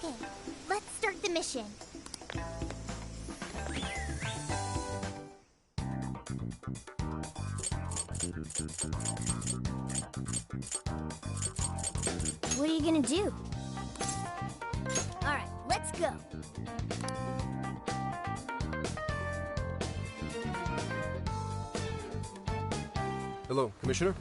Okay, let's start the mission. What are you gonna do? Alright, let's go. Hello, Commissioner?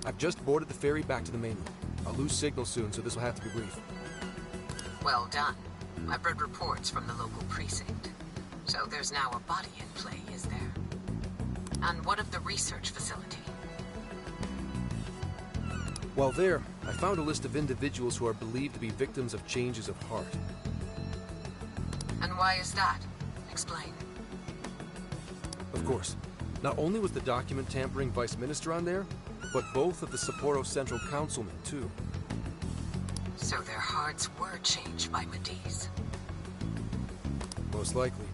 I've just boarded the ferry back to the mainland. I'll lose signal soon, so this will have to be brief. Well done. I've read reports from the local precinct. So there's now a body in play, is there? And what of the research facility? While there, I found a list of individuals who are believed to be victims of changes of heart. And why is that? Explain. Of course. Not only was the document tampering vice minister on there, but both of the Sapporo Central Councilmen, too. So their hearts were changed by Medice. Most likely.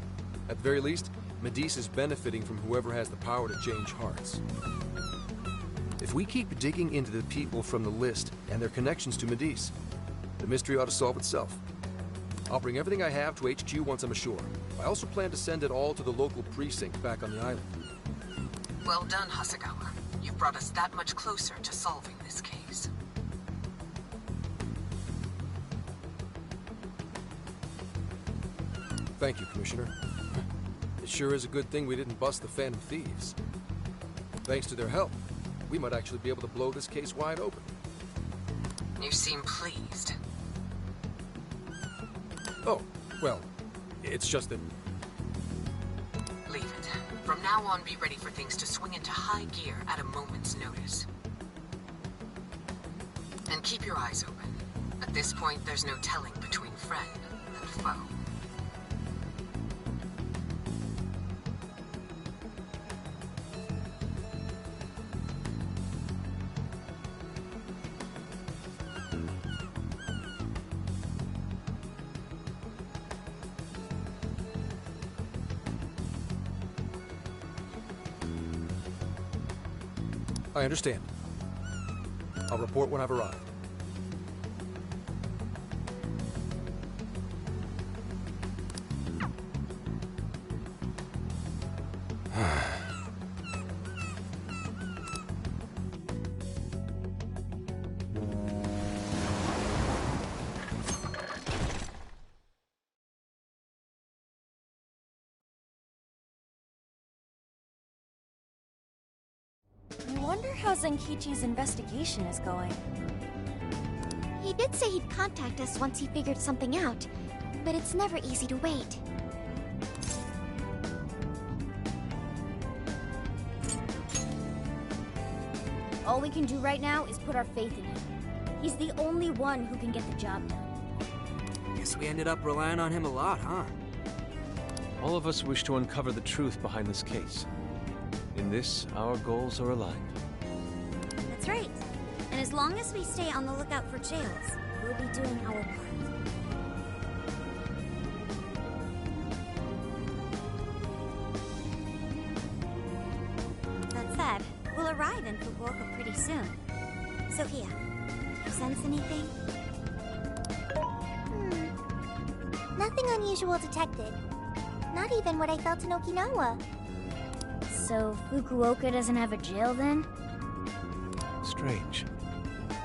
At the very least, Medice is benefiting from whoever has the power to change hearts. If we keep digging into the people from the list and their connections to Medice, the mystery ought to solve itself. I'll bring everything I have to HQ once I'm ashore. I also plan to send it all to the local precinct back on the island. Well done, Hasegawa. You've brought us that much closer to solving this case. Thank you, Commissioner. It sure is a good thing we didn't bust the Phantom Thieves. Thanks to their help, we might actually be able to blow this case wide open. You seem pleased. Oh, well, it's just that... Leave it. From now on, be ready for things to swing into high gear at a moment's notice. And keep your eyes open. At this point, there's no telling between friend and foe. I understand. I'll report when I've arrived. I wonder how Zenkichi's investigation is going. He did say he'd contact us once he figured something out, but it's never easy to wait. All we can do right now is put our faith in him. He's the only one who can get the job done. Guess we ended up relying on him a lot, huh? All of us wish to uncover the truth behind this case. In this, our goals are aligned. That's right. And as long as we stay on the lookout for jails, we'll be doing our part. That said, we'll arrive in Fukuoka pretty soon. Sophia, you sense anything? Nothing unusual detected. Not even what I felt in Okinawa. So, Fukuoka doesn't have a jail then? Strange.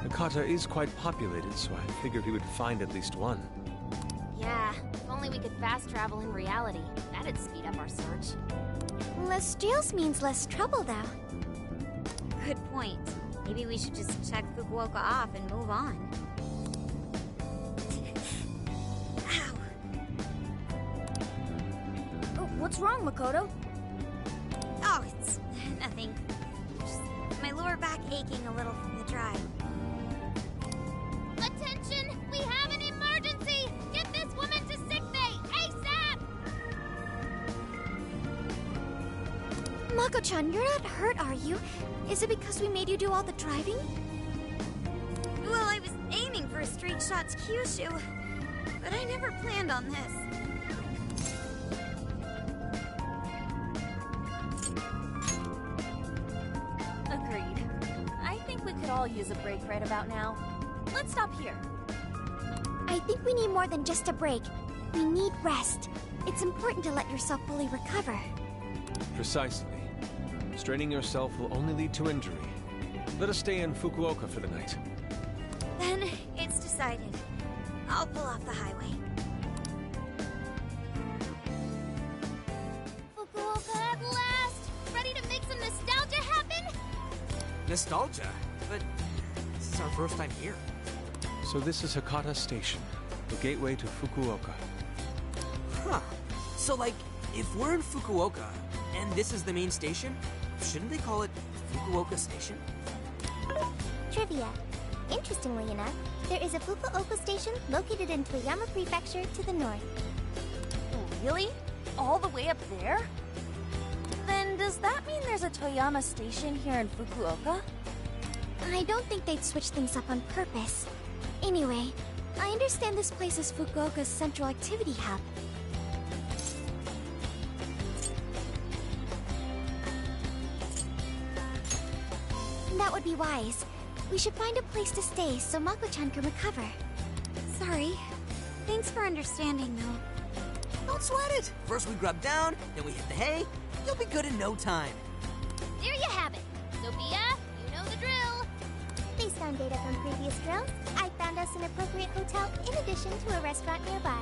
Nakata is quite populated, so I figured we would find at least one. Yeah, if only we could fast travel in reality. That'd speed up our search. Less jails means less trouble, though. Good point. Maybe we should just check Fukuoka off and move on. Ow. Oh, what's wrong, Makoto? Oh, it's nothing. Just my lower back aching a little from the drive. Attention! We have an emergency! Get this woman to sickbay! ASAP! Mako-chan, you're not hurt, are you? Is it because we made you do all the driving? Well, I was aiming for a straight shot to Kyushu, but I never planned on this. Agreed. I think we could all use a break right about now. Let's stop here. I think we need more than just a break. We need rest. It's important to let yourself fully recover. Precisely. Straining yourself will only lead to injury. Let us stay in Fukuoka for the night. Then it's decided. I'll pull off the highway. Fukuoka at last! Ready to make some nostalgia happen? Nostalgia? But this is our first time here. So this is Hakata Station, the gateway to Fukuoka. Huh. So, like, if we're in Fukuoka, and this is the main station, shouldn't they call it Fukuoka Station? Trivia. Interestingly enough, there is a Fukuoka station located in Toyama Prefecture to the north. Really? All the way up there? Then does that mean there's a Toyama station here in Fukuoka? I don't think they'd switch things up on purpose. Anyway, I understand this place is Fukuoka's central activity hub. That would be wise. We should find a place to stay so Mako-chan can recover. Sorry. Thanks for understanding, though. Don't sweat it! First we grub down, then we hit the hay. You'll be good in no time. There you have it. Sophia, you know the drill. Based on data from previous drills, I found us an appropriate hotel in addition to a restaurant nearby.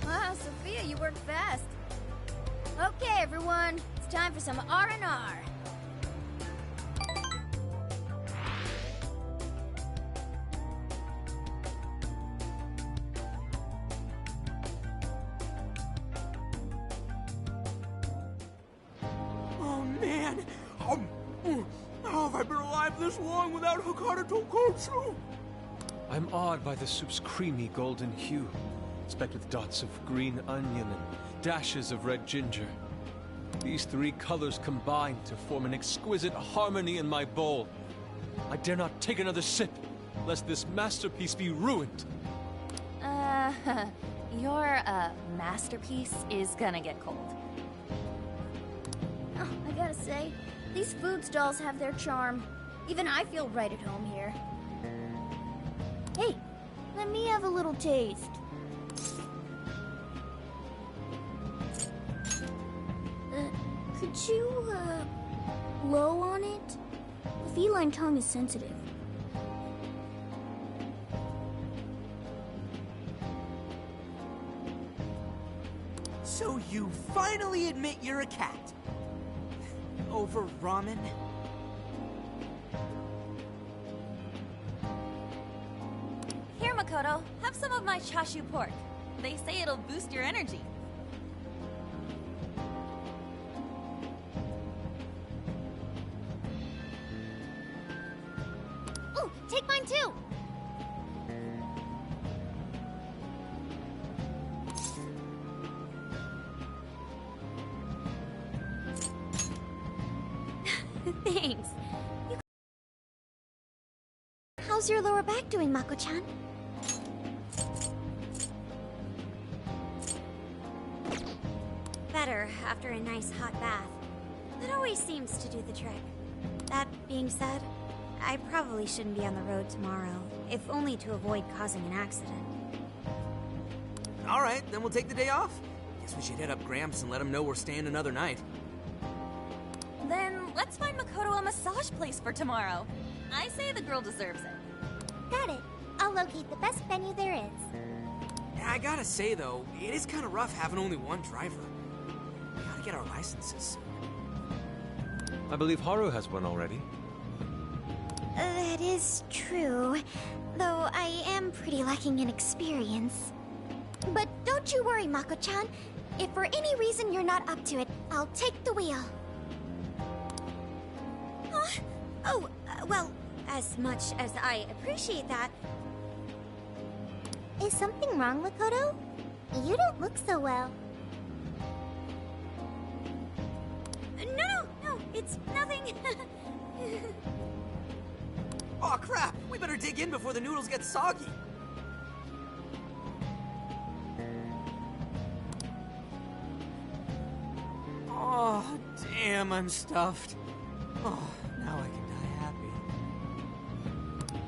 Wow, Sophia, you work fast. Okay, everyone, it's time for some R&R. Oh, man! How have I been alive this long without Hakata Tonkotsu? I'm awed by the soup's creamy golden hue, specked with dots of green onion and dashes of red ginger. These three colors combine to form an exquisite harmony in my bowl. I dare not take another sip, lest this masterpiece be ruined. Your, masterpiece is gonna get cold. Oh, I gotta say, these food stalls have their charm. Even I feel right at home here. Hey, let me have a little taste. Could you, blow on it? The feline tongue is sensitive. So you finally admit you're a cat. Over ramen? Here, Makoto, have some of my chashu pork. They say it'll boost your energy. Ooh, take mine too! Thanks. How's your lower back doing, Mako-chan? Better after a nice hot bath. That always seems to do the trick. That being said, I probably shouldn't be on the road tomorrow, if only to avoid causing an accident. Alright, then we'll take the day off. Guess we should hit up Gramps and let him know we're staying another night. Then let's find Makoto a massage place for tomorrow. I say the girl deserves it. Got it. I'll locate the best venue there is. Yeah, I gotta say though, it is kind of rough having only one driver. We gotta get our licenses soon. I believe Haru has one already. That is true, though I am pretty lacking in experience. But don't you worry, Mako-chan. If for any reason you're not up to it, I'll take the wheel. Well, as much as I appreciate that... Is something wrong, Makoto? You don't look so well. No, it's nothing. Oh crap! We better dig in before the noodles get soggy. Oh, damn, I'm stuffed. Oh, now I can die happy.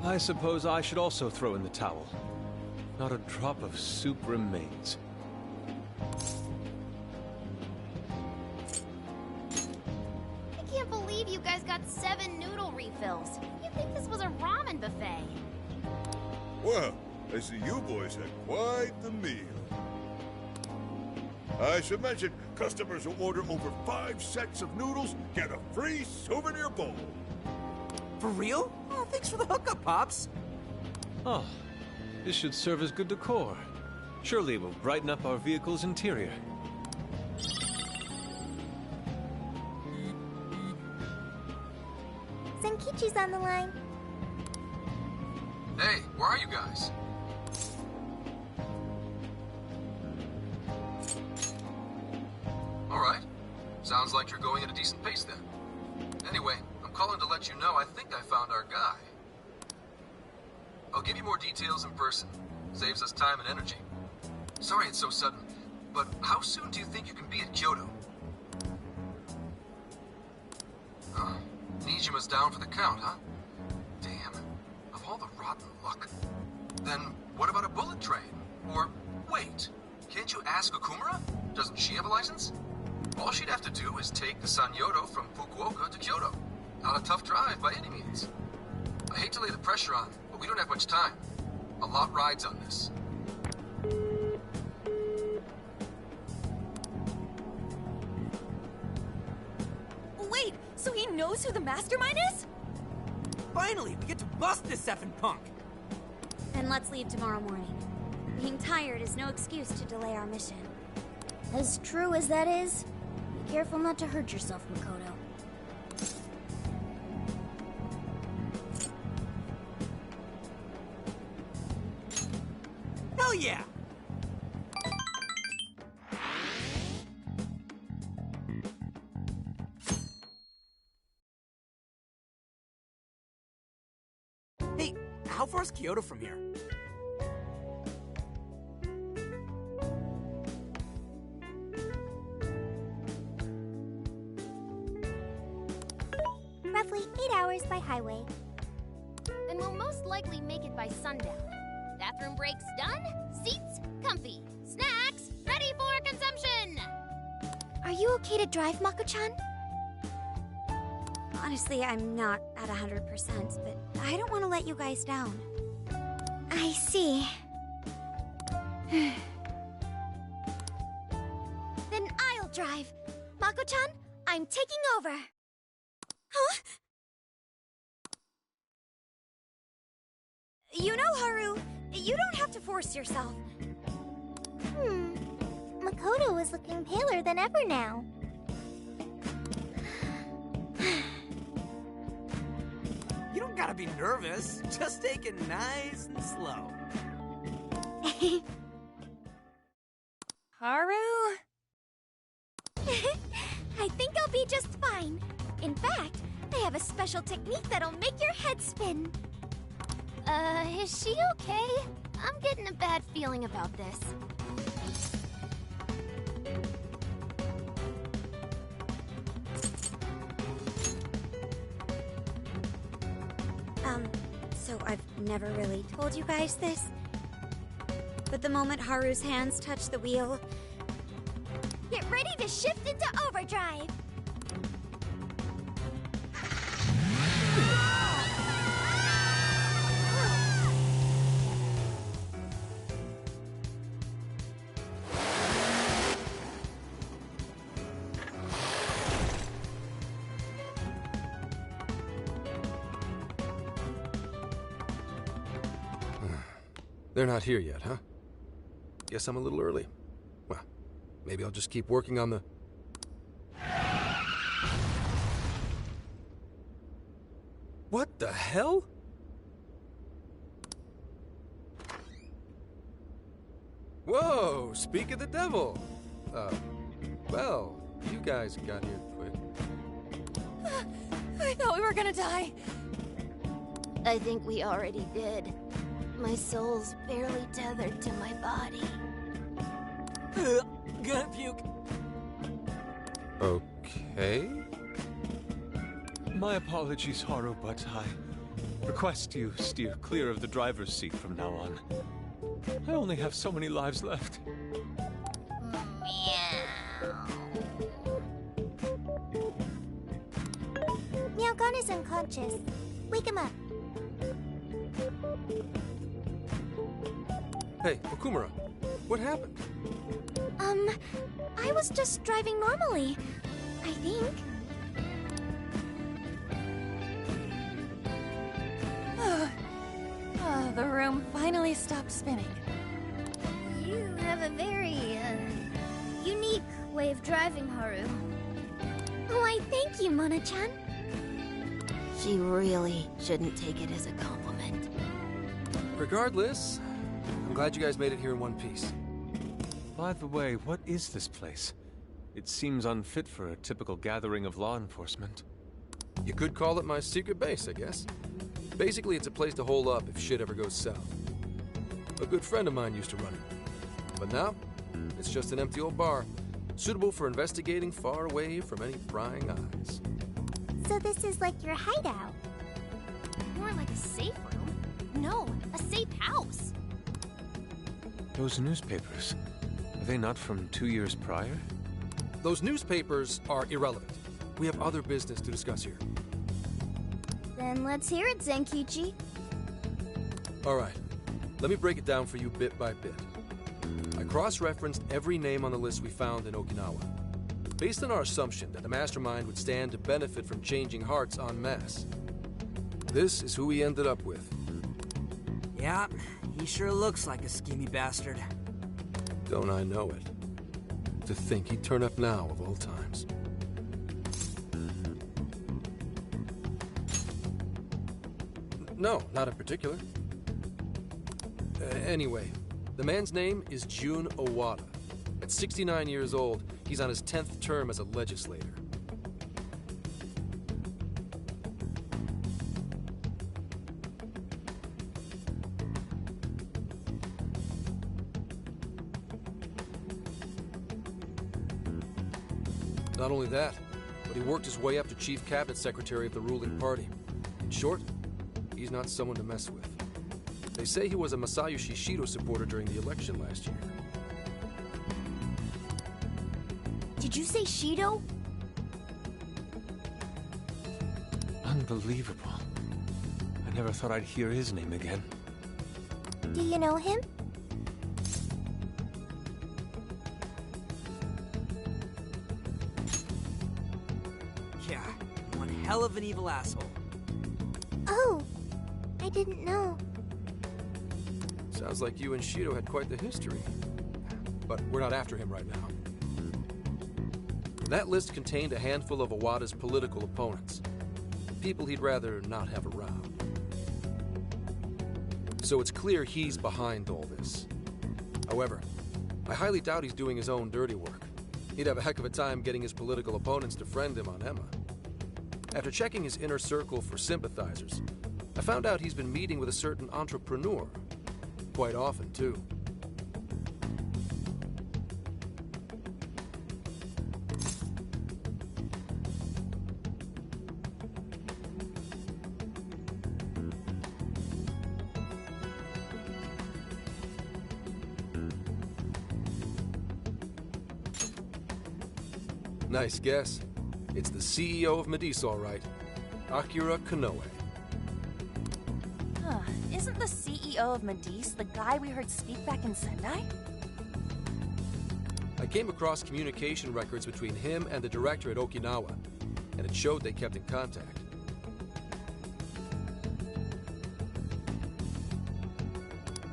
I suppose I should also throw in the towel. Not a drop of soup remains. I can't believe you guys got 7 noodle refills. You'd think this was a ramen buffet. Well, I see you boys had quite the meal. I should mention, customers who order over 5 sets of noodles get a free souvenir bowl. For real? Oh, thanks for the hookup, Pops. Oh, this should serve as good decor. Surely it will brighten up our vehicle's interior. Senkichi's on the line. Hey, where are you guys? All right. Sounds like you're going at a decent pace then. Anyway, I'm calling to let you know I think I found our guy. I'll give you more details in person. Saves us time and energy. Sorry it's so sudden, but how soon do you think you can be at Kyoto? Nijima's down for the count, huh? Damn. Of all the rotten luck. Then what about a bullet train? Or, wait, can't you ask Okumura? Doesn't she have a license? All she'd have to do is take the Sanyodo from Fukuoka to Kyoto. Not a tough drive by any means. I hate to lay the pressure on, but we don't have much time. A lot rides on this. Wait, so he knows who the mastermind is? Finally, we get to bust this effing punk. Then let's leave tomorrow morning. Being tired is no excuse to delay our mission. As true as that is, be careful not to hurt yourself, Makoto. Hell yeah! Hey, how far is Kyoto from here? Roughly 8 hours by highway. Then we'll most likely make it by sundown. Bathroom breaks done, seats comfy, snacks ready for consumption! Are you okay to drive, Mako-chan? Honestly, I'm not at 100%, but I don't want to let you guys down. I see. Then I'll drive. Mako-chan, I'm taking over. Huh? You know, Haru, you don't have to force yourself. Makoto is looking paler than ever now. You don't gotta be nervous. Just take it nice and slow. Haru? I think I'll be just fine. In fact, I have a special technique that'll make your head spin. Is she okay? I'm getting a bad feeling about this. So I've never really told you guys this, but the moment Haru's hands touch the wheel, Get ready to shift into overdrive. They're not here yet, huh? Guess I'm a little early. Well, maybe I'll just keep working on the... What the hell? Whoa, speak of the devil. Well, you guys got here quick. I thought we were gonna die. I think we already did. My soul's barely tethered to my body. Gonna puke. Okay. My apologies, Haru, but Request you steer clear of the driver's seat from now on. I only have so many lives left. Meowgon is unconscious. Wake him up. Hey, Okumura, what happened? I was just driving normally, I think. The room finally stopped spinning. You have a very, unique way of driving, Haru. Why, thank you, Mona-chan. She really shouldn't take it as a compliment. Regardless, I'm glad you guys made it here in one piece. By the way, what is this place? It seems unfit for a typical gathering of law enforcement. You could call it my secret base, I guess. Basically, it's a place to hole up if shit ever goes south. A good friend of mine used to run it. But now, it's just an empty old bar, suitable for investigating far away from any prying eyes. So this is like your hideout. More like a safe room. No, a safe house. Those newspapers, are they not from 2 years prior? Those newspapers are irrelevant. We have other business to discuss here. Then let's hear it, Zenkichi. All right, let me break it down for you bit by bit. I cross-referenced every name on the list we found in Okinawa, based on our assumption that the mastermind would stand to benefit from changing hearts en masse. This is who we ended up with. Yeah, he sure looks like a schemy bastard. Don't I know it? To think he'd turn up now of all times. No, not in particular. Anyway, the man's name is Jun Owada. At 69 years old, he's on his 10th term as a legislator. Not only that, but he worked his way up to chief cabinet secretary of the ruling party. In short, he's not someone to mess with. They say he was a Masayoshi Shido supporter during the election last year. Did you say Shido? Unbelievable. I never thought I'd hear his name again. Do you know him? Yeah, one hell of an evil asshole. Oh, I didn't know. Sounds like you and Shido had quite the history. But we're not after him right now. That list contained a handful of Owada's political opponents. People he'd rather not have around. So it's clear he's behind all this. However, I highly doubt he's doing his own dirty work. He'd have a heck of a time getting his political opponents to friend him on Emma. After checking his inner circle for sympathizers, I found out he's been meeting with a certain entrepreneur. Quite often, too. Nice guess. It's the CEO of Medice, all right. Akira Konoe. Huh, isn't the CEO of Medice the guy we heard speak back in Sendai? I came across communication records between him and the director at Okinawa, and it showed they kept in contact.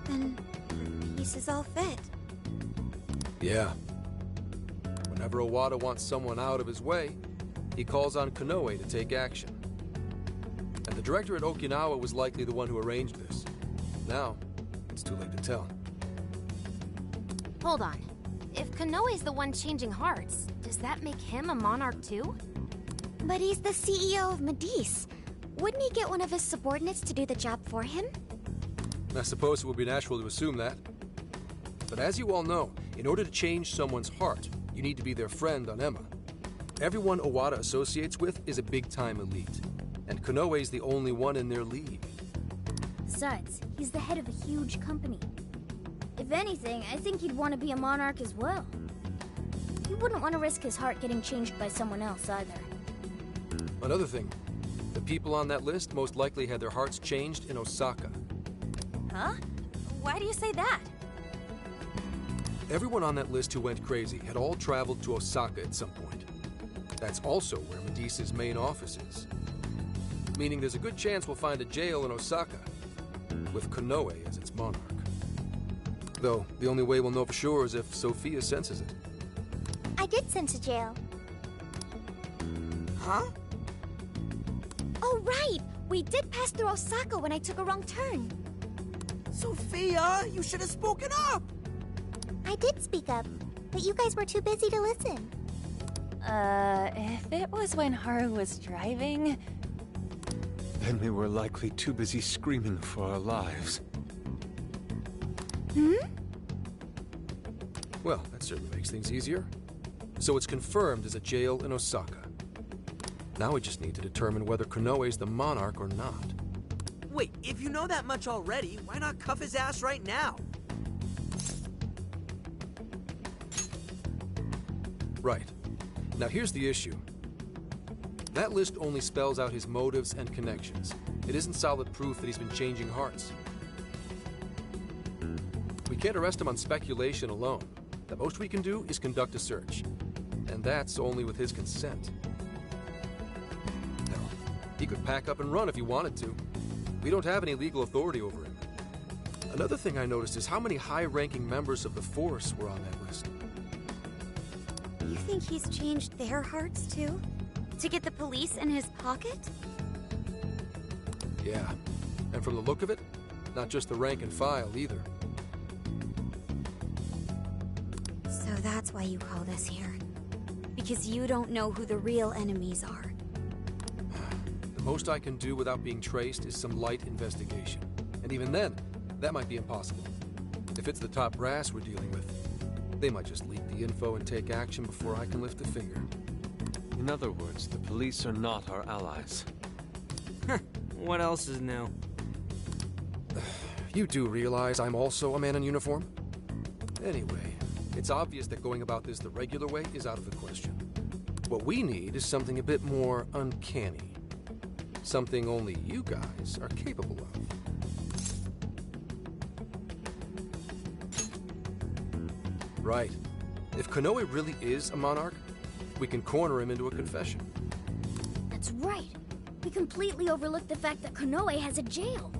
Then the pieces all fit. Yeah. Whenever Owada wants someone out of his way, he calls on Konoe to take action. And the director at Okinawa was likely the one who arranged this. Now, it's too late to tell. Hold on. If Konoe's the one changing hearts, does that make him a monarch too? But he's the CEO of Medice. Wouldn't he get one of his subordinates to do the job for him? I suppose it would be natural to assume that. But as you all know, in order to change someone's heart, you need to be their friend on Emma. Everyone Owada associates with is a big-time elite, and Konoe's the only one in their league. Besides, he's the head of a huge company. If anything, I think he'd want to be a monarch as well. He wouldn't want to risk his heart getting changed by someone else either. Another thing, the people on that list most likely had their hearts changed in Osaka. Huh? Why do you say that? Everyone on that list who went crazy had all traveled to Osaka at some point. That's also where Medea's main office is. Meaning there's a good chance we'll find a jail in Osaka, with Konoe as its monarch. Though, the only way we'll know for sure is if Sophia senses it. I did sense a jail. Huh? Oh, right! We did pass through Osaka when I took a wrong turn. Sophia, you should have spoken up! I did speak up, but you guys were too busy to listen. If it was when Haru was driving... Then we were likely too busy screaming for our lives. Hmm? Well, that certainly makes things easier. So it's confirmed as a jail in Osaka. Now we just need to determine whether Konoe's the monarch or not. Wait, if you know that much already, why not cuff his ass right now? Right. Now here's the issue. That list only spells out his motives and connections. It isn't solid proof that he's been changing hearts. We can't arrest him on speculation alone. The most we can do is conduct a search. And that's only with his consent. Hell, he could pack up and run if he wanted to. We don't have any legal authority over him. Another thing I noticed is how many high-ranking members of the Force were on that list. You think he's changed their hearts too? To get the police in his pocket? Yeah. And from the look of it, not just the rank and file either. So that's why you called us here. Because you don't know who the real enemies are. The most I can do without being traced is some light investigation. And even then, that might be impossible. If it's the top brass we're dealing with, they might just leak the info and take action before I can lift a finger. In other words, the police are not our allies. What else is new? You do realize I'm also a man in uniform? Anyway, it's obvious that going about this the regular way is out of the question. What we need is something a bit more uncanny. Something only you guys are capable of. Right. If Konoe really is a monarch, we can corner him into a confession. That's right. We completely overlooked the fact that Konoe has a jail.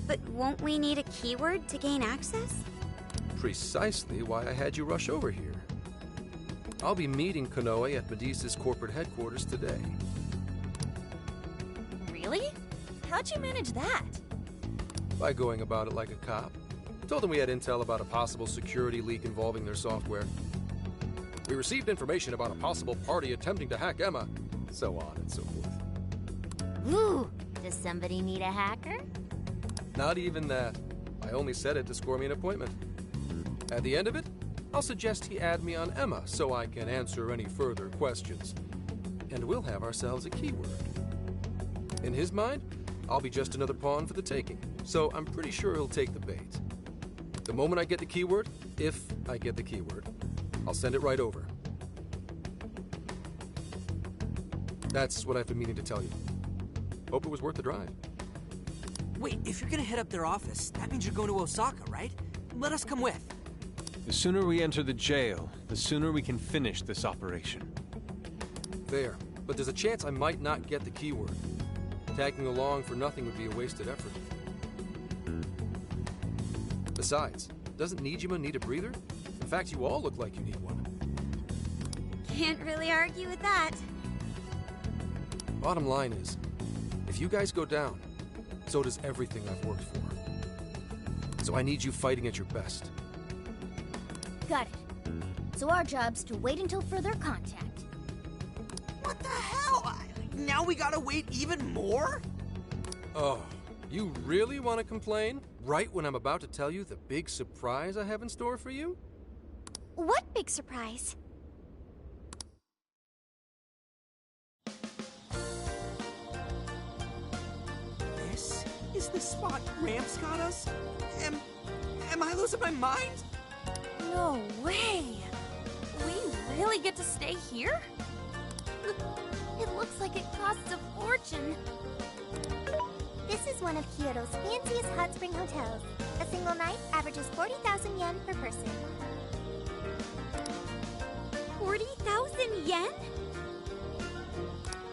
But won't we need a keyword to gain access? Precisely why I had you rush over here. I'll be meeting Konoe at Medea's corporate headquarters today. Really? How'd you manage that? By going about it like a cop. Told them we had intel about a possible security leak involving their software. We received information about a possible party attempting to hack Emma, so on and so forth. Ooh, does somebody need a hacker? Not even that. I only said it to score me an appointment. At the end of it, I'll suggest he add me on Emma so I can answer any further questions. And we'll have ourselves a keyword. In his mind, I'll be just another pawn for the taking, so I'm pretty sure he'll take the bait. The moment I get the keyword, if I get the keyword, I'll send it right over. That's what I've been meaning to tell you. Hope it was worth the drive. Wait, if you're gonna head up their office, that means you're going to Osaka, right? Let us come with. The sooner we enter the jail, the sooner we can finish this operation. Fair, but there's a chance I might not get the keyword. Tagging along for nothing would be a wasted effort. Besides, doesn't Nijima need a breather? In fact, you all look like you need one. Can't really argue with that. Bottom line is, if you guys go down, so does everything I've worked for. So I need you fighting at your best. Got it. So our job's to wait until further contact. What the hell? Now we gotta wait even more? Oh, you really want to complain? Right when I'm about to tell you the big surprise I have in store for you? What big surprise? This Is the spot Gramps got us? Am I losing my mind? No way! We really get to stay here? It looks like it costs a fortune. This is one of Kyoto's fanciest hot spring hotels. A single night averages 40,000 yen per person. 40,000 yen?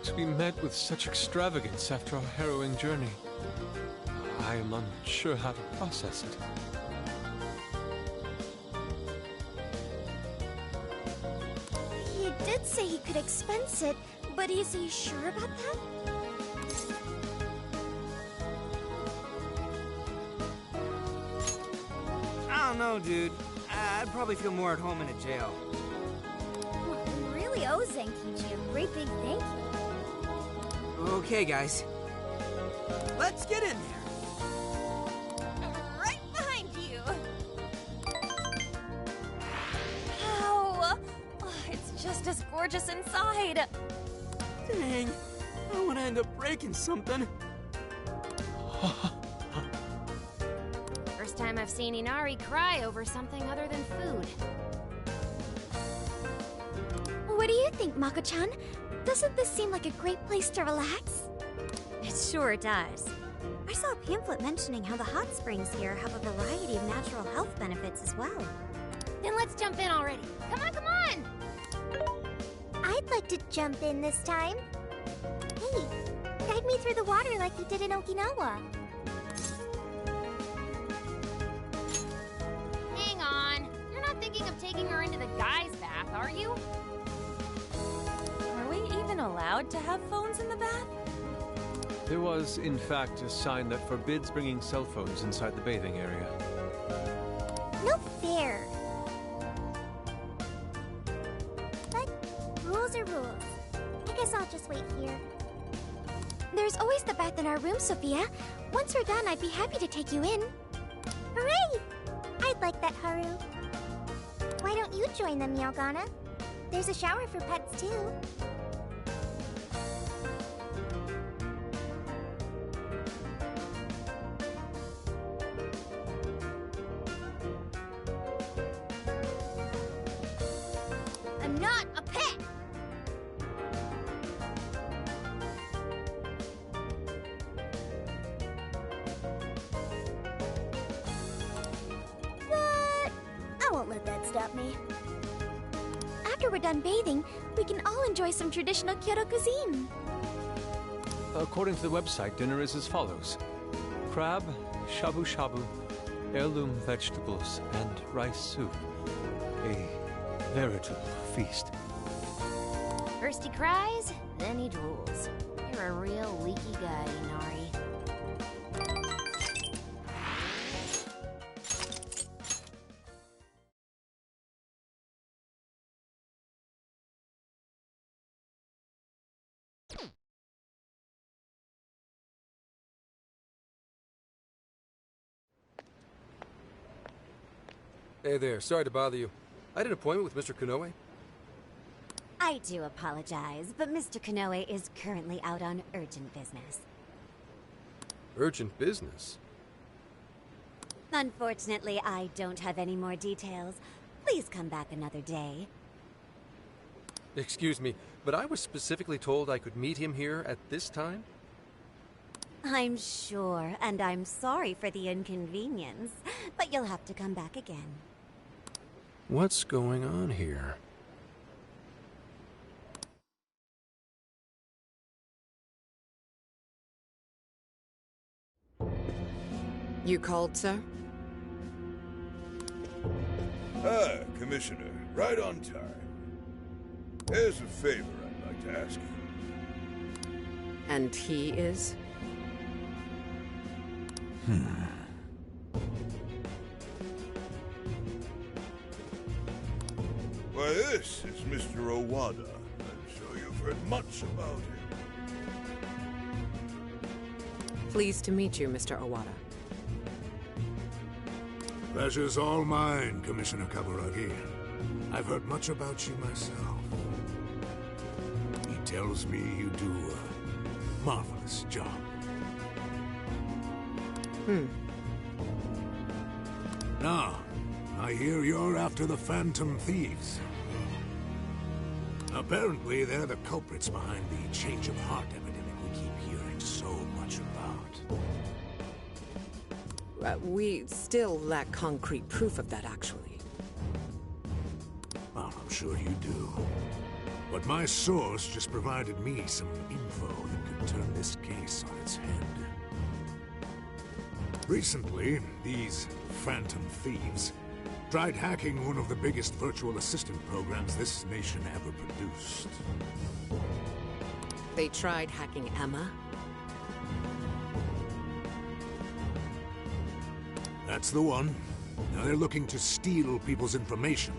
To be met with such extravagance after our harrowing journey, I am unsure how to process it. He did say he could expense it, but is he sure about that? I don't know, dude. I'd probably feel more at home in a jail. We really owe Zenkichi a great big thank you. Okay, guys. Let's get in there. Right behind you! Wow! Oh, it's just as gorgeous inside! Dang. I want to end up breaking something. First time I've seen Inari cry over something other than food. What do you think, Mako-chan? Doesn't this seem like a great place to relax? It sure does. I saw a pamphlet mentioning how the hot springs here have a variety of natural health benefits as well. Then let's jump in already. Come on, come on! I'd like to jump in this time. Hey, guide me through the water like you did in Okinawa. Hang on. You're not thinking of taking her into the guy's bath, are you? Are we even allowed to have phones in the bath? There was, in fact, a sign that forbids bringing cell phones inside the bathing area. No fair. But rules are rules. I guess I'll just wait here. There's always the bath in our room, Sophia. Once we're done, I'd be happy to take you in. Hooray! I'd like that, Haru. Why don't you join them, Yogana? There's a shower for pets, too. I'm not a pet! But I won't let that stop me. After we're done bathing, we can all enjoy some traditional Kyoto cuisine. According to the website, dinner is as follows: crab, shabu shabu, heirloom vegetables, and rice soup. A veritable feast. First he cries, then he drools. You're a real leaky guy, Inari. Hey there, sorry to bother you. I had an appointment with Mr. Konoe. I do apologize, but Mr. Konoe is currently out on urgent business. Urgent business? Unfortunately, I don't have any more details. Please come back another day. Excuse me, but I was specifically told I could meet him here at this time? I'm sure, and I'm sorry for the inconvenience, but you'll have to come back again. What's going on here? You called, sir? Ah, Commissioner, right on time. There's a favor I'd like to ask you. And he is? Why, this is Mr. Owada. I'm sure you've heard much about him. Pleased to meet you, Mr. Owada. Pleasure's all mine, Commissioner Kaburagi. I've heard much about you myself. He tells me you do a marvelous job. Now, I hear you're after the Phantom Thieves. Apparently, they're the culprits behind the change of heart epidemic we keep hearing so much about. We still lack concrete proof of that, actually. Well, I'm sure you do. But my source just provided me some info that could turn this case on its head. Recently, these Phantom Thieves tried hacking one of the biggest virtual assistant programs this nation ever produced. They tried hacking Emma? That's the one. Now they're looking to steal people's information,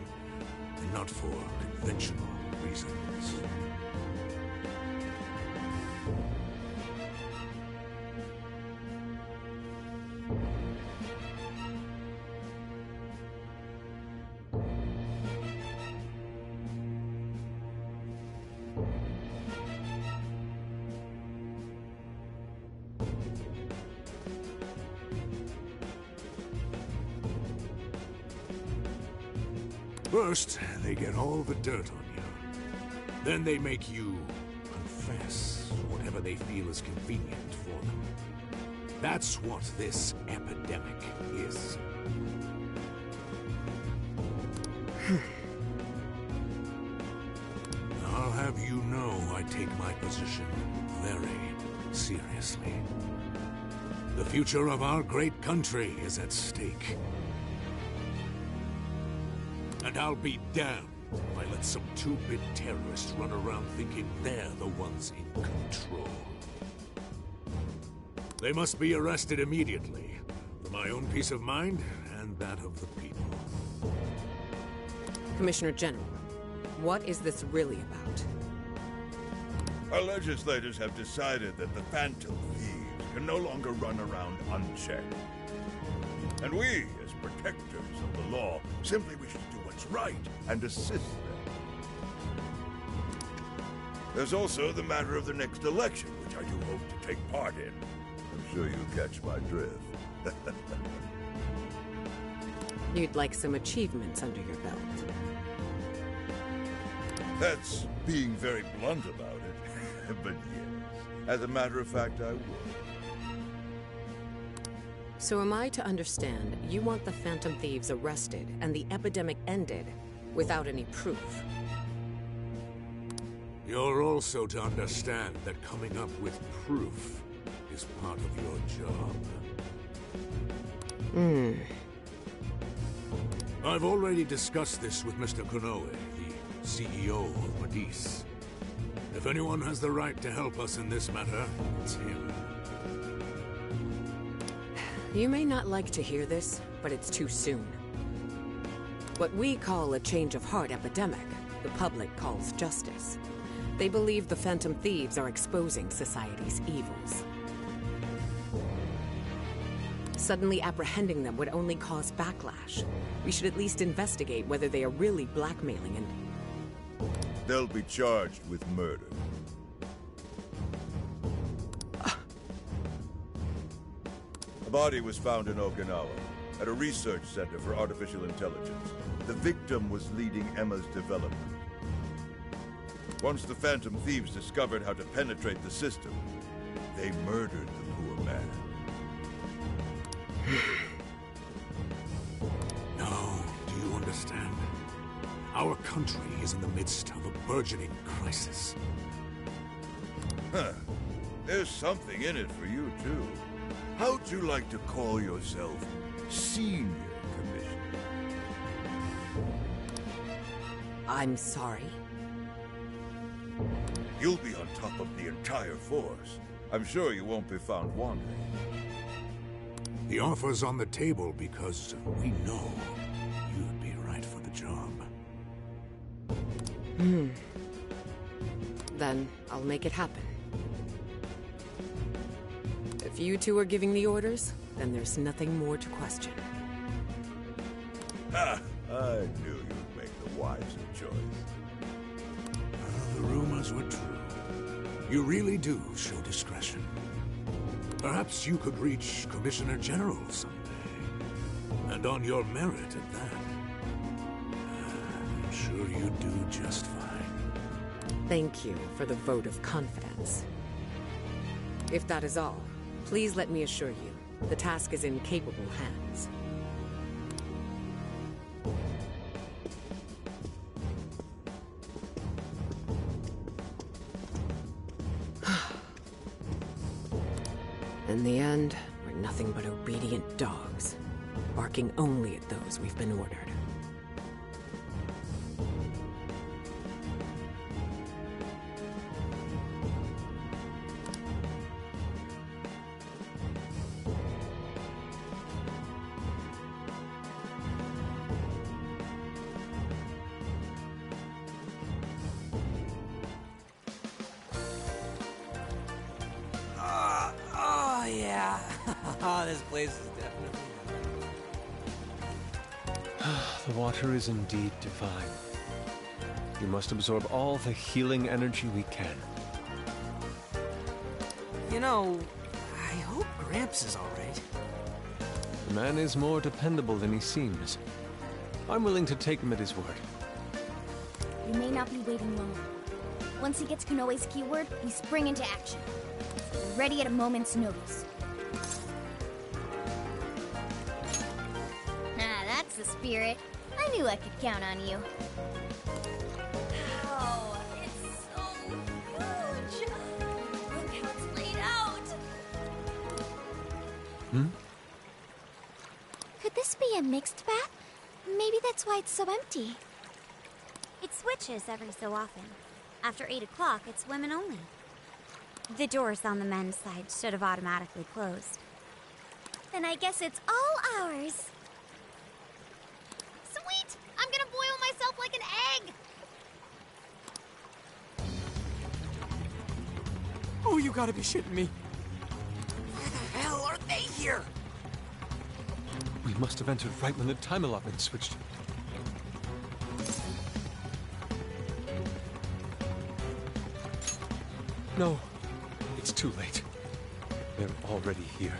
and not for conventional reasons. First, they get all the dirt on you. Then they make you confess whatever they feel is convenient for them. That's what this epidemic is. I'll have you know I take my position very seriously. The future of our great country is at stake. And I'll be damned if I let some two-bit terrorists run around thinking they're the ones in control. They must be arrested immediately, for my own peace of mind and that of the people. Commissioner General, what is this really about? Our legislators have decided that the Phantom Thieves can no longer run around unchecked. And we, as protectors of the law, simply wish to do what's right and assist them. There's also the matter of the next election, which I do hope to take part in. I'm sure you catch my drift. You'd like some achievements under your belt. That's being very blunt about it. But yes, as a matter of fact, I would. So am I to understand you want the Phantom Thieves arrested and the epidemic ended without any proof? You're also to understand that coming up with proof is part of your job. I've already discussed this with Mr. Konoe, the CEO of Medis. If anyone has the right to help us in this matter, it's him. You may not like to hear this, but it's too soon. What we call a change of heart epidemic, the public calls justice. They believe the Phantom Thieves are exposing society's evils. Suddenly apprehending them would only cause backlash. We should at least investigate whether they are really blackmailing and... They'll be charged with murder. A body was found in Okinawa, at a research center for artificial intelligence. The victim was leading Emma's development. Once the Phantom Thieves discovered how to penetrate the system, they murdered the poor man. Now, do you understand? Our country is in the midst of a burgeoning crisis. Huh. There's something in it for you, too. How'd you like to call yourself Senior Commissioner? I'm sorry. You'll be on top of the entire force. I'm sure you won't be found wanting. The offer's on the table because we know you'd be right for the job. Then I'll make it happen. If you two are giving the orders, then there's nothing more to question. Ha! I knew you'd make the wiser choice. The rumors were true. You really do show discretion. Perhaps you could reach Commissioner General someday. And on your merit at that. I'm sure you do just fine. Thank you for the vote of confidence. If that is all, please let me assure you, the task is in capable hands. In the end, we're nothing but obedient dogs, barking only at those we've been ordered. Oh, yeah. This place is definitely... The water is indeed divine. We must absorb all the healing energy we can. You know, I hope Gramps is alright. The man is more dependable than he seems. I'm willing to take him at his word. We may not be waiting long. Once he gets Konoe's keyword, we spring into action. We're ready at a moment's notice. Ah, that's the spirit. I knew I could count on you. Wow, it's so huge! Look how it's laid out! Could this be a mixed bath? Maybe that's why it's so empty. It switches every so often. After 8 o'clock, it's women only. The doors on the men's side should have automatically closed. Then I guess it's all ours. Sweet! I'm gonna boil myself like an egg! Oh, you gotta be shitting me. Why the hell are they here? We must have entered right when the time allotment switched. No, it's too late. They're already here.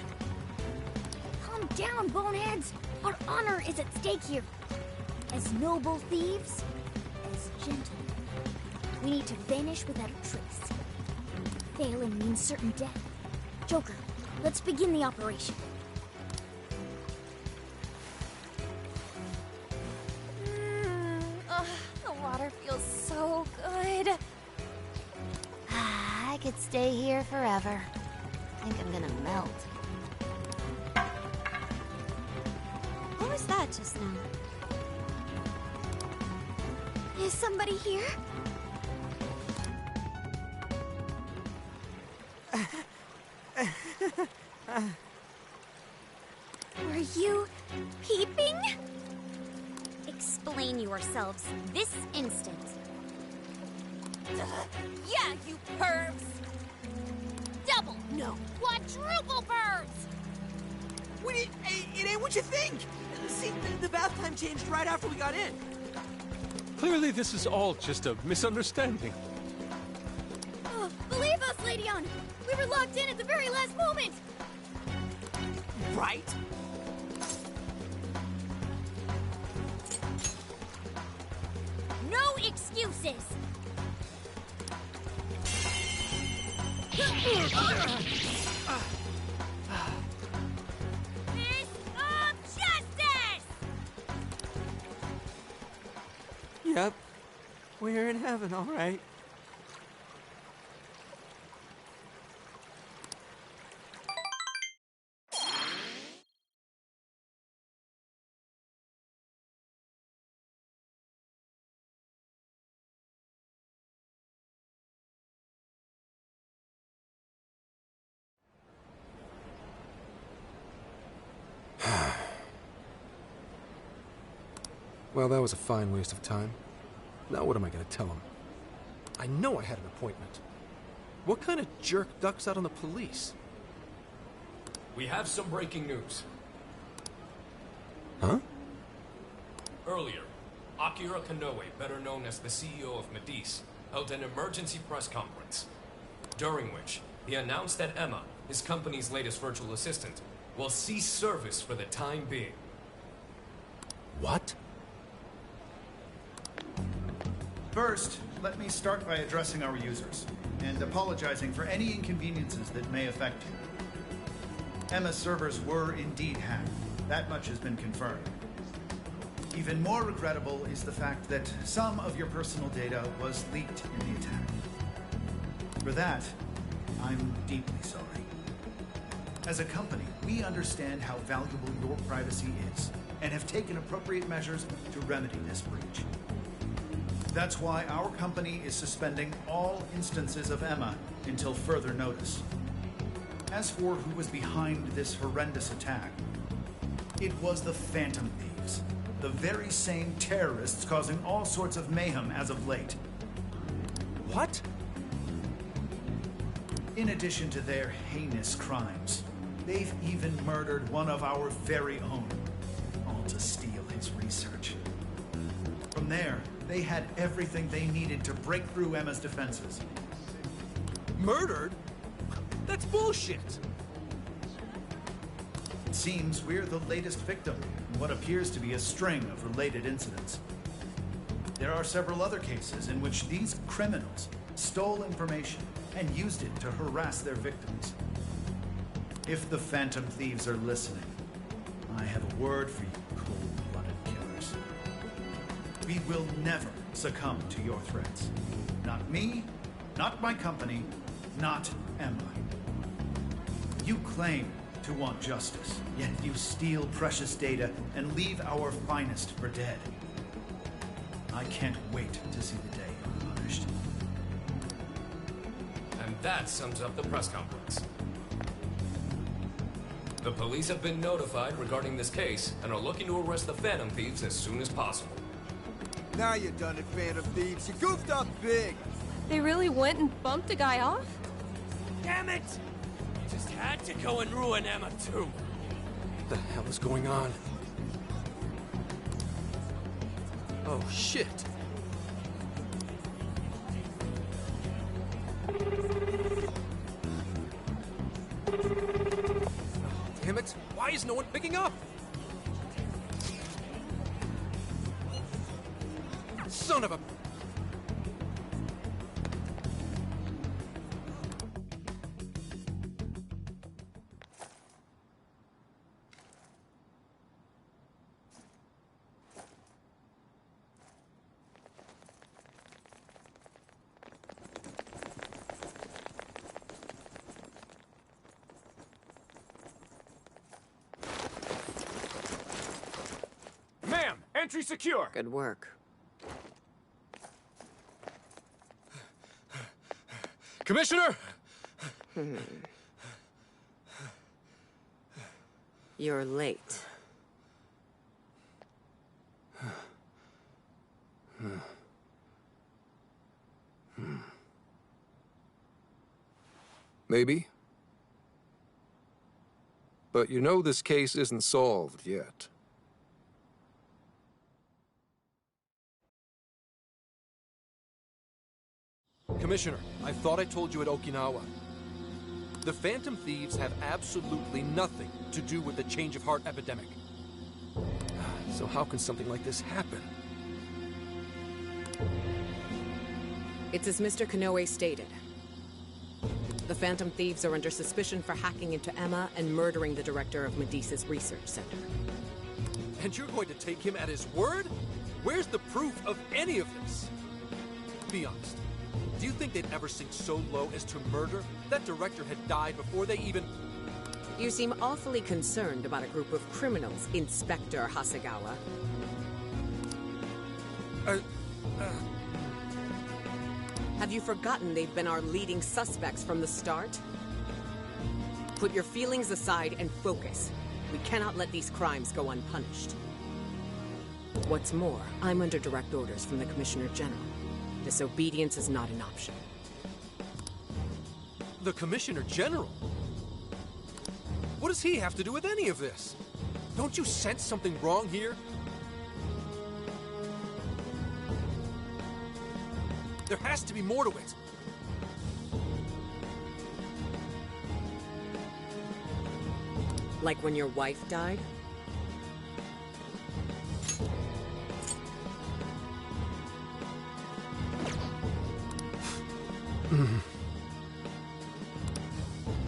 Calm down, boneheads! Our honor is at stake here. As noble thieves, as gentlemen. We need to vanish without a trace. Failing means certain death. Joker, let's begin the operation. The water feels so good. I could stay here forever. I think I'm gonna melt. What was that just now? Is somebody here? Were you peeping? Explain yourselves this instant. Yeah, you pervs! Double! No, quadruple birds! It ain't what you think! See, the bath time changed right after we got in. Clearly this is all just a misunderstanding. Oh, believe us, Lady Anna! We were locked in at the very last moment! Right? No excuses! Fist of justice! Yep. We're in heaven, alright. Well, that was a fine waste of time. Now what am I going to tell him? I know I had an appointment. What kind of jerk ducks out on the police? We have some breaking news. Huh? Earlier, Akira Konoe, better known as the CEO of Medice, held an emergency press conference, during which he announced that Emma, his company's latest virtual assistant, will cease service for the time being. What? First, let me start by addressing our users, and apologizing for any inconveniences that may affect you. Emma's servers were indeed hacked. That much has been confirmed. Even more regrettable is the fact that some of your personal data was leaked in the attack. For that, I'm deeply sorry. As a company, we understand how valuable your privacy is, and have taken appropriate measures to remedy this breach. That's why our company is suspending all instances of Emma until further notice. As for who was behind this horrendous attack, it was the Phantom Thieves, the very same terrorists causing all sorts of mayhem as of late. What? In addition to their heinous crimes, they've even murdered one of our very own, all to steal his research. From there, they had everything they needed to break through Emma's defenses. Murdered? That's bullshit! It seems we're the latest victim in what appears to be a string of related incidents. There are several other cases in which these criminals stole information and used it to harass their victims. If the Phantom Thieves are listening, I have a word for you, cold-blooded killers. We will never succumb to your threats. Not me, not my company, not Emma. You claim to want justice, yet you steal precious data and leave our finest for dead. I can't wait to see the day you're punished. And that sums up the press conference. The police have been notified regarding this case and are looking to arrest the Phantom Thieves as soon as possible. Now you done it, Phantom Thieves. You goofed up big. They really went and bumped a guy off? Damn it! You just had to go and ruin Emma, too. What the hell is going on? Oh, shit. Damn it! Why is no one picking up? Son of a... Ma'am, entry secure. Good work. Commissioner! You're late. Maybe. But you know this case isn't solved yet. Commissioner, I thought I told you at Okinawa. The Phantom Thieves have absolutely nothing to do with the change of heart epidemic. So how can something like this happen? It's as Mr. Kanoe stated. The Phantom Thieves are under suspicion for hacking into Emma and murdering the director of Medea's research center. And you're going to take him at his word? Where's the proof of any of this? Be honest. Do you think they'd ever sink so low as to murder? That director had died before they even... You seem awfully concerned about a group of criminals, Inspector Hasegawa. Have you forgotten they've been our leading suspects from the start? Put your feelings aside and focus. We cannot let these crimes go unpunished. What's more, I'm under direct orders from the Commissioner General. Disobedience is not an option. The Commissioner General? What does he have to do with any of this? Don't you sense something wrong here? There has to be more to it. Like when your wife died?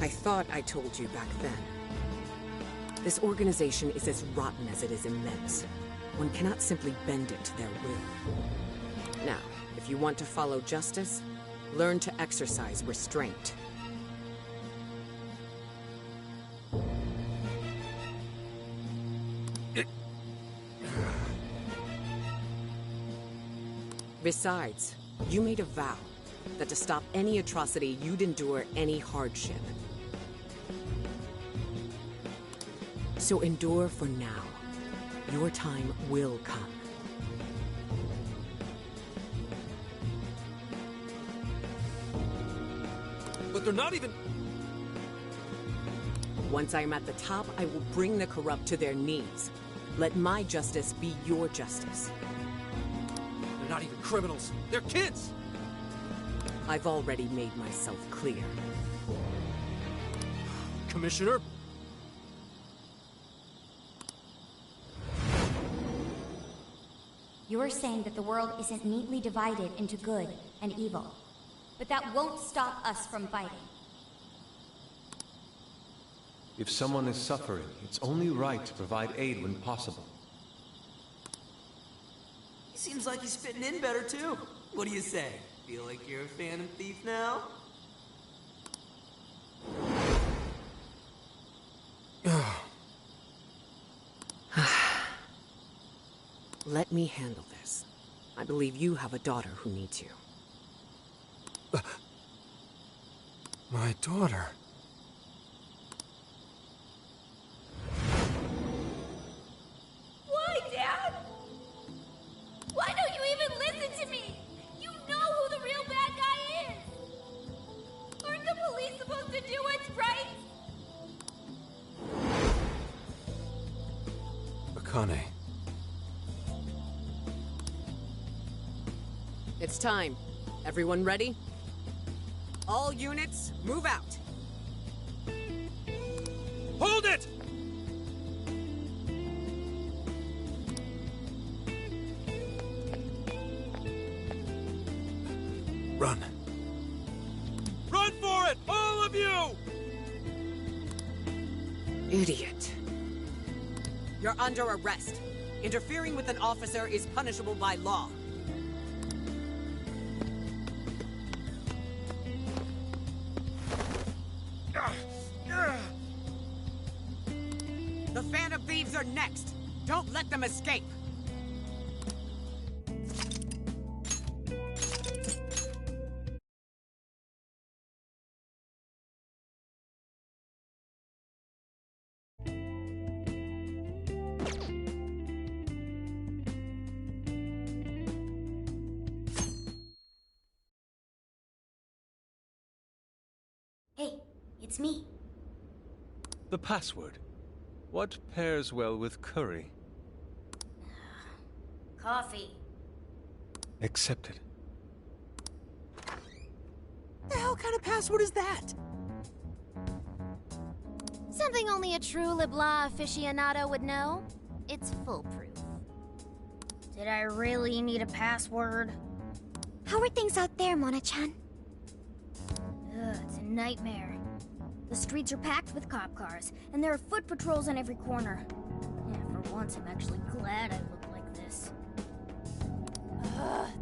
I thought I told you back then. This organization is as rotten as it is immense. One cannot simply bend it to their will. Now, if you want to follow justice, learn to exercise restraint. Besides, you made a vow that to stop any atrocity, you'd endure any hardship. So endure for now. Your time will come. But they're not even... Once I am at the top, I will bring the corrupt to their knees. Let my justice be your justice. They're not even criminals. They're kids! I've already made myself clear. Commissioner? You're saying that the world isn't neatly divided into good and evil. But that won't stop us from fighting. If someone is suffering, it's only right to provide aid when possible. He seems like he's fitting in better, too. What do you say? Feel like you're a Phantom Thief now? Let me handle this. I believe you have a daughter who needs you. My daughter? Why, Dad? Why don't you even listen to me? You know who the real bad guy is! Aren't the police supposed to do what's right? Akane. It's time. Everyone ready? All units, move out! Hold it! Run. Run for it! All of you! Idiot. You're under arrest. Interfering with an officer is punishable by law. The Phantom Thieves are next! Don't let them escape! Hey, it's me. The password. What pairs well with curry? Coffee. Accepted. The hell kind of password is that? Something only a true LeBlanc aficionado would know. It's foolproof. Did I really need a password? How are things out there, Mona-chan? It's a nightmare. The streets are packed with cop cars, and there are foot patrols on every corner. Yeah, for once, I'm actually glad I look like this.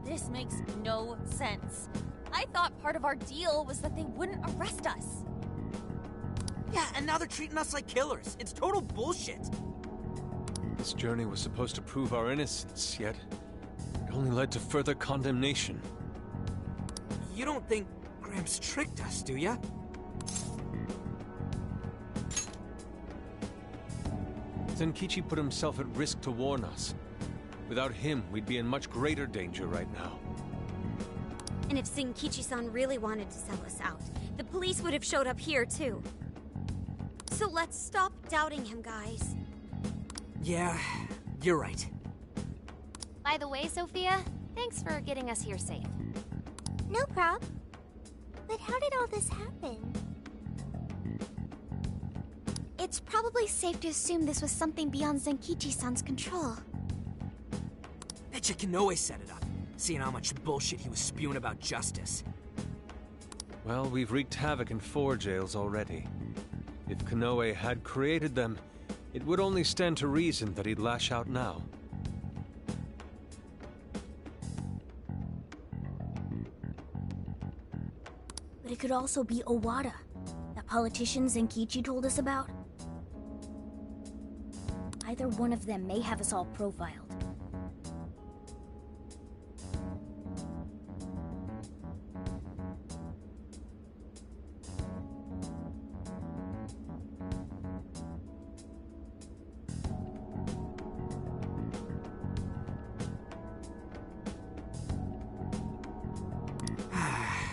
This makes no sense. I thought part of our deal was that they wouldn't arrest us. Yeah, and now they're treating us like killers. It's total bullshit. This journey was supposed to prove our innocence, yet it only led to further condemnation. You don't think Gramps tricked us, do ya? Zenkichi put himself at risk to warn us. Without him, we'd be in much greater danger right now. And if Zenkichi-san really wanted to sell us out, the police would have showed up here too. So let's stop doubting him, guys. Yeah, you're right. By the way, Sophia, thanks for getting us here safe. No prob. But how did all this happen? it's probably safe to assume this was something beyond Zenkichi-san's control. Betcha Konoe set it up, seeing how much bullshit he was spewing about justice. Well, we've wreaked havoc in 4 jails already. If Konoe had created them, it would only stand to reason that he'd lash out now. But it could also be Owada, that politician Zenkichi told us about. Either one of them may have us all profiled.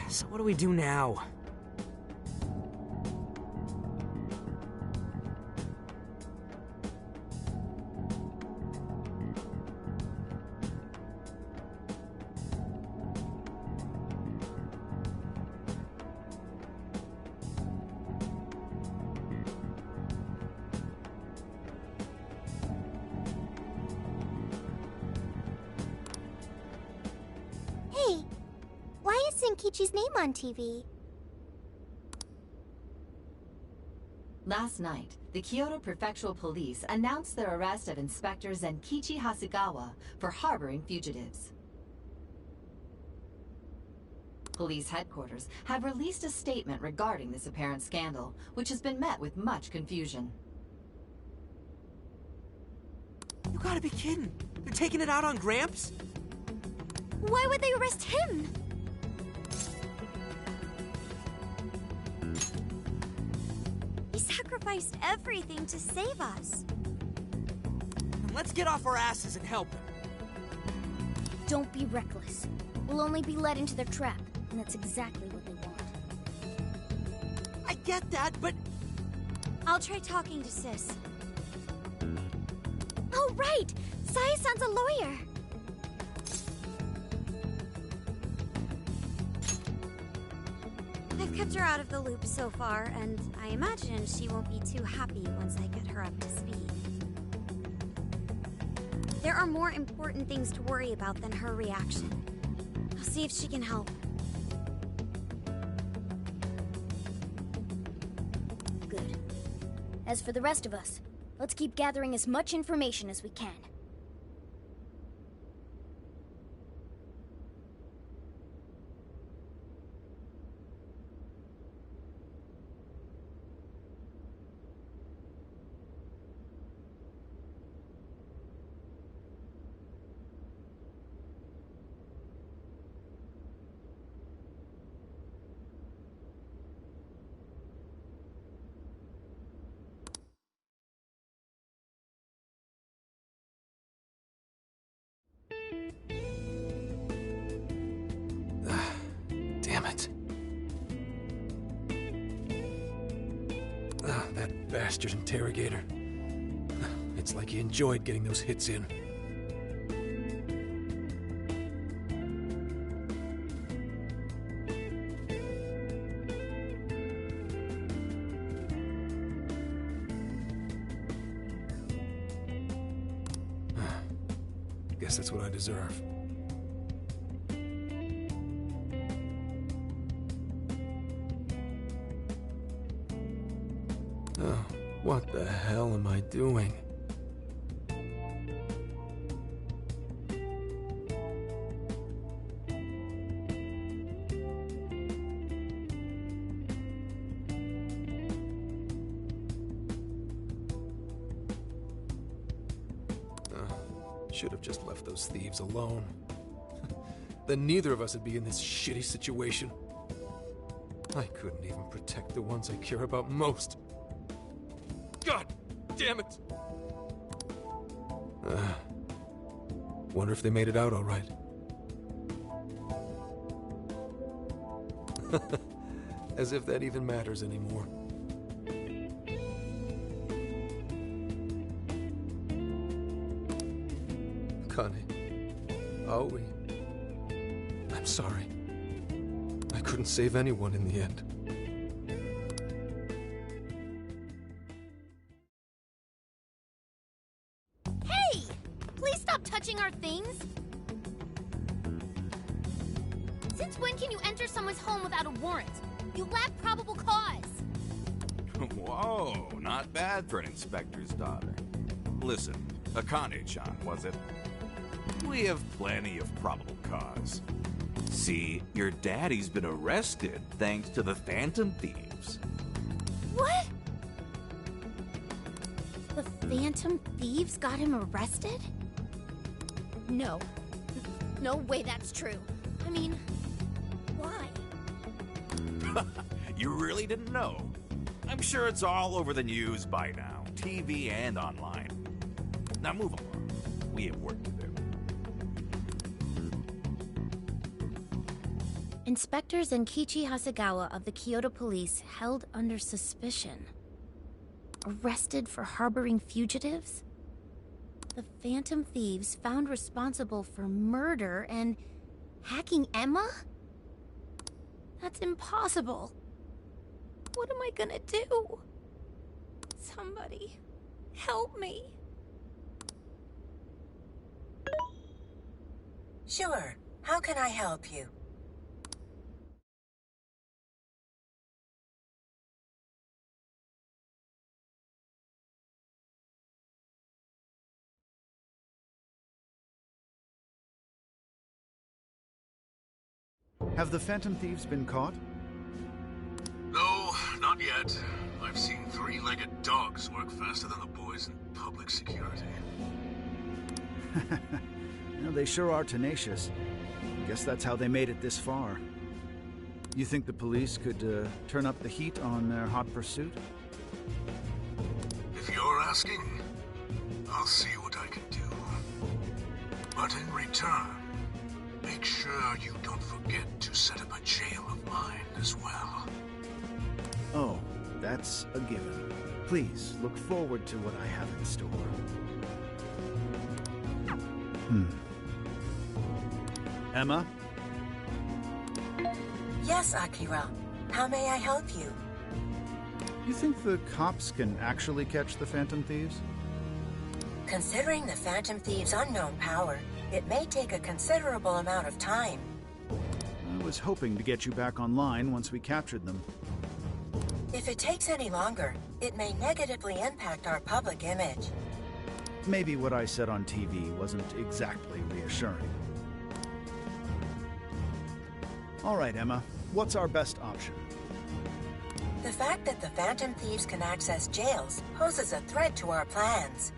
So what do we do now? Hey, why is Zenkichi's name on TV? Last night, the Kyoto Prefectural Police announced their arrest of Inspector Zenkichi Hasegawa for harboring fugitives. Police headquarters have released a statement regarding this apparent scandal, which has been met with much confusion. You gotta be kidding! They're taking it out on Gramps? Why would they arrest him? He sacrificed everything to save us. Then let's get off our asses and help him. Don't be reckless. We'll only be led into their trap, and that's exactly what they want. I get that, but... I'll try talking to Sis. Oh, right! Sae-san's a lawyer! I've kept her out of the loop so far, and I imagine she won't be too happy once I get her up to speed. There are more important things to worry about than her reaction. I'll see if she can help. Good. As for the rest of us, let's keep gathering as much information as we can. Damn it. That bastard interrogator. It's like he enjoyed getting those hits in. Guess that's what I deserve. Oh, what the hell am I doing? Should have just left those thieves alone. Then neither of us would be in this shitty situation. I couldn't even protect the ones I care about most. God damn it! Wonder if they made it out all right. As if that even matters anymore. Connie, Aoi, I'm sorry. I couldn't save anyone in the end. please stop touching our things? Since when can you enter someone's home without a warrant? You lack probable cause. Whoa, not bad for an inspector's daughter. Listen, Akane-chan, was it? We have plenty of probable cause. See, your daddy's been arrested thanks to the Phantom Thieves. What? The Phantom Thieves got him arrested? No. No way that's true. I mean, why? You really didn't know? I'm sure it's all over the news by now, TV and online. Now move along. We have work to do. Inspector Zenkichi Hasegawa of the Kyoto Police held under suspicion. Arrested for harboring fugitives? The Phantom Thieves found responsible for murder and hacking Emma? That's impossible. What am I gonna do? Somebody, help me. Sure. How can I help you? Have the Phantom Thieves been caught? No, not yet. I've seen three-legged dogs work faster than the boys in public security. Well, they sure are tenacious. Guess that's how they made it this far. You think the police could turn up the heat on their hot pursuit? If you're asking, I'll see what I can do. But in return, make sure you don't forget to set up a jail of mine as well. Oh, that's a given. Please, look forward to what I have in store. Emma? Yes, Akira. How may I help you? You think the cops can actually catch the Phantom Thieves? Considering the Phantom Thieves' unknown power, it may take a considerable amount of time. I was hoping to get you back online once we captured them. If it takes any longer, it may negatively impact our public image. Maybe what I said on TV wasn't exactly reassuring. All right, Emma. What's our best option? The fact that the Phantom Thieves can access jails poses a threat to our plans.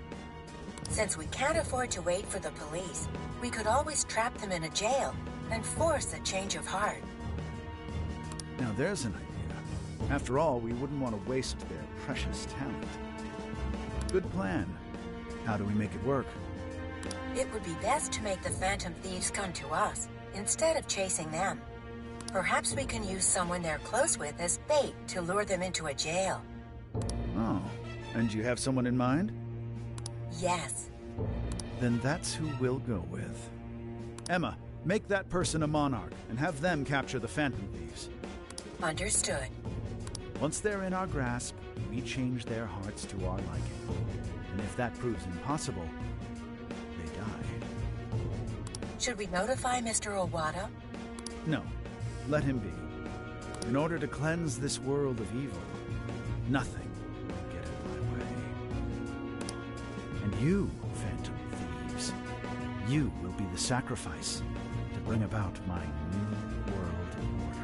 Since we can't afford to wait for the police, we could always trap them in a jail and force a change of heart. Now there's an idea. After all, we wouldn't want to waste their precious talent. Good plan. How do we make it work? It would be best to make the Phantom Thieves come to us, instead of chasing them. Perhaps we can use someone they're close with as bait to lure them into a jail. Oh, and you have someone in mind? Yes. Then that's who we'll go with. Emma, make that person a monarch and have them capture the Phantom Thieves. Understood. Once they're in our grasp, we change their hearts to our liking. And if that proves impossible, they die. Should we notify Mr. Owada? No, let him be. In order to cleanse this world of evil, nothing will get in my way. And you, Phantom Thieves, you will be the sacrifice to bring about my new world order.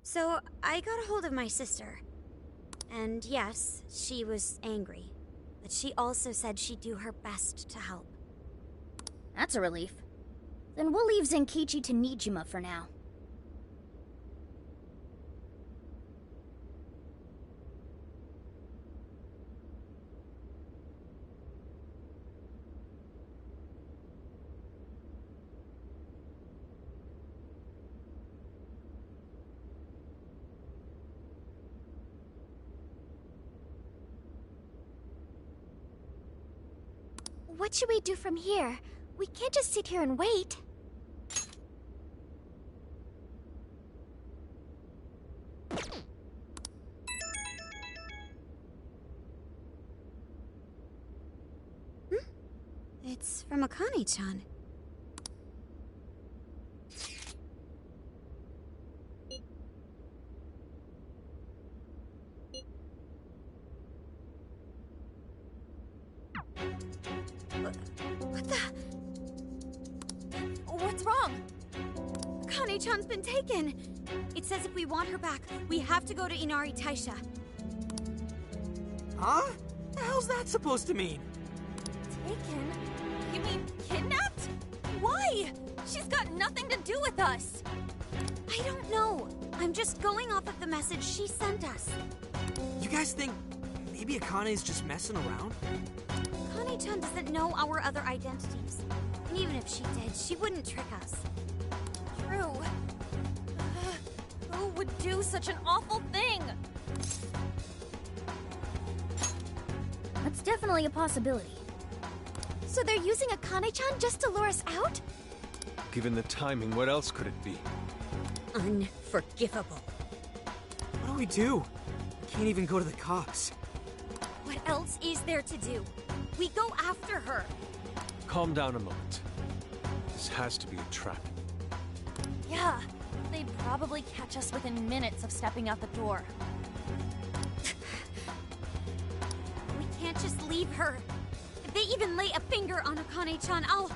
So, I got a hold of my sister. And yes, she was angry. But she also said she'd do her best to help. That's a relief. Then we'll leave Zenkichi to Nijima for now. What should we do from here? We can't just sit here and wait. It's from Akane-chan. What the? What's wrong? Akane-chan's been taken. It says if we want her back, we have to go to Inari Taisha. Huh? The hell's that supposed to mean? Taken? You mean kidnapped? Why? She's got nothing to do with us. I don't know. I'm just going off of the message she sent us. You guys think maybe Akane's just messing around? Akane-chan doesn't know our other identities. And even if she did, she wouldn't trick us. True. Who would do such an awful thing? That's definitely a possibility. So they're using Akane-chan just to lure us out? Given the timing, what else could it be? Unforgivable. What do we do? We can't even go to the cops. What else is there to do? We go after her. Calm down a moment. This has to be a trap. Yeah, they'd probably catch us within minutes of stepping out the door. We can't just leave her. If they even lay a finger on Akane-chan, I'll...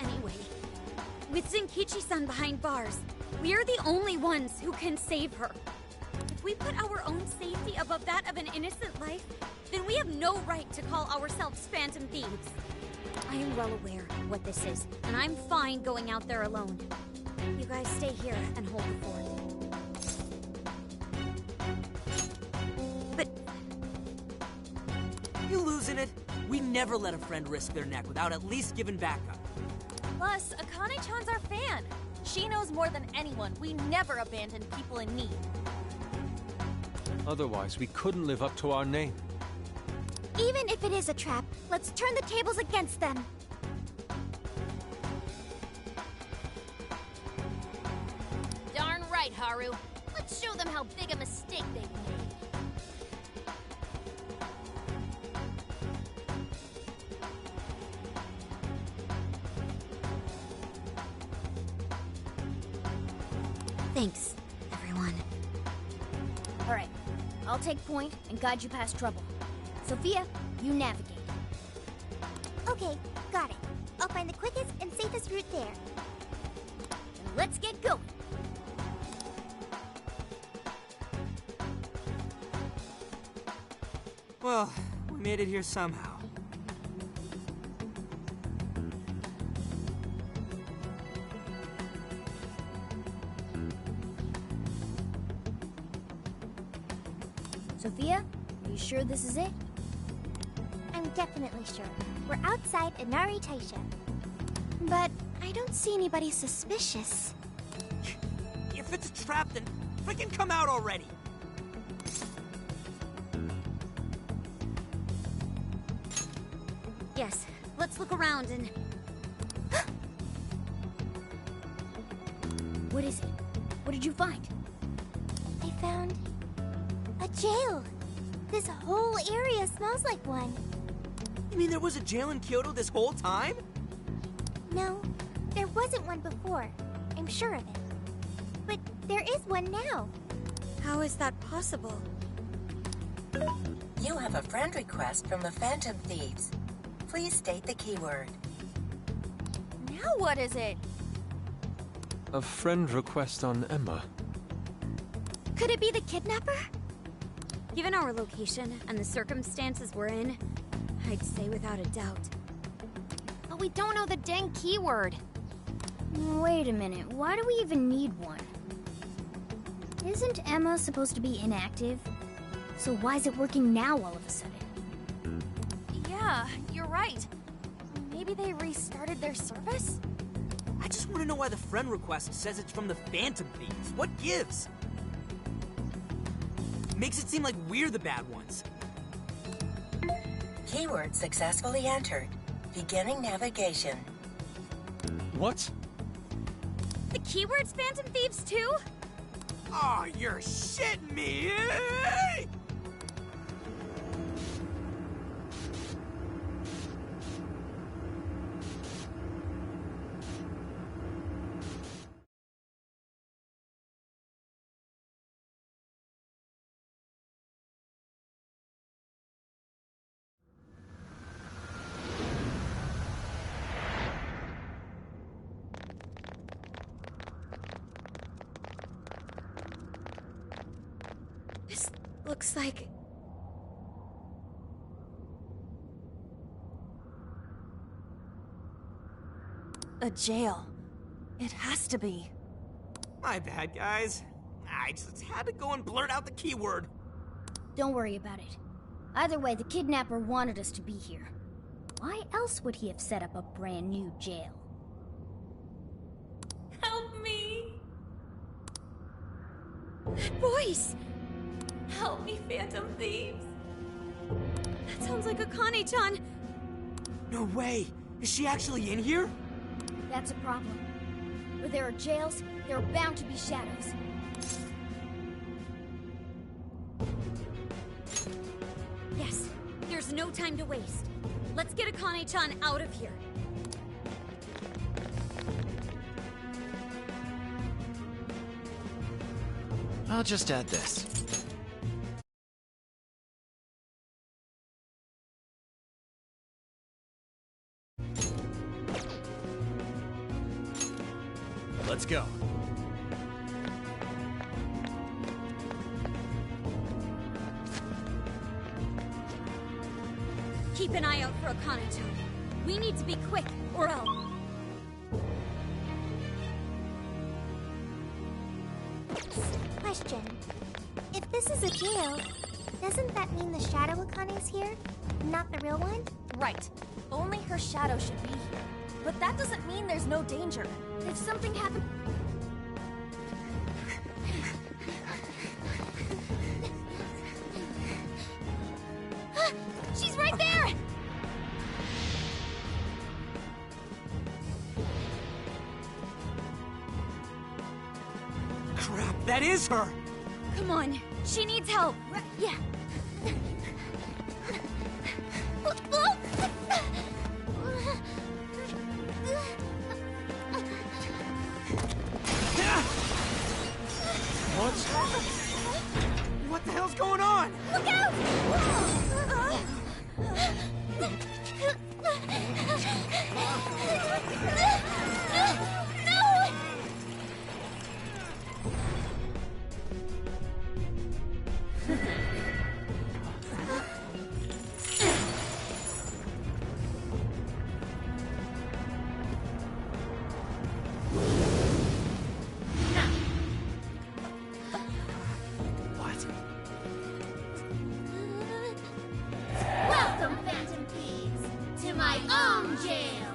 Anyway, with Zenkichi-san behind bars, we're the only ones who can save her. If we put our own safety above that of an innocent life, then we have no right to call ourselves Phantom Thieves. I am well aware what this is, and I'm fine going out there alone. You guys stay here and hold the fort. But... You losing it? We never let a friend risk their neck without at least giving backup. Plus, Akane-chan's our fan. She knows more than anyone. We never abandon people in need. Otherwise, we couldn't live up to our name. Even if it is a trap, let's turn the tables against them. Darn right, Haru. Let's show them how big a mistake they've made. Thanks, everyone. All right, I'll take point and guide you past trouble. Sophia, you navigate. Okay, got it. I'll find the quickest and safest route there. And let's get going. Well, we made it here somehow. Sophia, are you sure this is it? I'm definitely sure. We're outside Inari Taisha. But I don't see anybody suspicious. If it's a trap, then freaking come out already! Yes, let's look around and... What is it? What did you find? I found a jail. This whole area smells like one. You mean there was a jail in Kyoto this whole time? No, there wasn't one before. I'm sure of it. But there is one now. How is that possible? You have a friend request from the Phantom Thieves. Please state the keyword. Now what is it? A friend request on Emma. Could it be the kidnapper? Given our location and the circumstances we're in, I'd say without a doubt. But we don't know the dang keyword. Wait a minute, why do we even need one? Isn't Emma supposed to be inactive? So why is it working now all of a sudden? Yeah, you're right. Maybe they restarted their service? I just want to know why the friend request says it's from the Phantom Thieves. What gives? Makes it seem like we're the bad ones. Keyword successfully entered. Beginning navigation. What? The keyword's Phantom Thieves too? Oh, you're shitting me! looks like... a jail. It has to be. My bad, guys. I just had to go and blurt out the keyword. Don't worry about it. Either way, the kidnapper wanted us to be here. Why else would he have set up a brand new jail? Help me! Voice! Help me, Phantom Thieves! That sounds like Akane-chan! No way! Is she actually in here? That's a problem. Where there are jails, there are bound to be shadows. Yes, there's no time to waste. Let's get Akane-chan out of here. I'll just add this. Let's go. Keep an eye out for Akane-chan. We need to be quick, or else... Question. If this is a jail, doesn't that mean the Shadow Akane's here? Not the real one? Right. Only her shadow should be here. But that doesn't mean there's no danger. If something happened... She's right there! Crap, that is her! Come on, she needs help. Yeah. What the hell's going on? Look out! Welcome, Phantom Thieves, to my own jail!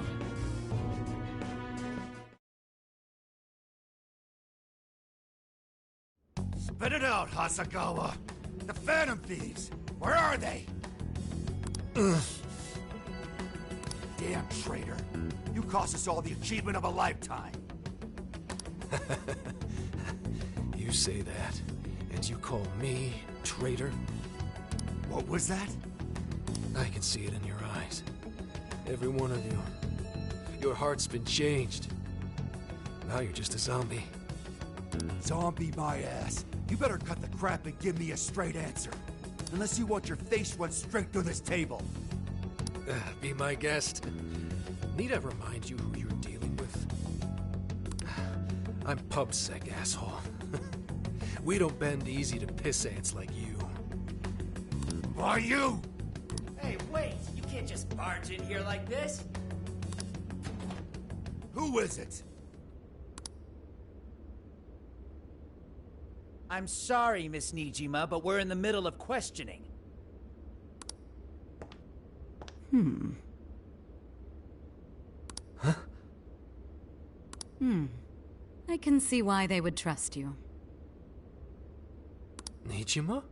Spit it out, Hasagawa! The Phantom Thieves! Where are they? Ugh. Damn traitor! You cost us all the achievement of a lifetime! You say that, and you call me traitor? What was that? I can see it in your eyes. Every one of you. Your heart's been changed. Now you're just a zombie. Zombie my ass. You better cut the crap and give me a straight answer. Unless you want your face run straight through this table. Be my guest. Need I remind you who you're dealing with? I'm PubSec, asshole. We don't bend easy to piss ants like you. Are you? Hey, wait! You can't just barge in here like this! Who is it? I'm sorry, Miss Nijima, but we're in the middle of questioning. I can see why they would trust you. Nijima?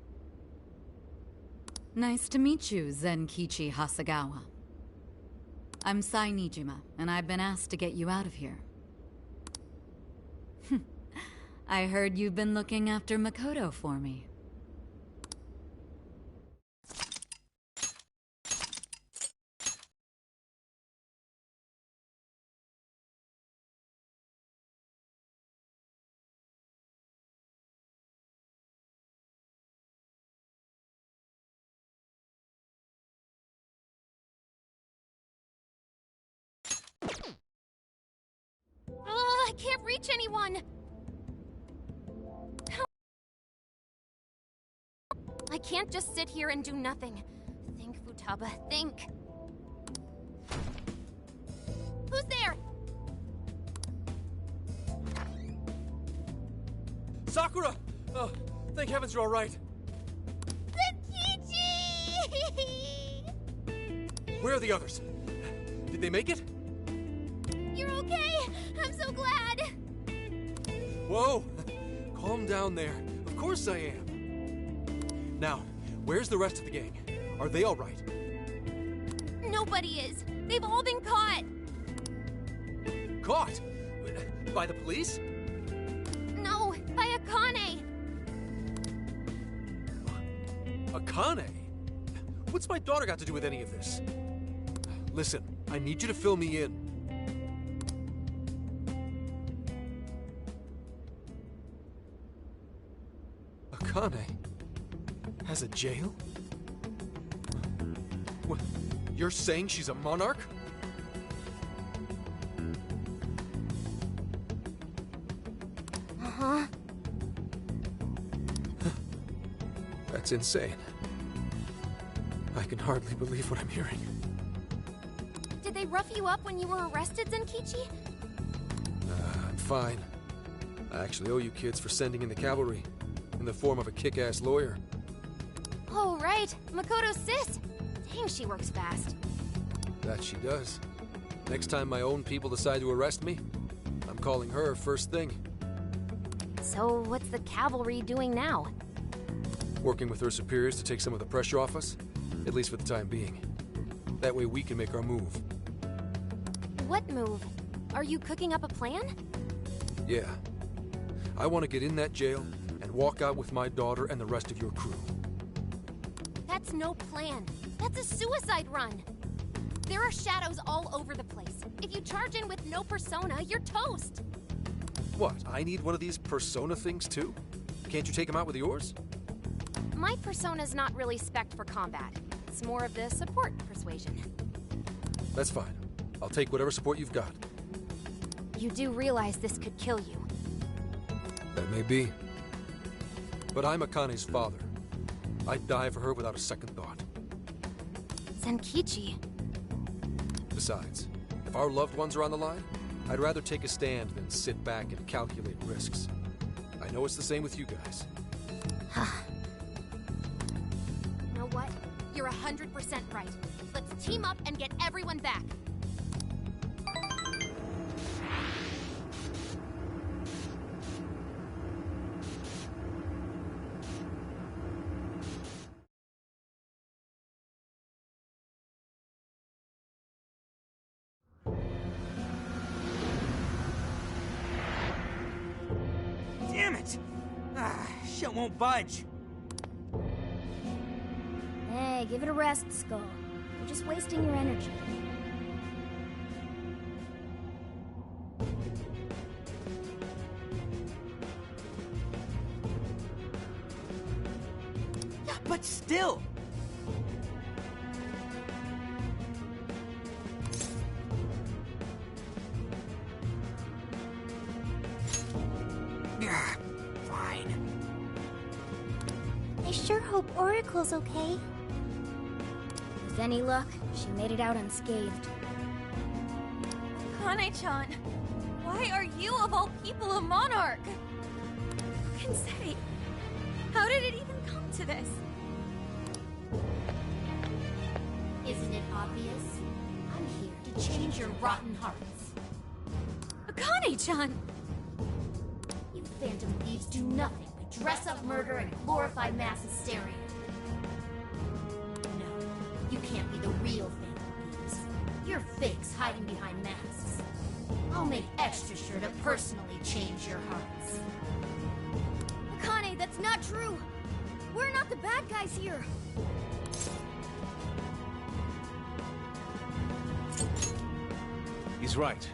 Nice to meet you, Zenkichi Hasagawa. I'm Sai Nijima, and I've been asked to get you out of here. I heard you've been looking after Makoto for me. I can't reach anyone! I can't just sit here and do nothing. Think, Futaba, think. Who's there? Sakura! Oh, thank heavens you're all right. Where are the others? Did they make it? You're okay! I'm so glad! Whoa! Calm down there. Of course I am. Now, where's the rest of the gang? Are they all right? Nobody is. They've all been caught. Caught? By the police? No, by Akane. Akane? What's my daughter got to do with any of this? Listen, I need you to fill me in. Akane has a jail? What? You're saying she's a monarch? Uh-huh. That's insane. I can hardly believe what I'm hearing. Did they rough you up when you were arrested, Zenkichi? I'm fine. I actually owe you kids for sending in the cavalry, in the form of a kick-ass lawyer. Oh, right. Makoto's sis. Dang, she works fast. That she does. Next time my own people decide to arrest me, I'm calling her first thing. So, what's the cavalry doing now? Working with her superiors to take some of the pressure off us, at least for the time being. That way we can make our move. What move? Are you cooking up a plan? Yeah. I want to get in that jail and walk out with my daughter and the rest of your crew. That's no plan. That's a suicide run. There are shadows all over the place. If you charge in with no persona, you're toast. What, I need one of these persona things too? Can't you take them out with yours? My persona's not really spec'd for combat. It's more of the support persuasion. That's fine. I'll take whatever support you've got. You do realize this could kill you. That may be. But I'm Akane's father. I'd die for her without a second thought. Zenkichi. Besides, if our loved ones are on the line, I'd rather take a stand than sit back and calculate risks. I know it's the same with you guys. You know what? You're 100% right. Let's team up and get everyone back. Damn it! Shit won't budge. Hey, give it a rest, Skull. You're just wasting your energy. But still! Fine. I sure hope Oracle's okay. With any luck, she made it out unscathed. Akane-chan, why are you of all people a monarch? Who can say? How did it even come to this? Isn't it obvious? I'm here to change your rotten hearts. Akane-chan! You phantom thieves do nothing but dress up murder and glorify mass hysteria. No, you can't be the real phantom thieves. You're fakes hiding behind masks. I'll make extra sure to personally change your hearts. Akane, that's not true! We're not the bad guys here! He's right.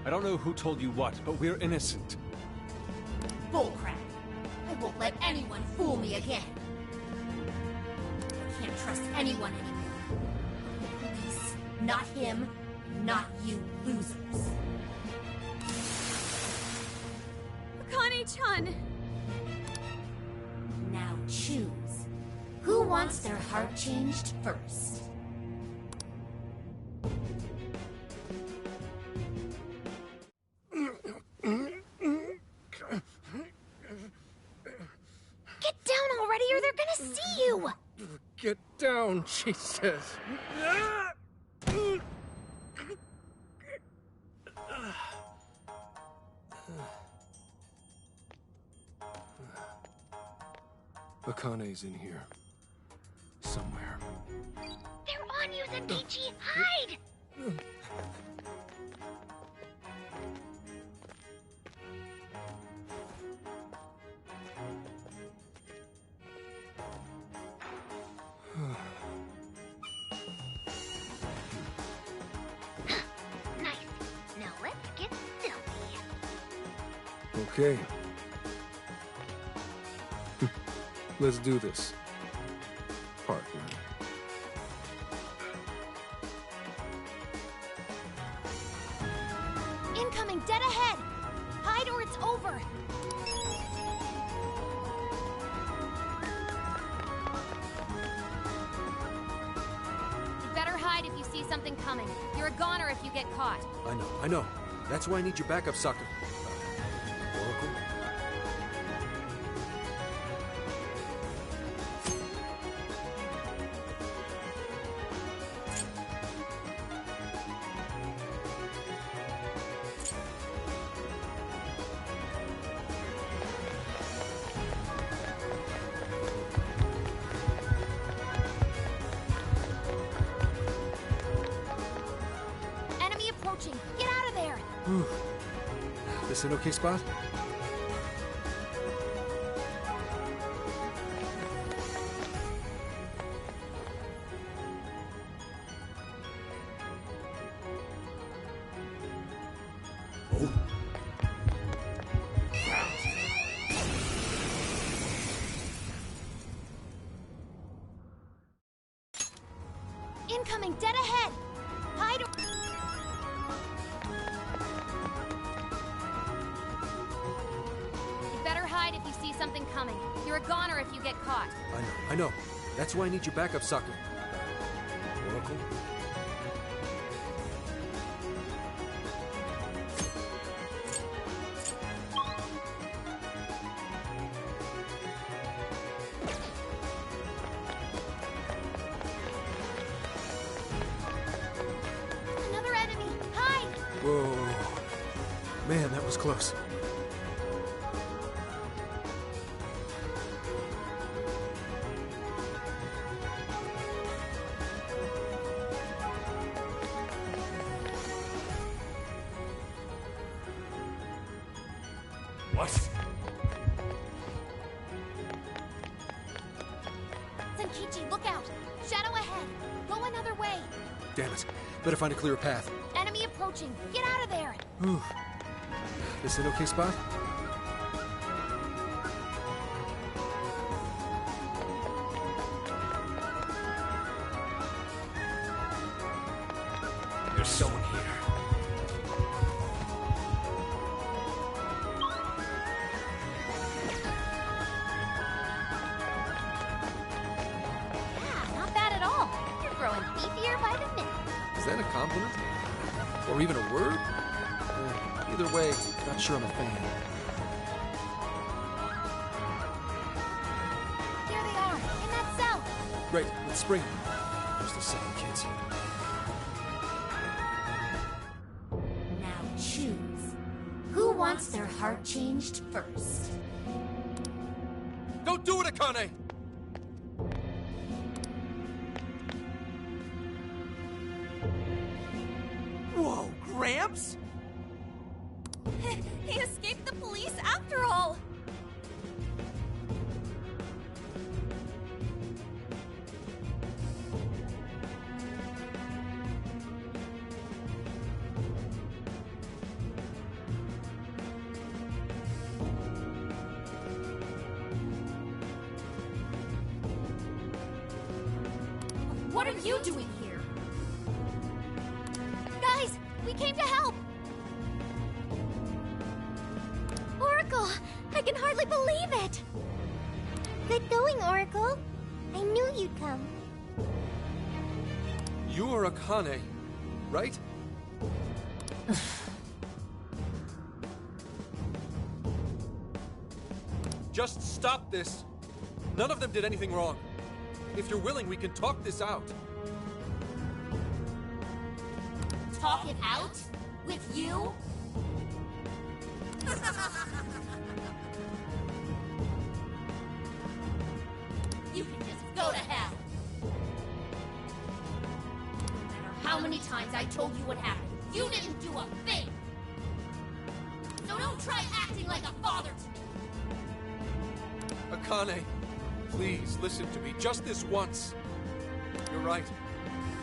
I don't know who told you what, but we're innocent. Bullcrap. I won't let anyone fool me again. I can't trust anyone anymore. The police. Not him, not you losers. Akane-chan! Now choose. wants their heart changed first? Get down already or they're gonna see you! Get down, she says. Akane's in here. Somewhere. They're on you, Zenkichi! Hide! Nice. Now let's get filthy. Okay. Let's do this, partner. Incoming, dead ahead! Hide or it's over! You better hide if you see something coming. You're a goner if you get caught. I know. That's why I need your backup, Sakura. Oracle? Enemy approaching! Get out of there! Whew. This an okay spot? Incoming, dead ahead! Hide or... You better hide if you see something coming. You're a goner if you get caught. I know. That's why I need your backup, Sakura. Oracle? Another enemy! Hide! Whoa. Man, that was close. What? Zenkichi, look out! Shadow ahead! Go another way! Damn it. Better find a clearer path. Enemy approaching! Get out of there! Whew. This an okay spot? There's someone here. Yeah, not bad at all. You're growing beefier by the minute. Is that a compliment? Or even a word? Either way, not sure I'm a fan. There they are, in that cell. Great, let's spring them. Just a second, kids. Now choose. Who wants their heart changed first? Don't do it, Akane! Whoa, Gramps? He escaped the police after all! What are you doing here? Guys, we came to help! Oracle, I can hardly believe it! Good going, Oracle. I knew you'd come. You're Akane, right? Just stop this! None of them did anything wrong. If you're willing, we can talk this out. Talk it out? With you? You can just go to hell. No matter how many times I told you what happened, you didn't do a thing. So don't try acting like a father to me. Akane, please listen to me just this once. You're right.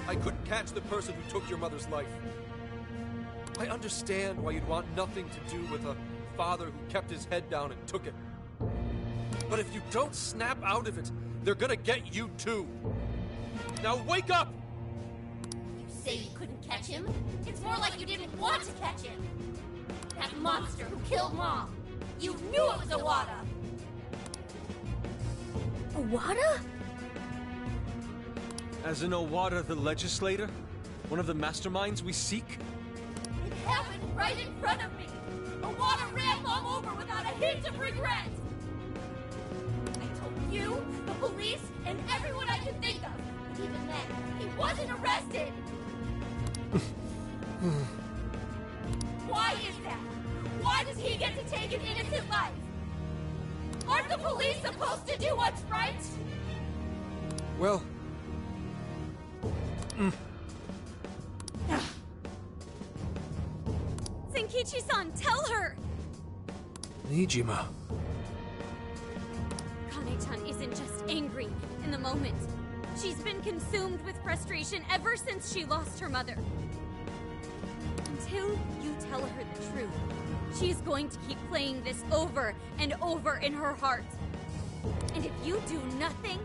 I couldn't catch the person who took your mother's life. I understand why you'd want nothing to do with a father who kept his head down and took it. But if you don't snap out of it, they're gonna get you too. Now wake up! You say you couldn't catch him? It's more like you didn't want to catch him. That monster who killed Mom. You knew it was Owada. Owada? As in Owada the Legislator? One of the masterminds we seek? It happened right in front of me. Owada ran Mom over without a hint of regret. I told you, the police, and everyone I could think of. But even then, he wasn't arrested. Why is that? Why does he get to take an innocent life? Aren't the police supposed to do what's right? Well... Senkichi-san, tell her! Nijima. Kane-chan isn't just angry in the moment. She's been consumed with frustration ever since she lost her mother. Until you tell her the truth, she is going to keep playing this over and over in her heart. And if you do nothing,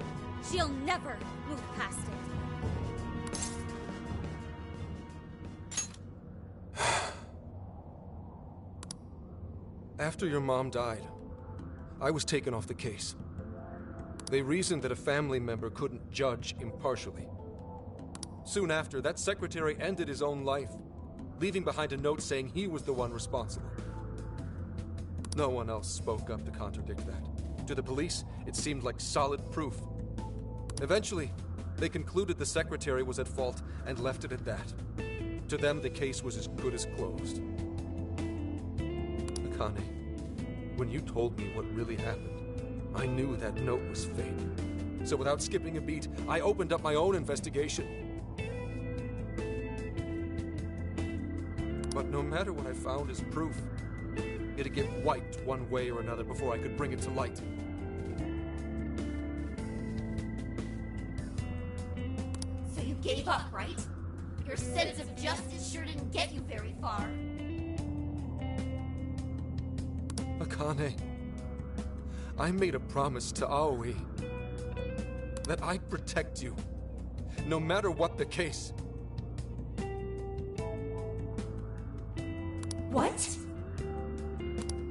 she'll never move past it. After your mom died, I was taken off the case. They reasoned that a family member couldn't judge impartially. Soon after, that secretary ended his own life, leaving behind a note saying he was the one responsible. No one else spoke up to contradict that. To the police, it seemed like solid proof. Eventually, they concluded the secretary was at fault and left it at that. To them, the case was as good as closed. Akane, when you told me what really happened, I knew that note was fake. So without skipping a beat, I opened up my own investigation. But no matter what I found as proof, it'd get wiped one way or another before I could bring it to light. So you gave up, right? Your sense of justice sure didn't get you very far. Akane, I made a promise to Aoi that I'd protect you, no matter what the case. What?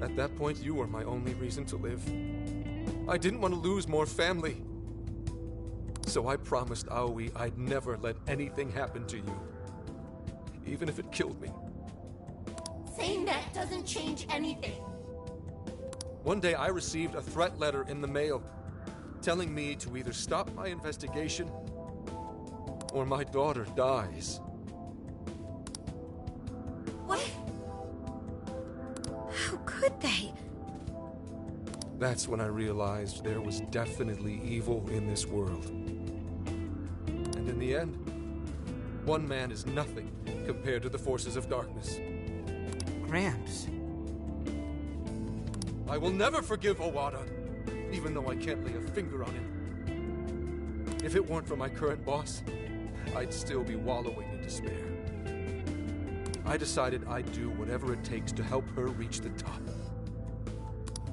At that point, you were my only reason to live. I didn't want to lose more family. So I promised Aoi I'd never let anything happen to you, even if it killed me. Saying that doesn't change anything. One day I received a threat letter in the mail, telling me to either stop my investigation or my daughter dies. What? How could they? That's when I realized there was definitely evil in this world. And in the end, one man is nothing compared to the forces of darkness. Gramps. I will never forgive Owada, even though I can't lay a finger on him. If it weren't for my current boss, I'd still be wallowing in despair. I decided I'd do whatever it takes to help her reach the top.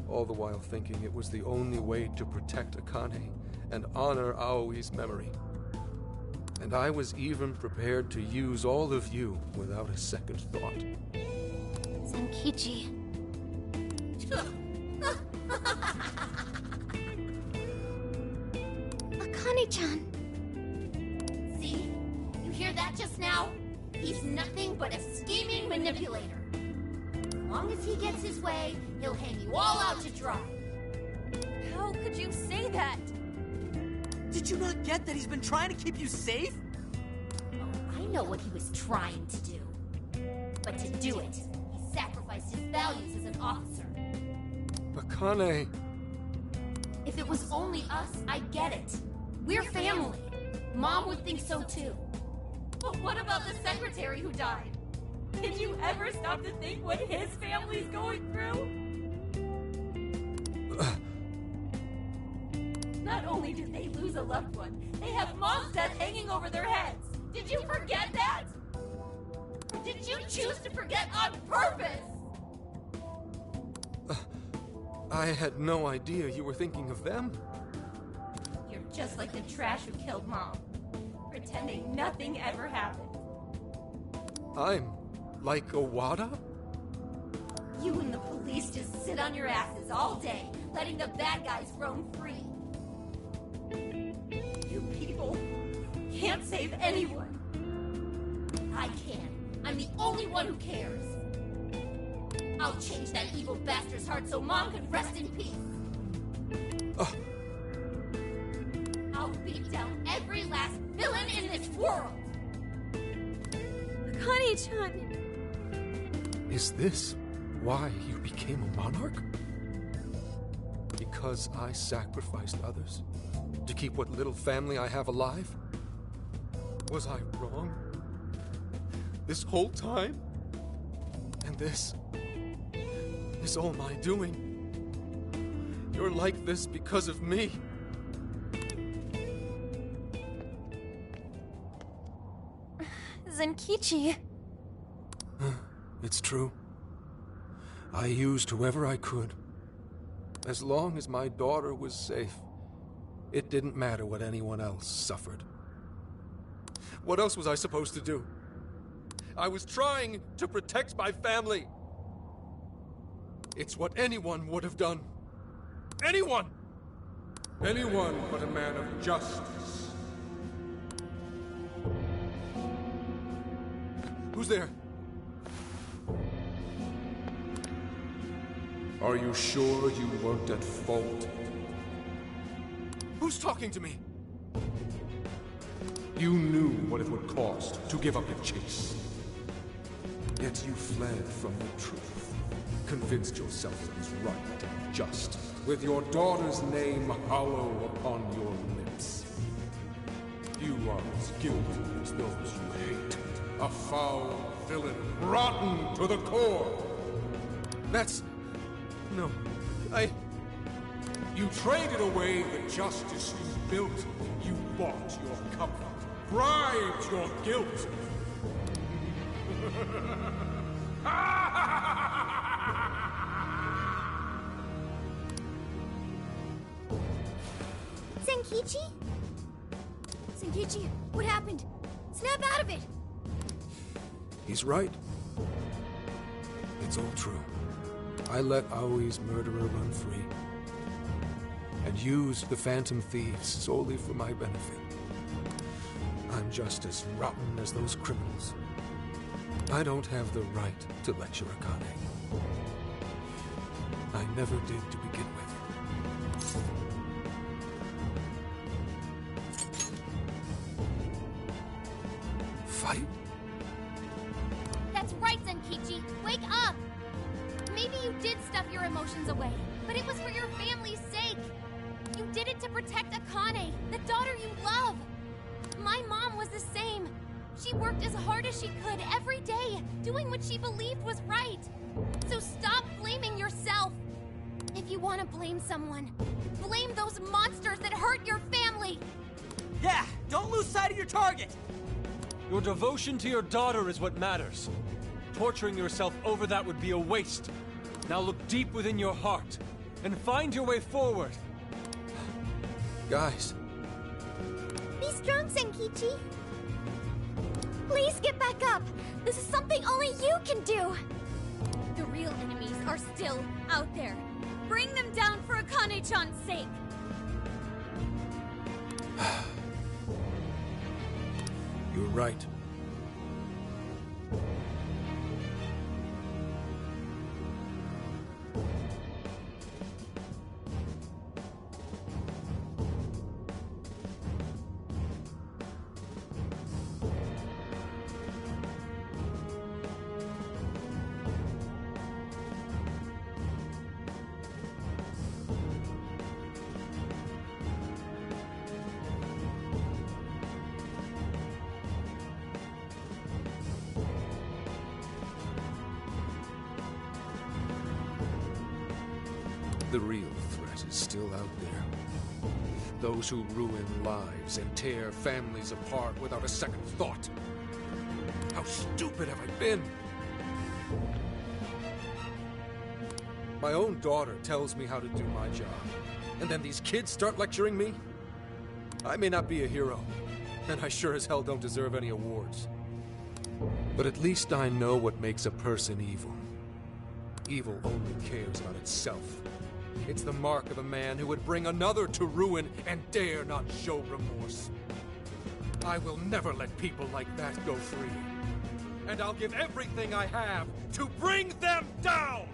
All the while thinking it was the only way to protect Akane and honor Aoi's memory. And I was even prepared to use all of you without a second thought. Senkichi. He's nothing but a scheming manipulator. As long as he gets his way, he'll hang you all out to dry. How could you say that? Did you not get that he's been trying to keep you safe? Oh, I know what he was trying to do. But to do it, he sacrificed his values as an officer. Akane! If it was only us, I'd get it. We're family. Mom would think so too. But what about the secretary who died? Did you ever stop to think what his family's going through? Not only did they lose a loved one, they have Mom's death hanging over their heads. Did you forget that? Or did you choose to forget on purpose? I had no idea you were thinking of them. You're just like the trash who killed Mom, pretending nothing ever happened. I'm like Owada? You and the police just sit on your asses all day, letting the bad guys roam free. You people can't save anyone. I can. I'm the only one who cares. I'll change that evil bastard's heart so Mom can rest in peace. I'll beat down every last villain in this world. Akane-chan! Is this why you became a monarch? Because I sacrificed others to keep what little family I have alive? Was I wrong? This whole time? And this is all my doing? You're like this because of me. Zenkichi. It's true. I used whoever I could. As long as my daughter was safe, it didn't matter what anyone else suffered. What else was I supposed to do? I was trying to protect my family. It's what anyone would have done. Anyone! Anyone but a man of justice. Who's there? Are you sure you weren't at fault? Who's talking to me? You knew what it would cost to give up the chase. Yet you fled from the truth. Convinced yourself it was right and just. With your daughter's name hollow upon your lips. You are as guilty as those you hate. A foul villain, rotten to the core. That's... No, You traded away the justice you built. You bought your comfort, bribed your guilt. Zenkichi? Zenkichi, what happened? Snap out of it! He's right. It's all true. I let Aoi's murderer run free. And used the Phantom Thieves solely for my benefit. I'm just as rotten as those criminals. I don't have the right to lecture Akane. I never did to begin with. Fight? That's right, Zenkichi! Wake up! Maybe you did stuff your emotions away, but it was for your family's sake. You did it to protect Akane, the daughter you love. My mom was the same. She worked as hard as she could every day, doing what she believed was right. So stop blaming yourself. If you want to blame someone, blame those monsters that hurt your family. Yeah, don't lose sight of your target. Your devotion to your daughter is what matters. Torturing yourself over that would be a waste. Now look deep within your heart and find your way forward. Guys. Be strong, Zenkichi. Please get back up. This is something only you can do. The real enemies are still out there. Bring them down for Akane-chan's sake. You're right. The real threat is still out there. Those who ruin lives and tear families apart without a second thought. How stupid have I been? My own daughter tells me how to do my job, and then these kids start lecturing me? I may not be a hero, and I sure as hell don't deserve any awards. But at least I know what makes a person evil. Evil only cares about itself. It's the mark of a man who would bring another to ruin and dare not show remorse. I will never let people like that go free. And I'll give everything I have to bring them down!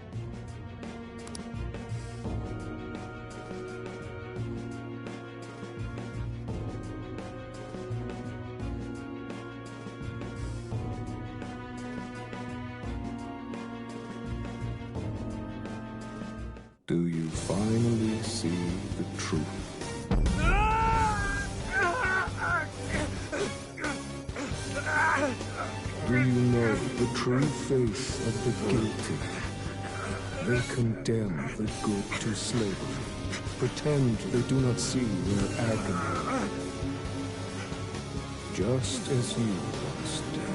Do you finally see the truth? Do you know the true face of the guilty? They condemn the good to slavery, pretend they do not see their agony, just as you once did.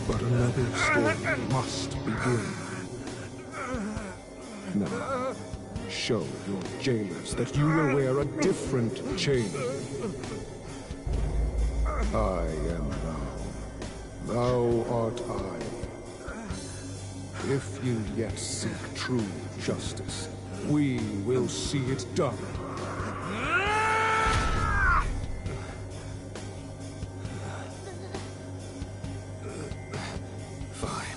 But another story must begin. Now, show your jailers that you will wear a different chain. I am thou. Thou art I. If you yet seek true justice, we will see it done. Fine.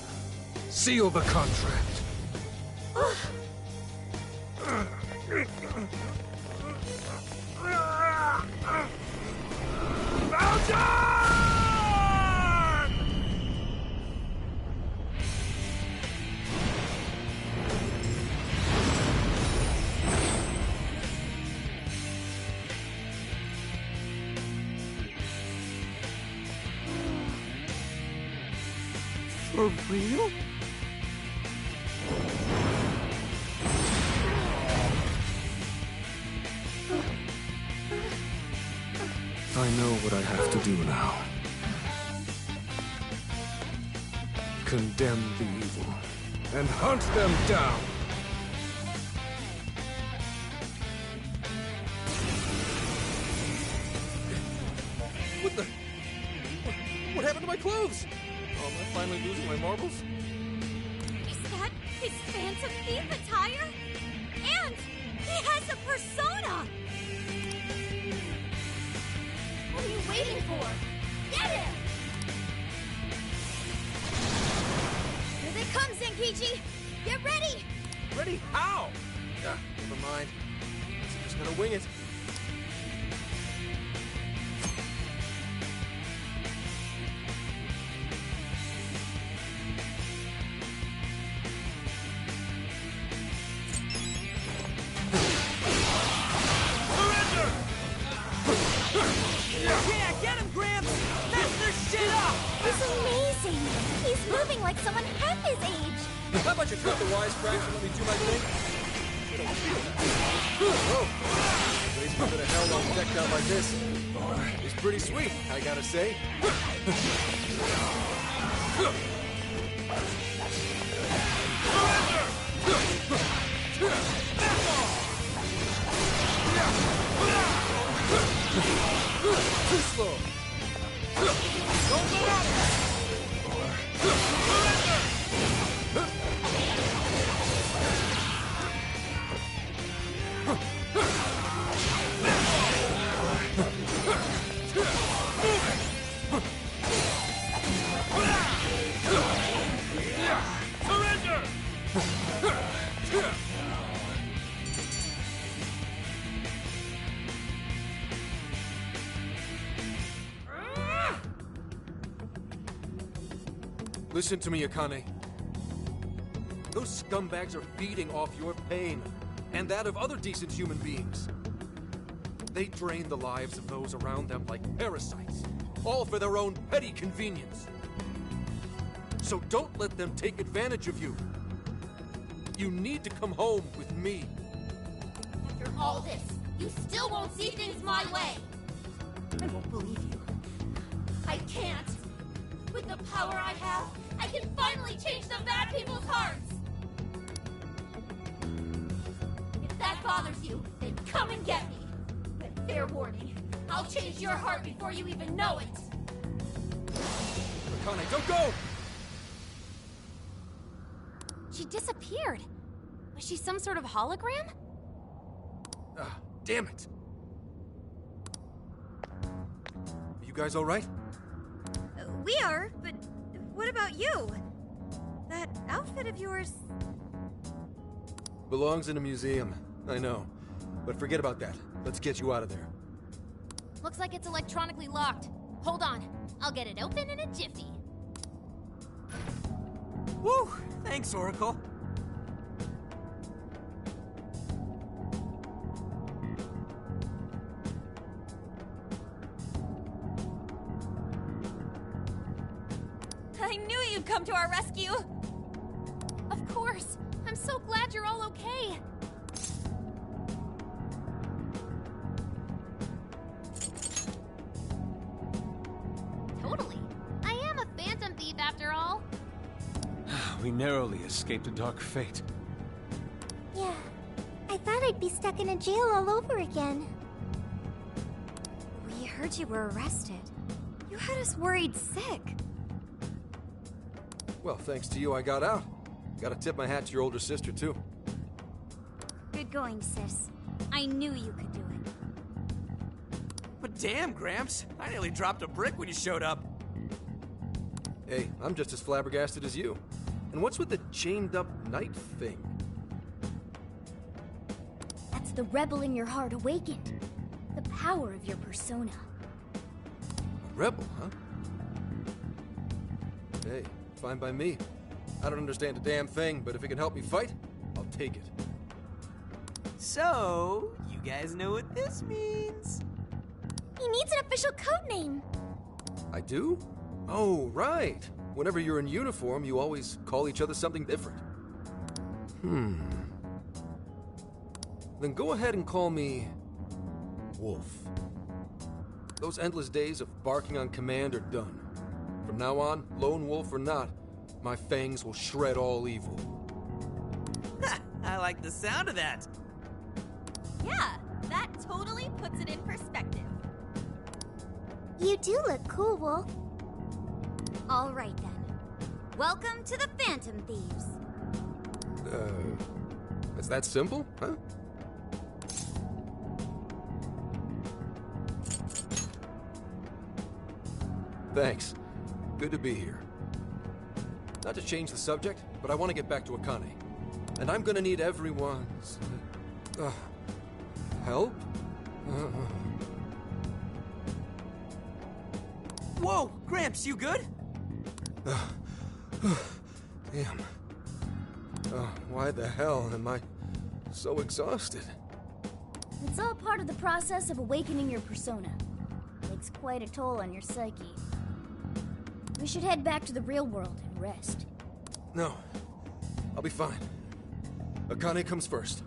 Seal the contract. For real? I know what I have to do now. Condemn the evil and hunt them down. What the? What happened to my clothes? Oh, am I finally losing my marbles? Is that his Phantom Thief attire? And he has a persona! What are you waiting for? Get him! Here they come, Zenkichi! Get ready! Ready? How? Never mind. I'm just gonna wing it. Yeah, get him, Gramps! Mess their shit up! It's amazing! He's moving like someone half his age! How about you cut the wisecracks and let me do my thing? I don't feel that. Whoa! Raising a bit of hell on decked out like this. It's pretty sweet, I gotta say. Too slow. Don't go out! Surrender! Listen to me, Akane. Those scumbags are feeding off your pain, and that of other decent human beings. They drain the lives of those around them like parasites, all for their own petty convenience. So don't let them take advantage of you. You need to come home with me. After all this, you still won't see things my way. I won't believe you. I can't. With the power I have, I can finally change the bad people's hearts. If that bothers you, then come and get me. But fair warning, I'll change your heart before you even know it. Akane, don't go! She disappeared. Was she some sort of hologram? Ah, damn it. You guys all right? We are, but what about you? That outfit of yours... Belongs in a museum. I know. But forget about that. Let's get you out of there. Looks like it's electronically locked. Hold on. I'll get it open in a jiffy. Woo! Thanks, Oracle. I knew you'd come to our rescue! Of course! I'm so glad you're all okay! Totally. I am a phantom thief after all. We narrowly escaped a dark fate. Yeah, I thought I'd be stuck in a jail all over again. We heard you were arrested. You had us worried sick. Well, thanks to you, I got out. Gotta tip my hat to your older sister, too. Good going, sis. I knew you could do it. But damn, Gramps, I nearly dropped a brick when you showed up. Hey, I'm just as flabbergasted as you. And what's with the chained-up knight thing? That's the rebel in your heart awakened. The power of your persona. A rebel, huh? Hey, fine by me. I don't understand a damn thing, but if it can help me fight, I'll take it. So, you guys know what this means? He needs an official code name. I do? Oh, right. Whenever you're in uniform, you always call each other something different. Then go ahead and call me... Wolf. Those endless days of barking on command are done. From now on, lone wolf or not, my fangs will shred all evil. I like the sound of that. Yeah, that totally puts it in perspective. You do look cool, Wolf. All right, then. Welcome to the Phantom Thieves. Is that simple, huh? Thanks. Good to be here. Not to change the subject, but I want to get back to Akane. And I'm gonna need everyone's... help? Whoa! Gramps, you good? Damn. Why the hell am I so exhausted? It's all part of the process of awakening your persona. Takes quite a toll on your psyche. We should head back to the real world and rest. No. I'll be fine. Akane comes first.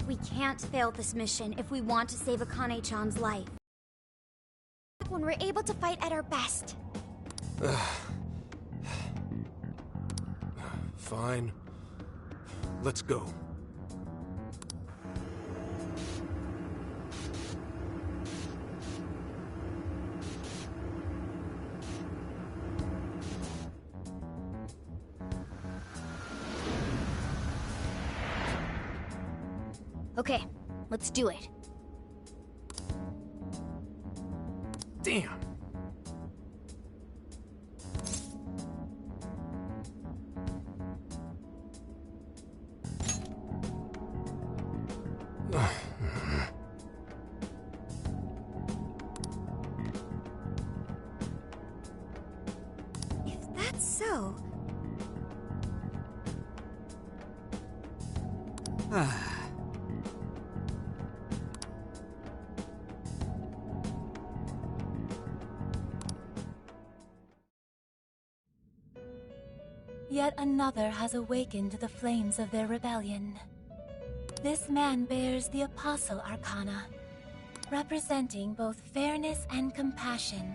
We can't fail this mission if we want to save Akane-chan's life. When we're able to fight at our best. Fine. Let's go. Okay, let's do it. Damn. If that's so... Yet another has awakened the flames of their rebellion. This man bears the Apostle Arcana, representing both fairness and compassion.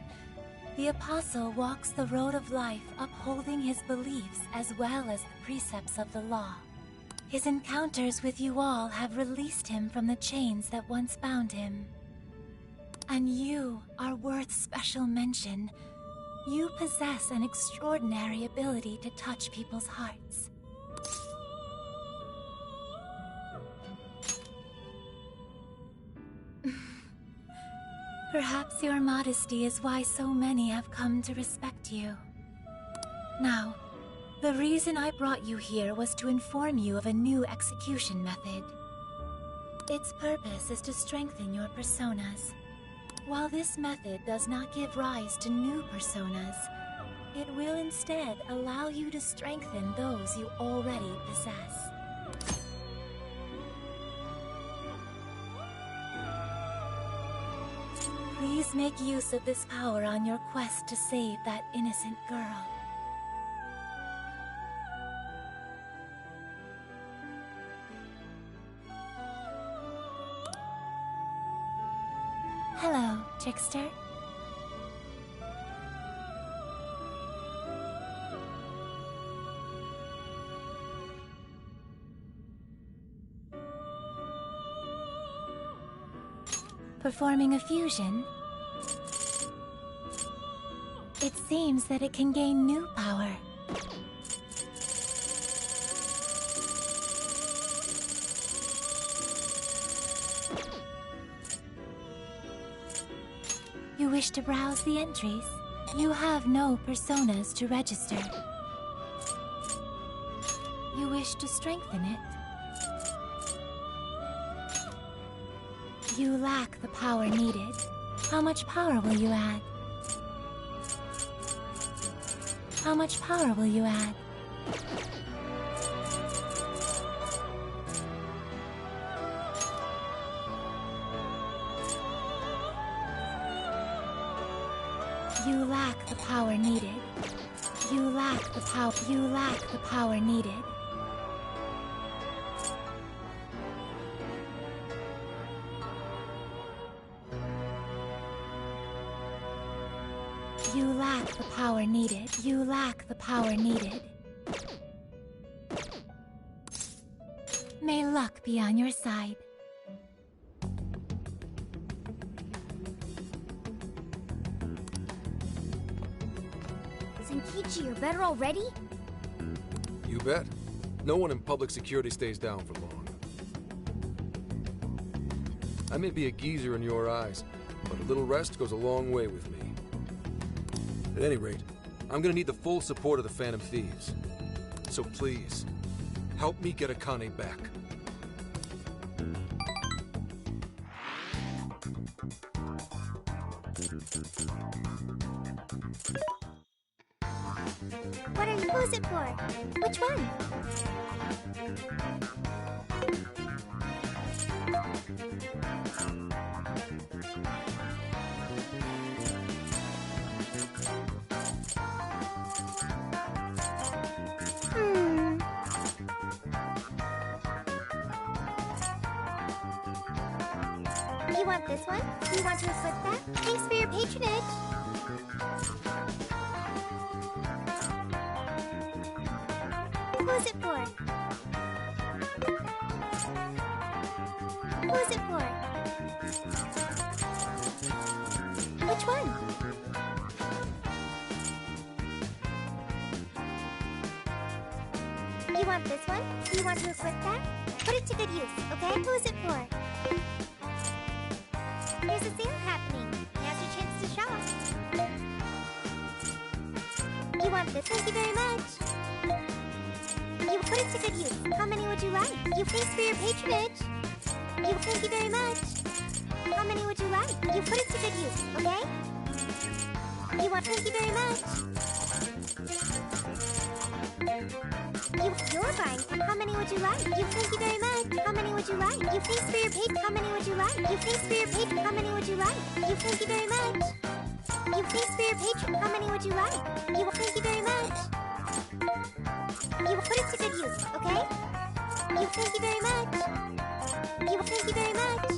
The Apostle walks the road of life, upholding his beliefs as well as the precepts of the law. His encounters with you all have released him from the chains that once bound him. And you are worth special mention. You possess an extraordinary ability to touch people's hearts. Perhaps your modesty is why so many have come to respect you. Now, the reason I brought you here was to inform you of a new execution method. Its purpose is to strengthen your personas. While this method does not give rise to new personas, it will instead allow you to strengthen those you already possess. Please make use of this power on your quest to save that innocent girl. Hello, Trickster. Performing a fusion? It seems that it can gain new power. You wish to browse the entries? You have no personas to register. You wish to strengthen it? You lack the power needed. How much power will you add? How much power will you add? You lack the power needed. You lack the power. You lack the power needed. You lack the power needed. You lack the power needed. May luck be on your side. Zenkichi, you're better already? You bet. No one in public security stays down for long. I may be a geezer in your eyes, but a little rest goes a long way with me. At any rate, I'm gonna need the full support of the Phantom Thieves. So please, help me get Akane back. What are you? Who's it for? Which one? You want this one? You want to equip that? Thanks for your patronage. Who's it for? Who's it for? Which one? You want this one? You want to equip that? Put it to good use, okay? Who's it for? There's a sale happening. Now's your chance to shop. You want this? Thank you very much. You put it to good use. How many would you like? You thanks for your patronage. You thank you very much. How many would you like? You put it to good use, okay? You want thank you very much. You're buying. How many would you like? You thank you very much. How many would you like? You thanks for your page. How many would you like? You thanks for your page. How many would you like? You thank you very much. You thanks for your patron. How many would you like? You thank you very much. You will put it to good use, okay? You thank you very much. You thank you very much.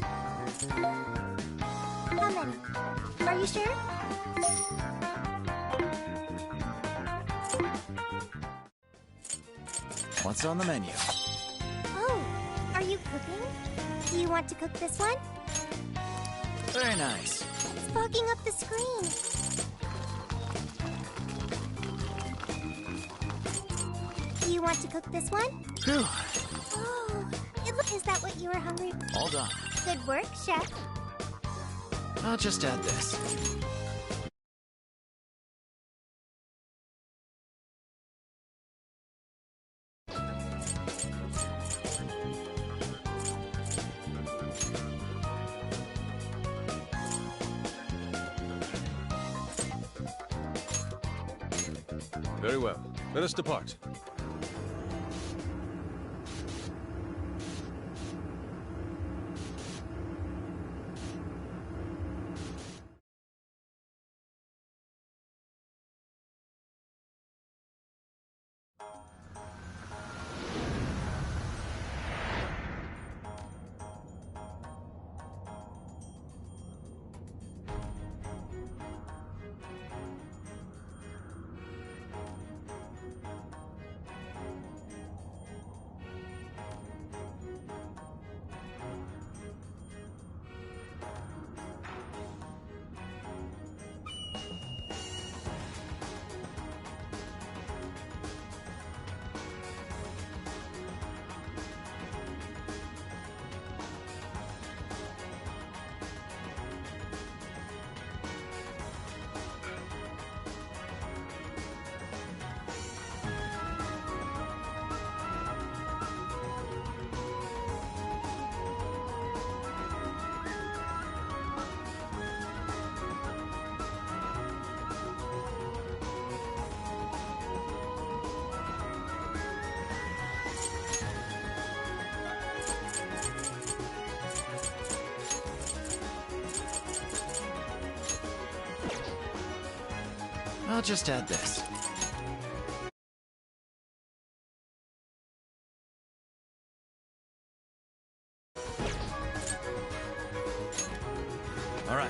How many? Are you sure? What's on the menu? Oh, are you cooking? Do you want to cook this one? Very nice. It's fogging up the screen. Do you want to cook this one? Phew. Oh, is that what you were hungry for? All done. Good work, chef. I'll just add this. Very well. Let us depart. I'll just add this. All right.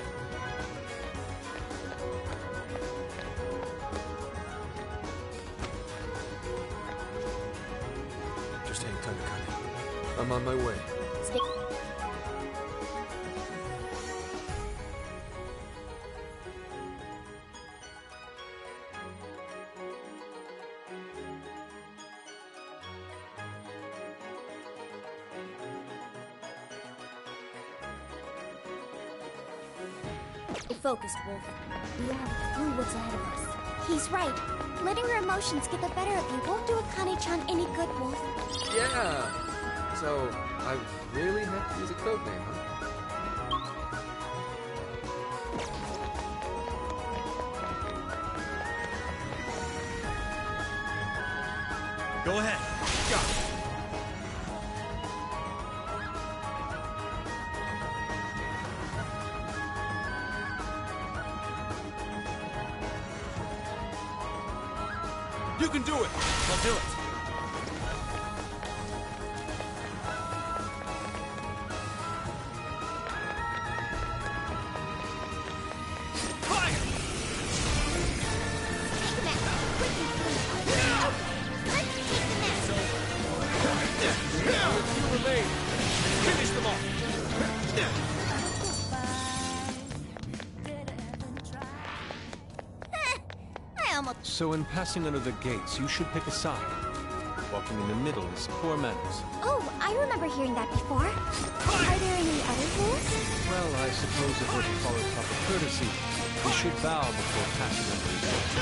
Just hang tight, Akane. I'm on my way. Focused, Wolf. We don't have a clue what's ahead of us. He's right. Letting her emotions get the better of you won't do Akane-chan any good, Wolf. Yeah! So, I really have to use a code name, huh? Go ahead. Go. You can do it! I'll do it. So in passing under the gates, you should pick a side. Walking in the middle is poor manners. Oh, I remember hearing that before. Are there any other rules? Well, I suppose if we're to follow proper courtesy, we should bow before passing under his gates.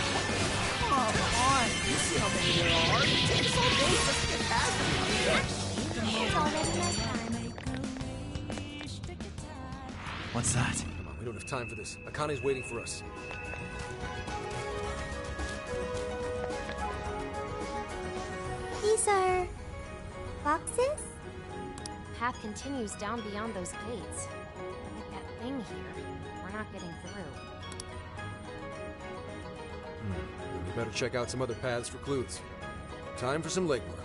Come on! You see how many there are? It takes all day just to get past them. It's already nighttime. What's that? Come on, we don't have time for this. Akane's waiting for us. These are... boxes? Path continues down beyond those gates. Like that thing here. We're not getting through. We better check out some other paths for clues. Time for some legwork.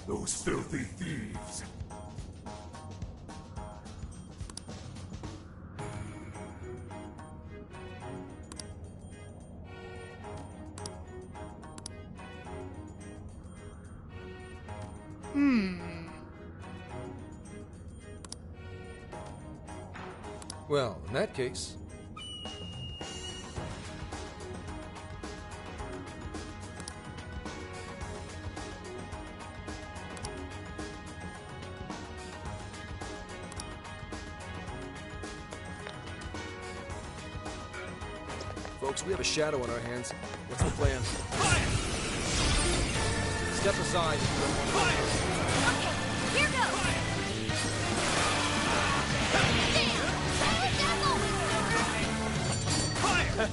Those filthy thieves! Well, in that case... Folks, we have a shadow on our hands. What's the plan? Fire! Step aside if you don't want to... Okay, here goes!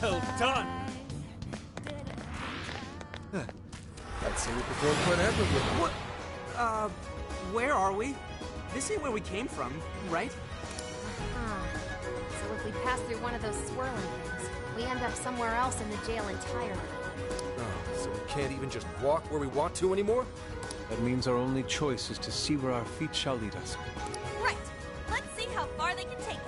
Well done! I'd say we performed quite admirably. What? Where are we? This ain't where we came from, right? So if we pass through one of those swirling things, we end up somewhere else in the jail entirely. Oh, so we can't even just walk where we want to anymore? That means our only choice is to see where our feet shall lead us. Right. Let's see how far they can take us.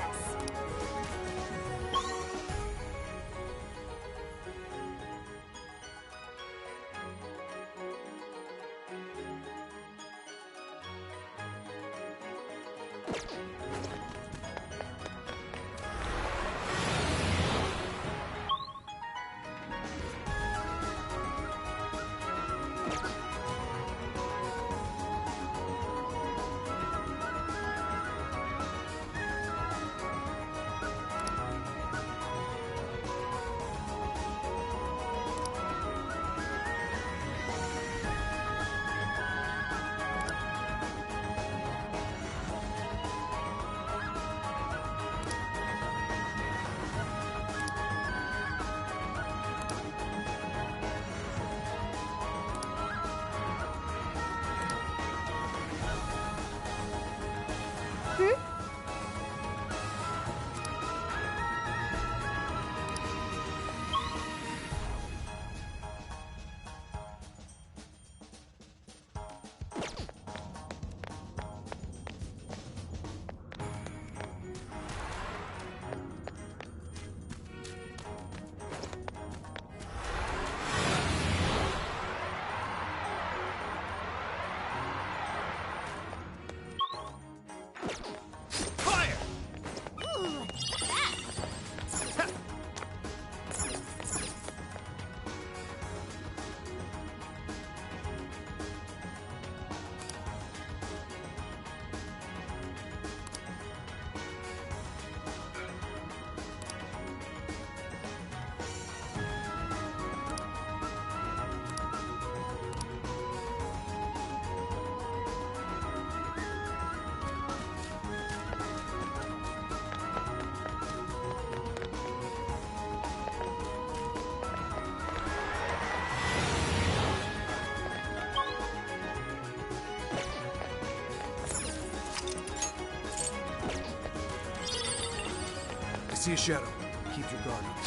I see a shadow. Keep your guard up.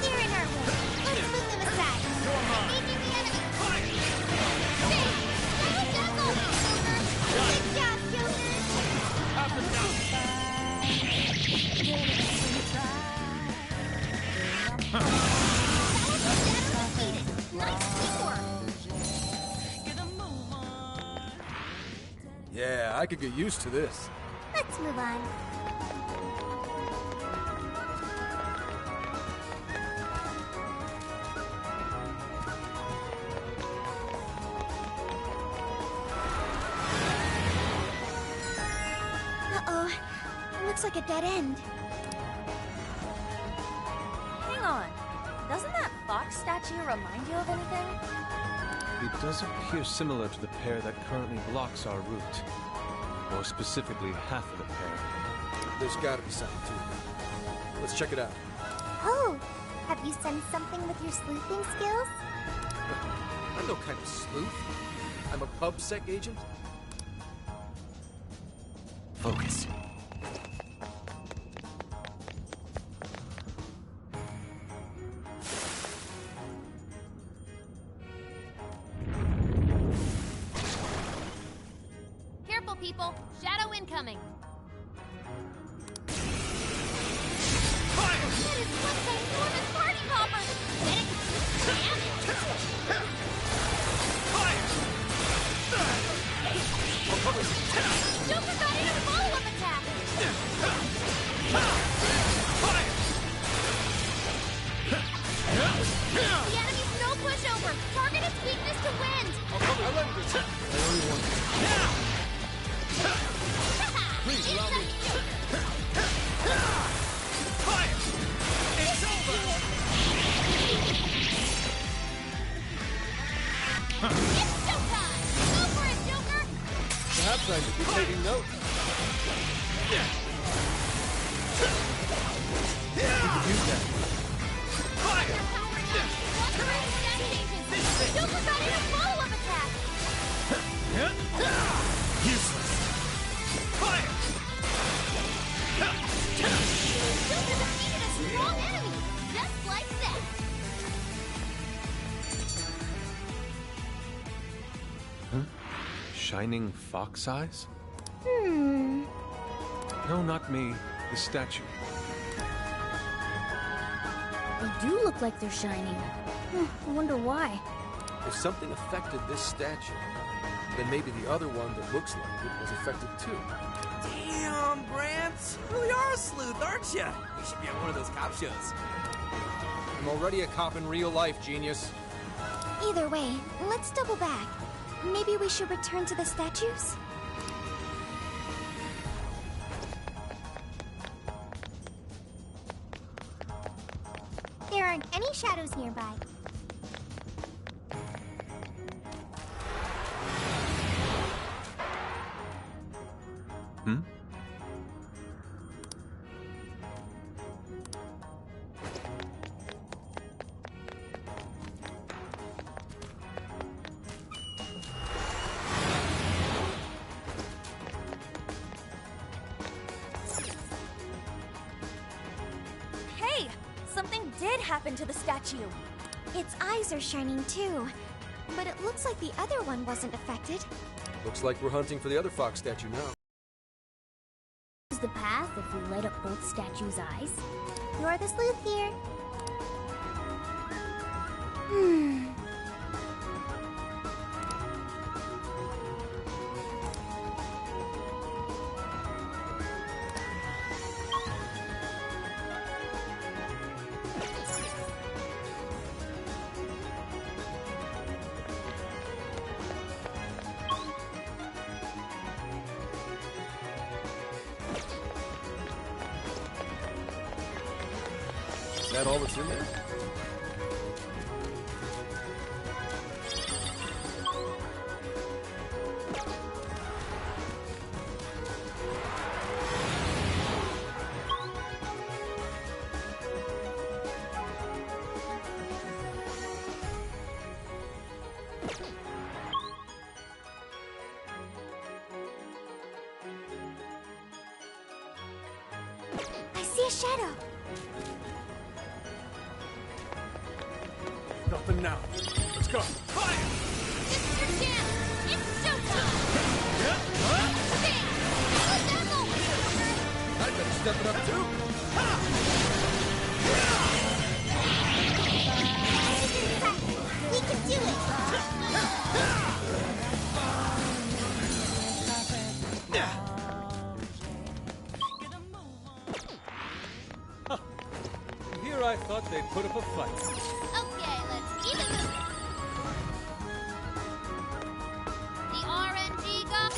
They're in our way. Let's move them aside. Engaging the enemy. Good job, Joker. Up and down. Nice teamwork. Yeah, I could get used to this. Let's move on. looks like a dead end. Hang on. Doesn't that fox statue remind you of anything? It does appear similar to the pair that currently blocks our route. More specifically, half of the pair. There's gotta be something to it. Let's check it out. Oh, have you sensed something with your sleuthing skills? I'm no kind of sleuth. I'm a PubSec agent. Focus. Careful, people. Shadow incoming. That is one ginormous party popper. Get it? Damn it. Joker got in a follow-up attack. The enemy's no pushover. Target its weakness to wind. I like this. I only want Please allow me. Fire! It's over! It's showtime! Go for it, Joker! Perhaps I should be taking notes. You could use that. Fire! Joker got in a follow-up attack! Useless! Fire! Joker defeated a strong enemy! Just like that! Huh? Shining fox eyes? No, not me. The statue. They do look like they're shining. I wonder why. If something affected this statue, then maybe the other one that looks like it was affected too. Damn, Gramps! You really are a sleuth, aren't you? You should be on one of those cop shows. I'm already a cop in real life, genius. Either way, let's double back. Maybe we should return to the statues? There aren't any shadows nearby. Hmm? Hey! Something did happen to the statue. Its eyes are shining too. But it looks like the other one wasn't affected. Looks like we're hunting for the other fox statue now. Is the path if we light up both statues' eyes? You're the sleuth here. Is that all that's in there? I see a shadow. Nothing now. Let's go. Fire! This is your chance! It's showtime! Bang! Use that moment, Joker! I better step it up too. We can do it! Here I thought they'd put up a fight. Okay, let's keep it moving. The RNG got...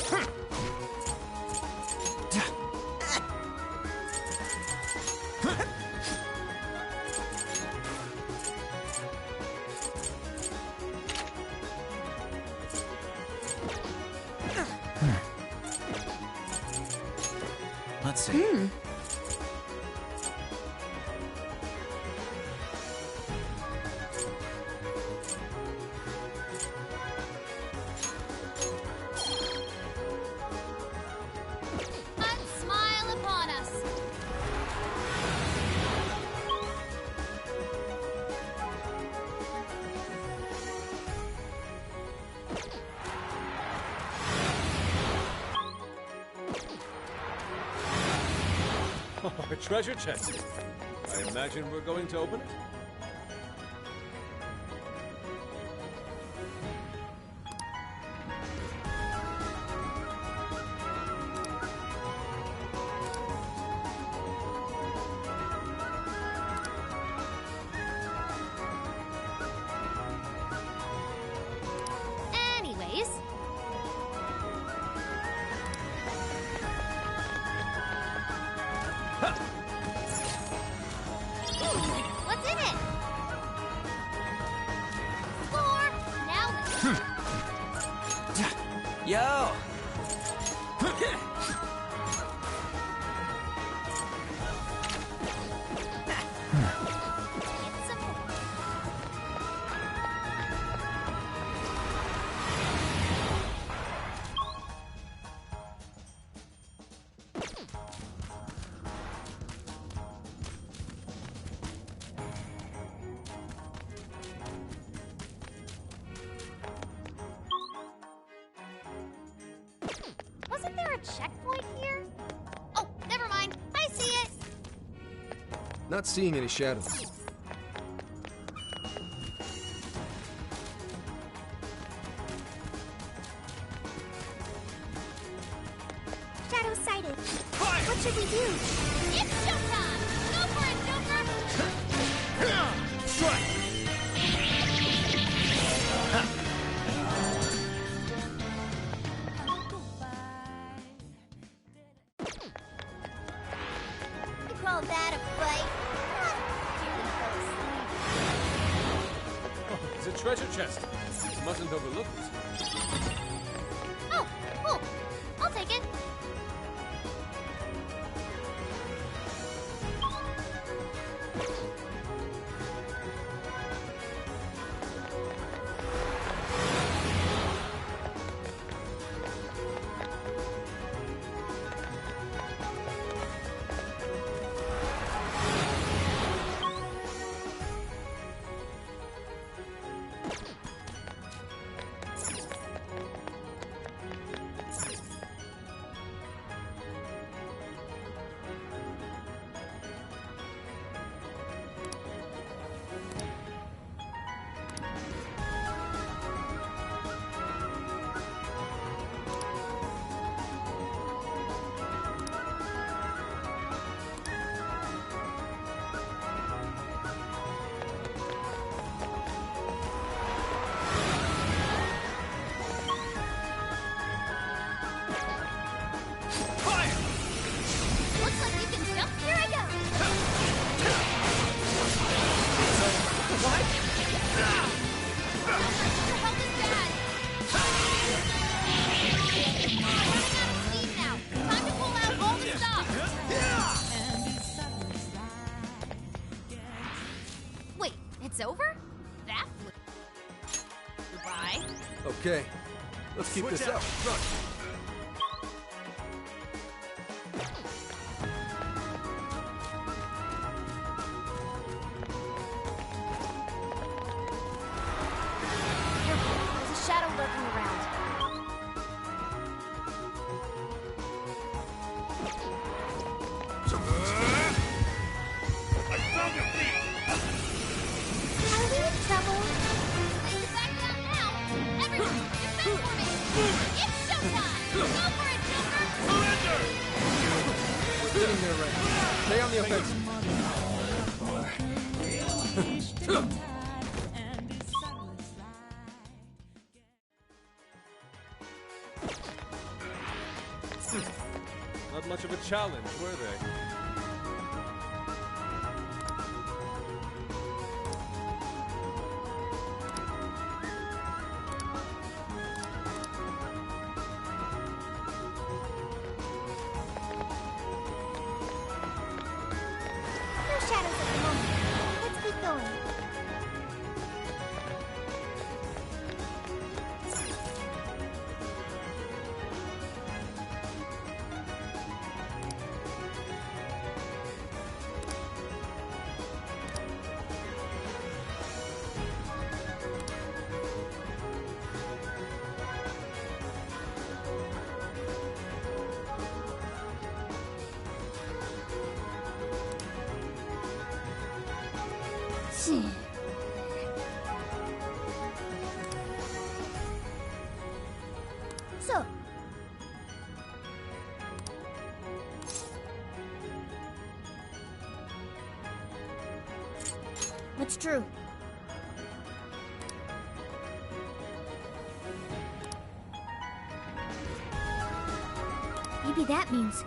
say. Smile upon us. Oh, a treasure chest. I imagine we're going to open it? Anyways. What's in it? Score! Now Yo! Wasn't there a checkpoint here? Oh, never mind. I see it. Not seeing any shadows. Shadow sighted. What should we do? It's showtime! Go for it, Joker! You call that a fight? Oh, it's a treasure chest. You mustn't overlook it. Oh, cool. I'll take it. Looks like you can jump. Here I go. What? Your health is bad. We're running out of steam now. Time to pull out all the stuff. Wait, it's over? That flew. Goodbye. Okay, let's keep this up. There's a shadow lurking around. Are we in trouble? Place it back down now. Everyone, get back for me. It's showtime. Go for it, Joker. We're getting there right now. Stay on the offensive. Not much of a challenge, were they? So, what's true? Maybe that means...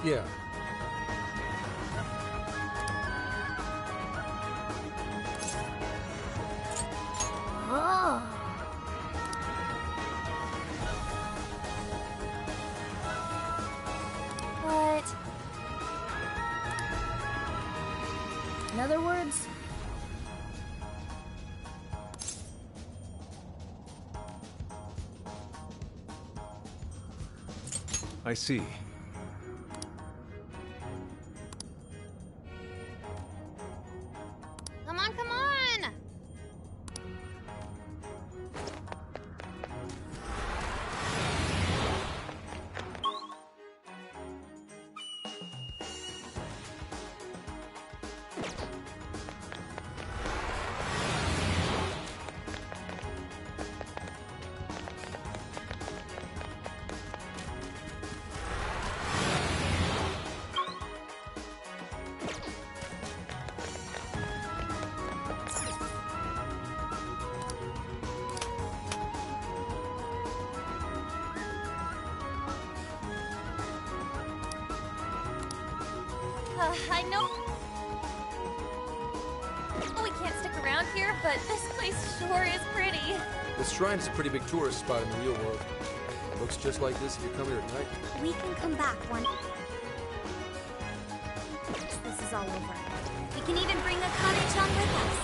Yeah. Oh. But... In other words... I see. Come on, come on! I know... We can't stick around here, but this place sure is pretty. This shrine is a pretty big tourist spot in the real world. It looks just like this if you come here at night. We can come back one. This is all over. We can even bring Akane-chan with us.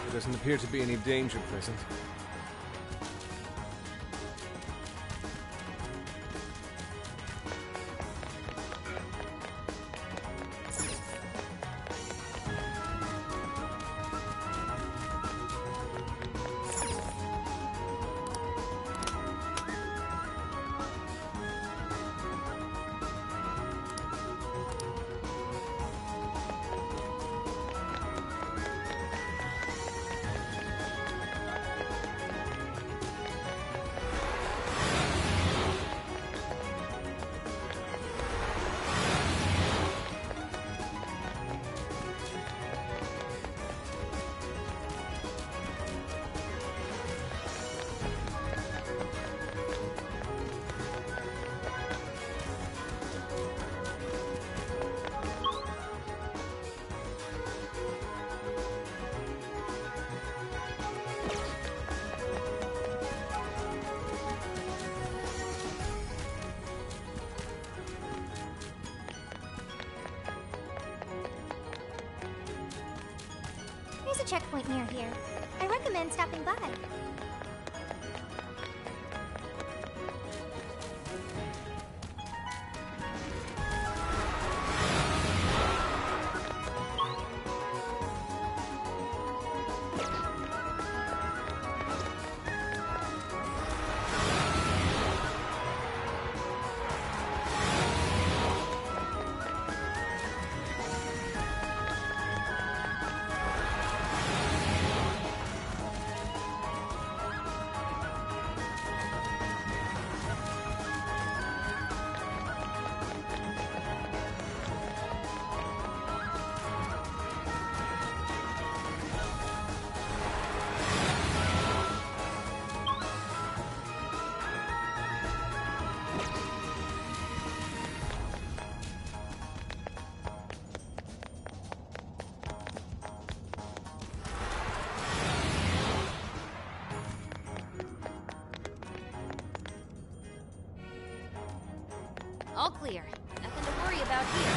There doesn't appear to be any danger present. There's a checkpoint near here. I recommend stopping by. All clear. Nothing to worry about here.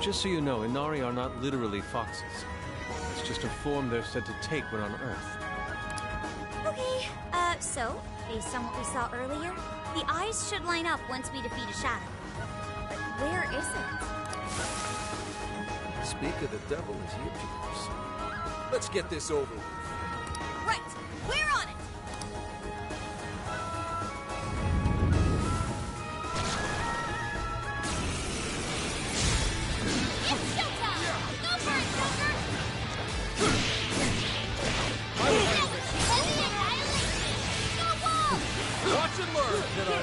Just so you know, Inari are not literally foxes. It's just a form they're said to take when on Earth. Okay, so, based on what we saw earlier, the eyes should line up once we defeat a shadow. But where is it? Speak of the devil as he appears. Let's get this over with. Right, we're on it! Watch and learn, Jedi.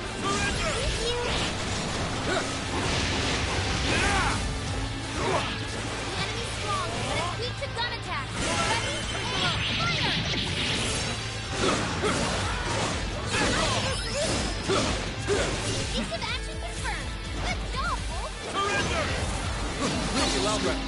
Enemy's strong, but it's weak to gun attacks. Ready? Fire! Evasive action confirmed. Good job, Wolf. Surrender! Thank you, Loudred.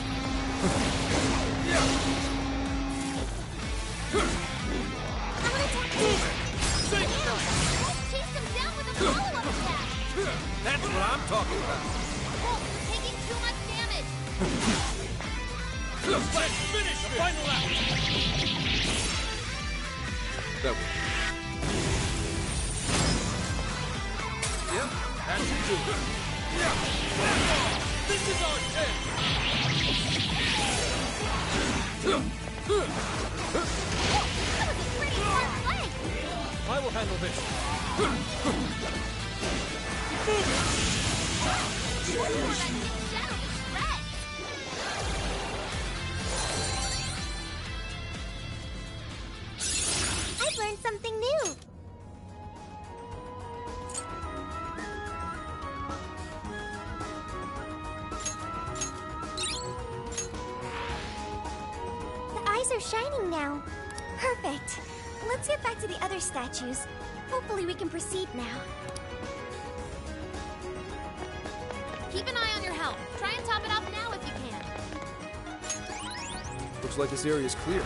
That's what I'm talking about. Wolf, you're taking too much damage. Let's finish the final lap. That way. Yep, that should do it. Yeah. This is our chance. That was a pretty hard leg. I will handle this. I've learned something new. are shining now. Perfect. Let's get back to the other statues. Hopefully we can proceed now. Keep an eye on your health. Try and top it off now if you can. Looks like this area is clear.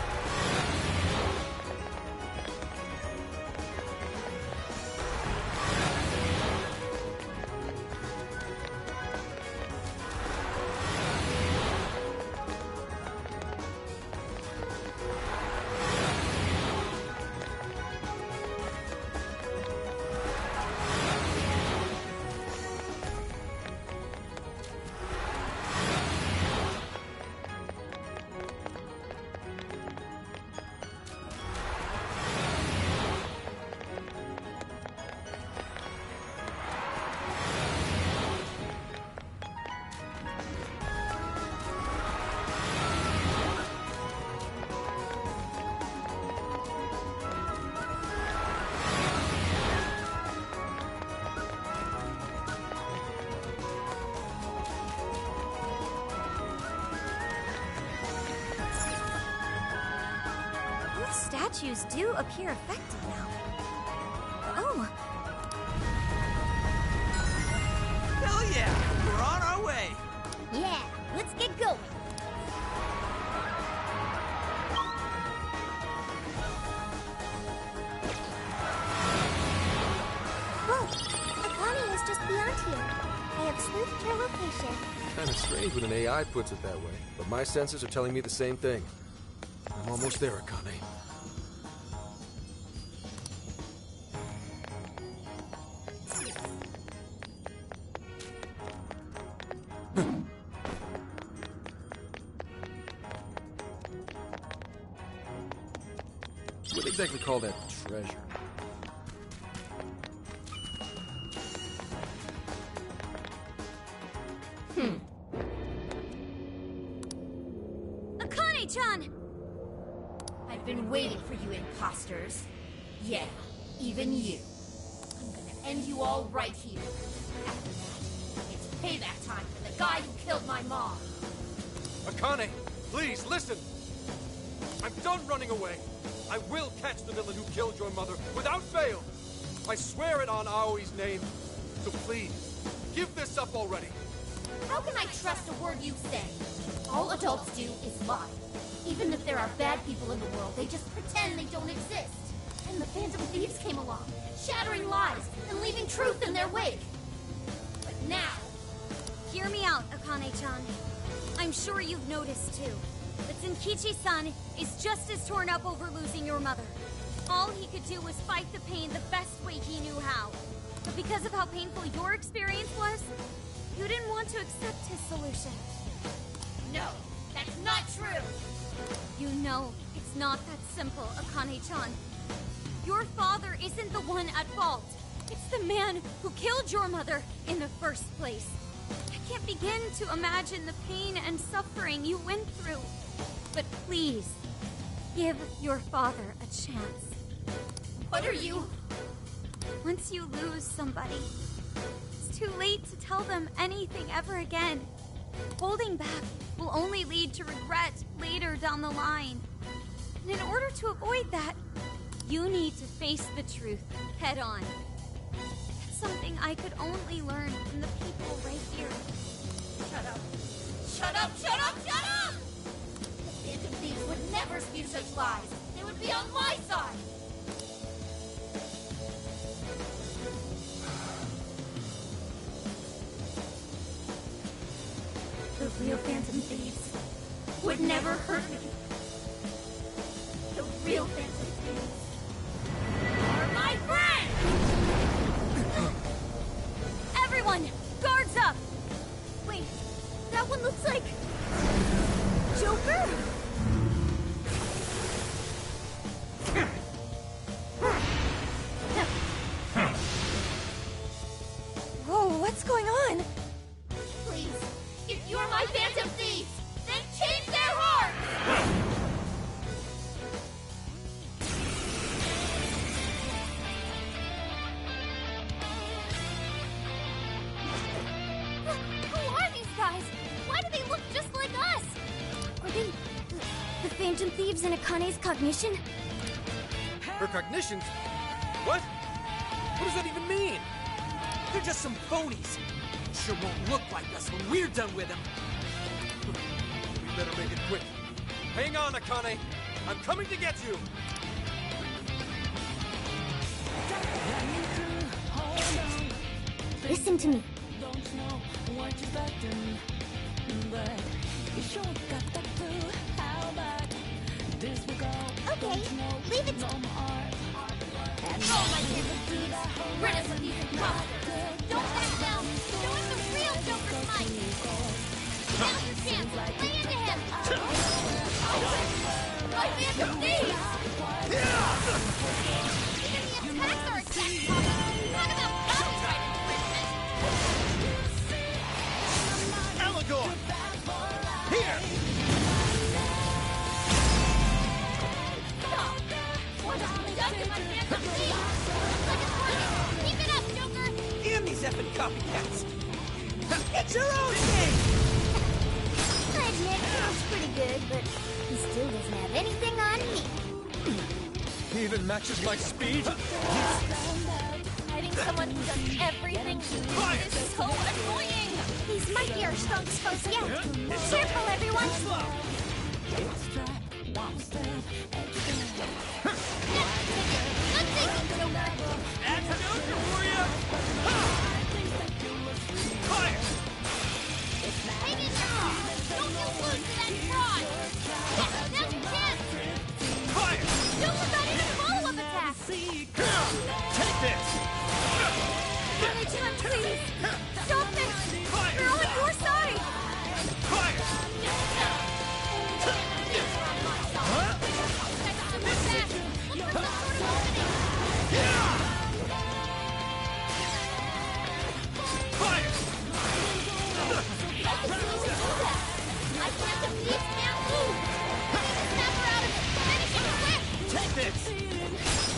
Statues do appear effective now. Oh. Hell yeah! We're on our way! Yeah, let's get going. Whoa! Akane is just beyond here. I have swooped her location. Kinda strange when an AI puts it that way, but my senses are telling me the same thing. I'm almost there, Akane. Wouldn't exactly call that treasure. Akane-chan! I've been waiting for you imposters. Yeah, even you. I'm gonna end you all right here. After that, it's payback time for the guy who killed my mom. Akane, please, listen! I'm done running away! I will catch the villain who killed your mother, without fail! I swear it on Aoi's name. So please, give this up already! How can I trust a word you say? All adults do is lie. Even if there are bad people in the world, they just pretend they don't exist. And the Phantom Thieves came along, shattering lies and leaving truth in their wake. But now... Hear me out, Akane-chan. I'm sure you've noticed too, that Zenkichi-san is just as torn up over losing your mother. All he could do was fight the pain the best way he knew how. But because of how painful your experience was, you didn't want to accept his solution. No, that's not true! You know it's not that simple, Akane-chan. Your father isn't the one at fault. It's the man who killed your mother in the first place. I can't begin to imagine the pain and suffering you went through. But please, give your father a chance. What are you... Once you lose somebody, it's too late to tell them anything ever again. Holding back will only lead to regret later down the line. And in order to avoid that, you need to face the truth head on. That's something I could only learn from the people right here. Shut up! Shut up! Shut up! Shut up! The Phantom Thieves would never spew such lies. They would be on my side. The real Phantom Thieves would never hurt me. The real Phantom Thieves are my friends! Everyone, guards up! Wait, that one looks like... Joker? Whoa, what's going on? Please, if you're my Phantom Thieves, then change their hearts! Who are these guys? Why do they look just like us? Are they... the Phantom Thieves in Akane's cognition? Her cognition? What? What does that even mean? They're just some phonies. Sure won't look like us when we're done with them. We better make it quick. Hang on, Akane. I'm coming to get you. Listen to me. Okay, leave it to me. Oh, my Phantom Thieves! Rid us of these imposters! Don't back down! Show him the real Joker's might! Now's your chance! Lay into him! My Phantom Thieves! Even the attacks are attacks, Papa! Not about copyright infringement! Elagor! Here! Stop! What's done to my Phantom Thieves? Looks like it's working! Keep it up, Joker! Damn these effing copycats! It's your own game! I admit, it was pretty good, but he still doesn't have anything on me. He even matches my speed? Fighting someone who does everything you do is so annoying! These might be our strongest foes yet. Careful, everyone! That's a Joker for you! Fire! Hang in there! Don't you lose to that fraud! Now's your chance! Fire! Joker got in a follow-up attack! Take this! Akane-chan, please! Stop this! We're on your side! Fire! My Phantom Thieves can't move! We need to snap her out of it! Finish it quick! Take this!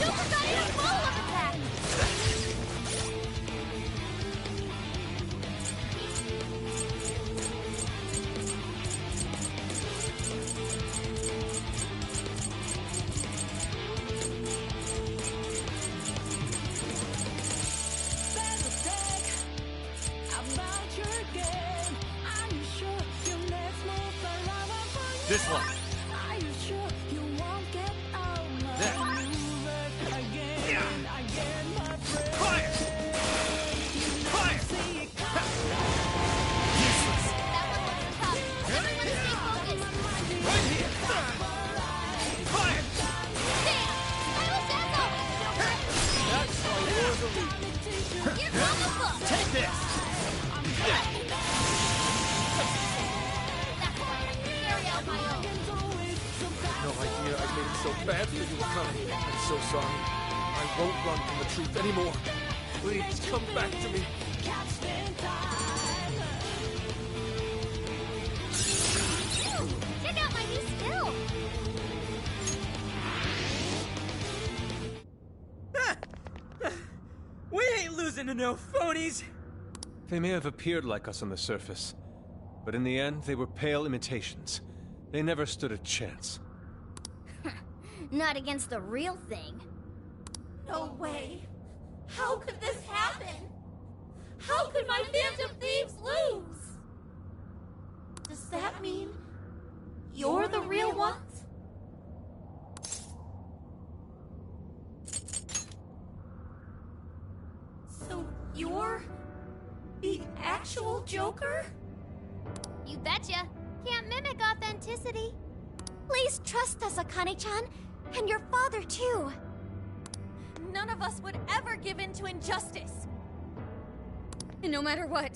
Joker got in a follow-up attack! This one. There. Fire! Fire! Useless. That one looks tough. Everyone stay focused! Right here! Fire! Bam! Final Dazzle! That's why you're the leader. Here comes the book! Take this! That's why I have to carry out my own. No idea I made it so bad for you, Akane. I'm so sorry. I won't run from the truth anymore. Please come back to me. Phew! Check out my new skill! We ain't losing to no phonies! They may have appeared like us on the surface, but in the end, they were pale imitations. They never stood a chance. Not against the real thing. No way! How could this happen? How could my Phantom Thieves lose? Does that mean you're the real ones? So you're the actual Joker? You betcha. Can't mimic authenticity. Please trust us, Akane-chan. And your father, too. None of us would ever give in to injustice. And no matter what,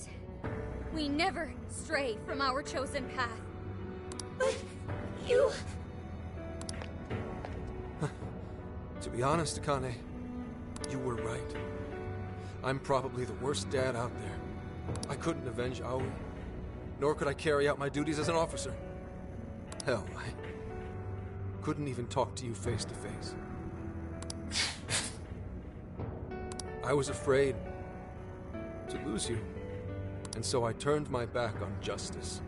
we never stray from our chosen path. But you... To be honest, Akane, you were right. I'm probably the worst dad out there. I couldn't avenge Aoi, nor could I carry out my duties as an officer. Hell, I couldn't even talk to you face to face. I was afraid to lose you, and so I turned my back on justice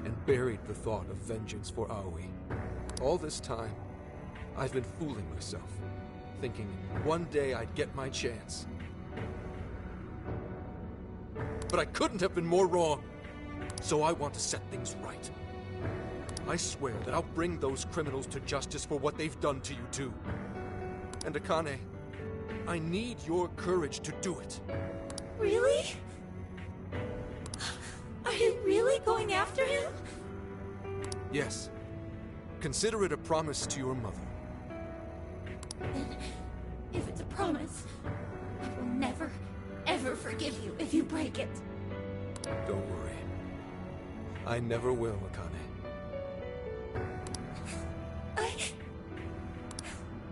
and buried the thought of vengeance for Aoi. All this time, I've been fooling myself, thinking one day I'd get my chance. But I couldn't have been more wrong. So I want to set things right. I swear that I'll bring those criminals to justice for what they've done to you too. And Akane, I need your courage to do it. Really? Are you really going after him? Yes. Consider it a promise to your mother. Then, if it's a promise, I will never, ever forgive you if you break it. Don't worry. I never will, Akane.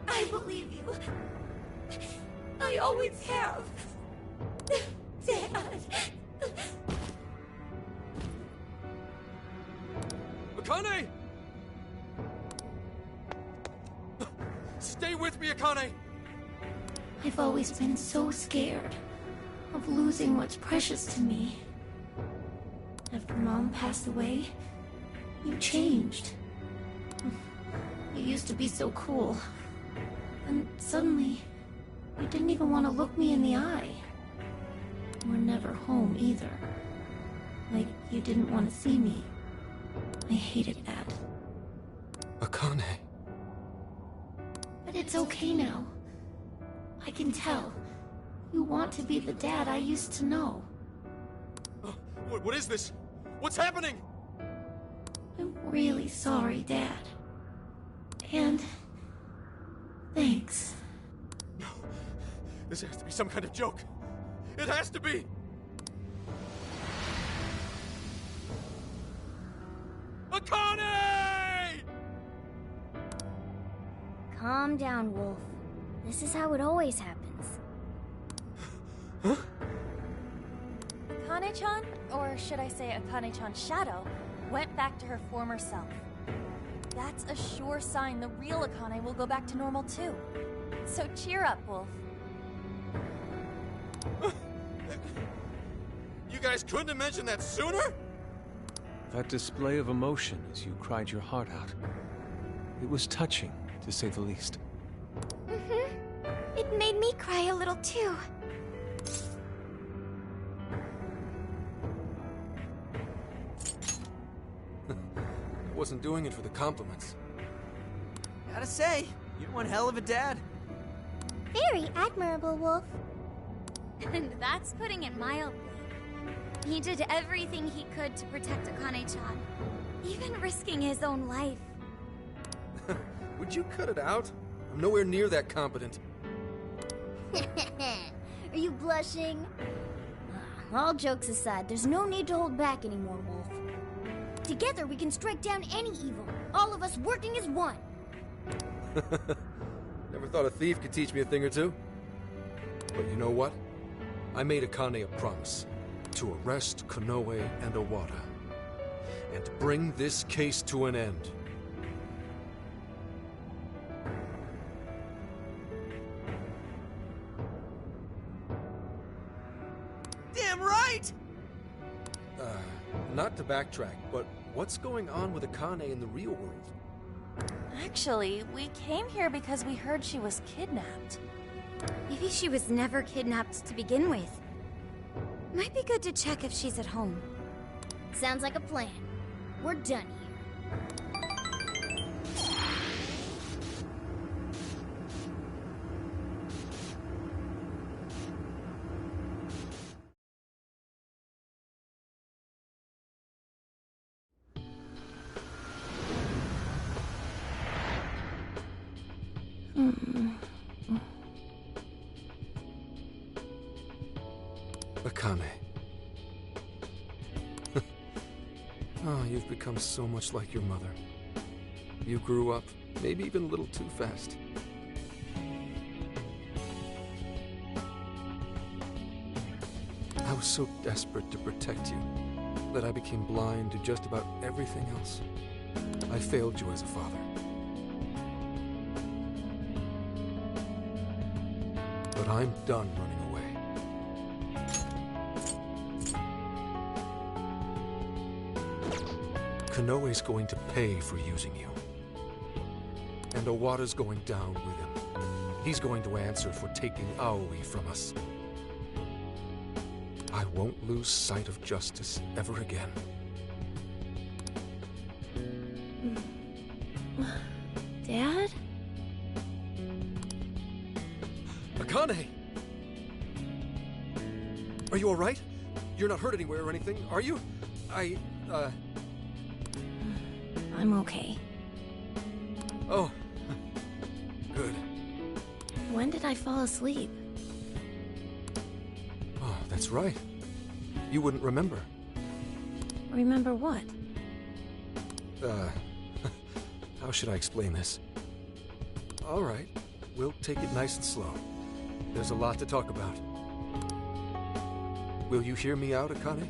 I believe you. I always have. Dad. Akane! Stay with me, Akane! I've always been so scared of losing what's precious to me. After Mom passed away, you changed. You used to be so cool. And suddenly, you didn't even want to look me in the eye. We're never home either. Like, you didn't want to see me. I hated that. Akane. But it's okay now. I can tell. You want to be the dad I used to know. What is this? What's happening? I'm really sorry, Dad. And... thanks. No. This has to be some kind of joke. It has to be! Akane! Calm down, Wolf. This is how it always happens. Huh? Akane-chan, or should I say Akane-chan's shadow, went back to her former self. That's a sure sign the real Akane will go back to normal too. So cheer up, Wolf. You guys couldn't have mentioned that sooner? That display of emotion as you cried your heart out. It was touching, to say the least. Mm-hmm. It made me cry a little too. I wasn't doing it for the compliments. Gotta say, you're one hell of a dad. Very admirable, Wolf. And that's putting it mildly. He did everything he could to protect Akane-chan, even risking his own life. Would you cut it out? I'm nowhere near that competent. Are you blushing? All jokes aside, there's no need to hold back anymore, Wolf. Together we can strike down any evil, all of us working as one. Never thought a thief could teach me a thing or two. But you know what? I made Akane a promise. To arrest Konoe and Owada. And bring this case to an end. Damn right! Not to backtrack, but what's going on with Akane in the real world? Actually, we came here because we heard she was kidnapped. Maybe she was never kidnapped to begin with. Might be good to check if she's at home. Sounds like a plan. We're done here. Akane. Oh, you've become so much like your mother. You grew up, maybe even a little too fast. I was so desperate to protect you that I became blind to just about everything else. I failed you as a father. But I'm done running away. Konoe's going to pay for using you. And Owada's going down with him. He's going to answer for taking Aoi from us. I won't lose sight of justice ever again. Dad? Akane! Are you alright? You're not hurt anywhere or anything, are you? I'm okay. Oh. Good. When did I fall asleep? Oh, that's right. You wouldn't remember. Remember what? How should I explain this? Alright, we'll take it nice and slow. There's a lot to talk about. Will you hear me out, Akane?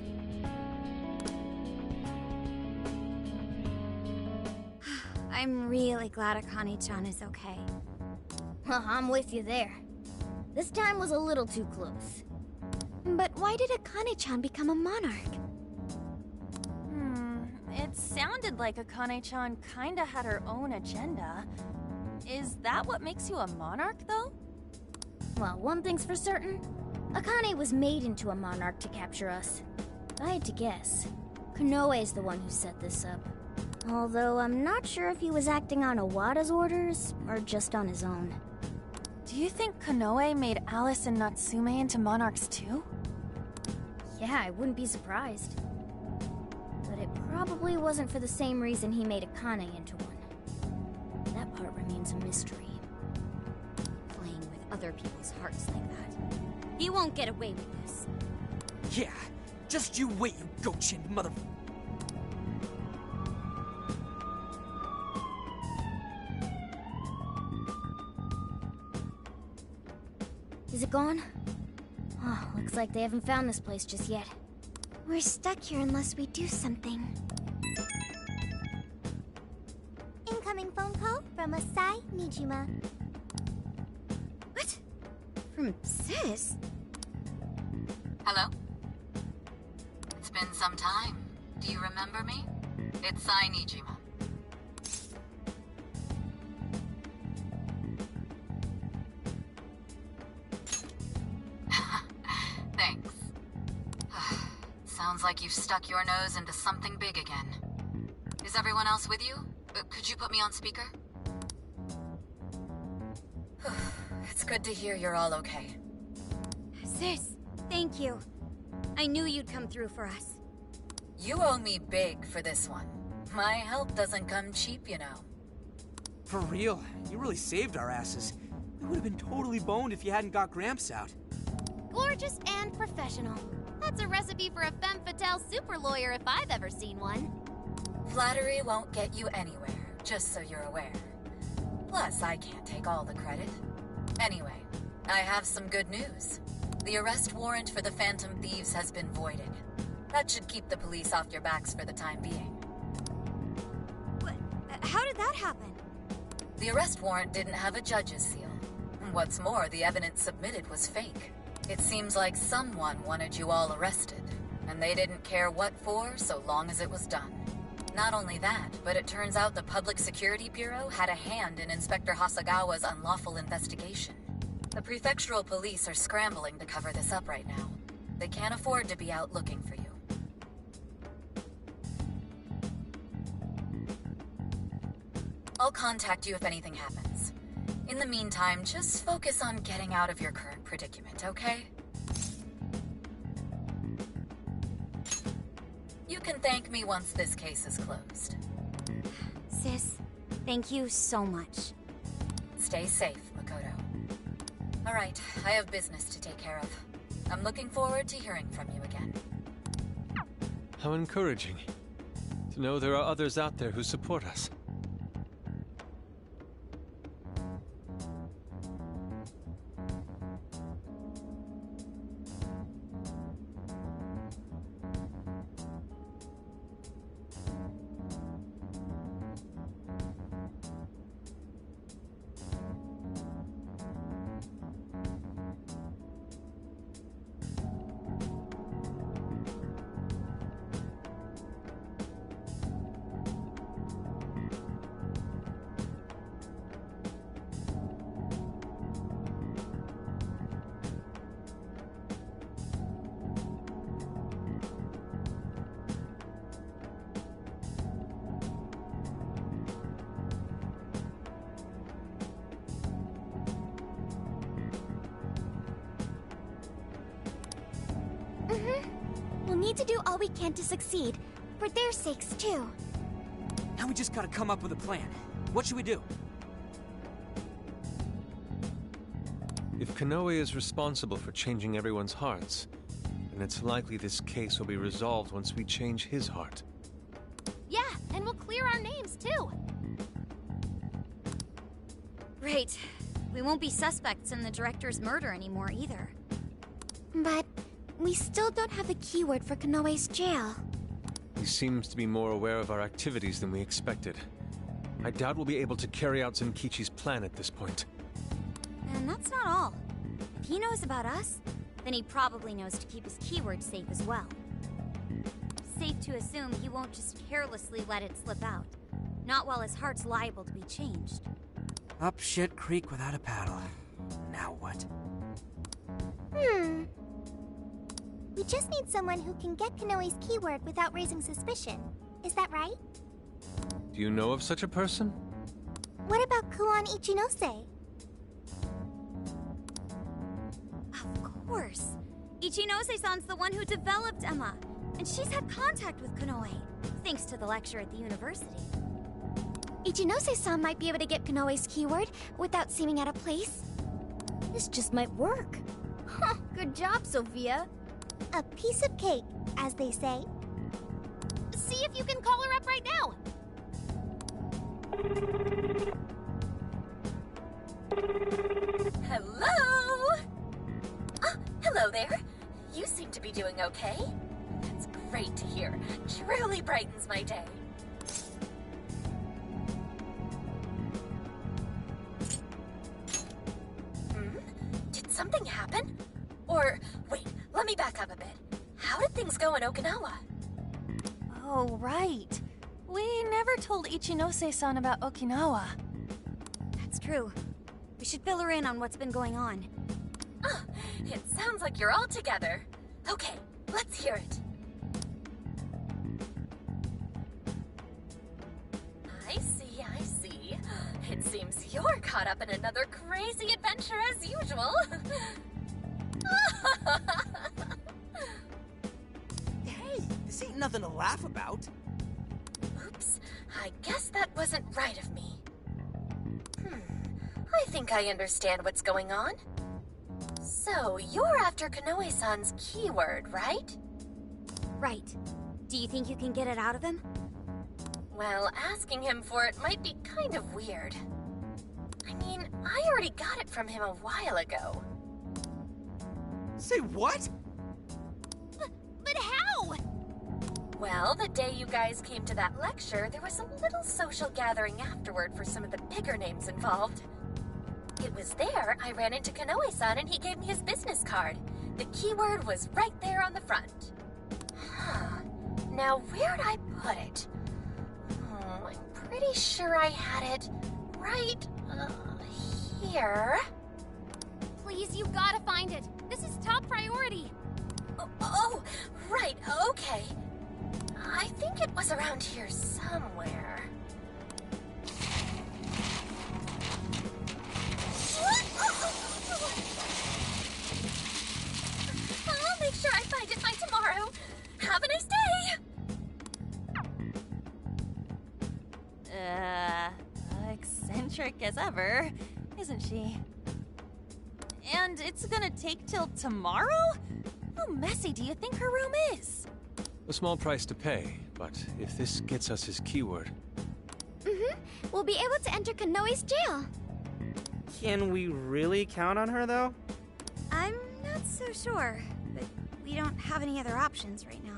I'm really glad Akane-chan is okay. Well, I'm with you there. This time was a little too close. But why did Akane-chan become a monarch? It sounded like Akane-chan kinda had her own agenda. Is that what makes you a monarch, though? Well, one thing's for certain. Akane was made into a monarch to capture us. If I had to guess, Konoe's the one who set this up. Although I'm not sure if he was acting on Owada's orders, or just on his own. Do you think Konoe made Alice and Natsume into monarchs too? Yeah, I wouldn't be surprised. But it probably wasn't for the same reason he made Akane into one. That part remains a mystery. Playing with other people's hearts like that. He won't get away with this. Yeah, just you wait, you goat-chinned mother... Is it gone? Oh, looks like they haven't found this place just yet. We're stuck here unless we do something. Incoming phone call from Asai Nijima. What? From Sis? Hello? It's been some time. Do you remember me? It's Sai Nijima. Thanks. Sounds like you've stuck your nose into something big again. Is everyone else with you? Could you put me on speaker? It's good to hear you're all okay. Sis, thank you. I knew you'd come through for us. You owe me big for this one. My help doesn't come cheap, you know. For real, you really saved our asses. We would have been totally boned if you hadn't got Gramps out. Gorgeous and professional. That's a recipe for a femme fatale super lawyer if I've ever seen one. Flattery won't get you anywhere, just so you're aware. Plus, I can't take all the credit. Anyway, I have some good news. The arrest warrant for the Phantom Thieves has been voided. That should keep the police off your backs for the time being. What? How did that happen? The arrest warrant didn't have a judge's seal. What's more, the evidence submitted was fake. It seems like someone wanted you all arrested, and they didn't care what for so long as it was done. Not only that, but it turns out the Public Security Bureau had a hand in Inspector Hasagawa's unlawful investigation. The prefectural police are scrambling to cover this up right now. They can't afford to be out looking for you. I'll contact you if anything happens. In the meantime, just focus on getting out of your current predicament, okay? You can thank me once this case is closed. Sis, thank you so much. Stay safe, Makoto. Alright, I have business to take care of. I'm looking forward to hearing from you again. How encouraging to know there are others out there who support us. We'll need to do all we can to succeed, for their sakes too. Now we just gotta come up with a plan. What should we do? If Konoe is responsible for changing everyone's hearts, then it's likely this case will be resolved once we change his heart. Yeah, and we'll clear our names too. Right. We won't be suspects in the director's murder anymore either. But we still don't have a keyword for Konoe's jail. He seems to be more aware of our activities than we expected. I doubt we'll be able to carry out Zenkichi's plan at this point. And that's not all. If he knows about us, then he probably knows to keep his keyword safe as well. Safe to assume he won't just carelessly let it slip out. Not while his heart's liable to be changed. Up shit creek without a paddle. Now what? We just need someone who can get Konoe's keyword without raising suspicion. Is that right? Do you know of such a person? What about Kuon Ichinose? Of course. Ichinose-san's the one who developed Emma, and she's had contact with Konoe, thanks to the lecture at the university. Ichinose-san might be able to get Konoe's keyword without seeming out of place. This just might work. Good job, Sophia. A piece of cake, as they say. See if you can call her up right now. Hello? Hello there. You seem to be doing okay. That's great to hear. Truly brightens my day. Did something happen? Or, wait, let me back up a bit. How did things go in Okinawa? Oh, right. We never told Ichinose-san about Okinawa. That's true. We should fill her in on what's been going on. It sounds like you're all together. Okay, let's hear it. I see. It seems you're caught up in another crazy adventure as usual. Hey, this ain't nothing to laugh about. Oops, I guess that wasn't right of me. I think I understand what's going on. So, you're after Konoe-san's keyword, right? Right. Do you think you can get it out of him? Well, asking him for it might be kind of weird. I mean, I already got it from him a while ago. Say what? But how? Well, the day you guys came to that lecture, there was a little social gathering afterward for some of the bigger names involved. It was there I ran into Konoe-san and he gave me his business card. The keyword was right there on the front. Now, where'd I put it? I'm pretty sure I had it right here. Please, you gotta find it. This is top priority. Oh, right, okay. I think it was around here somewhere. I'll make sure I find it by tomorrow. Have a nice day! Eccentric as ever, isn't she? And it's gonna take till tomorrow? How messy do you think her room is? A small price to pay, but if this gets us his keyword... We'll be able to enter Konoe's jail. Can we really count on her, though? I'm not so sure, but we don't have any other options right now.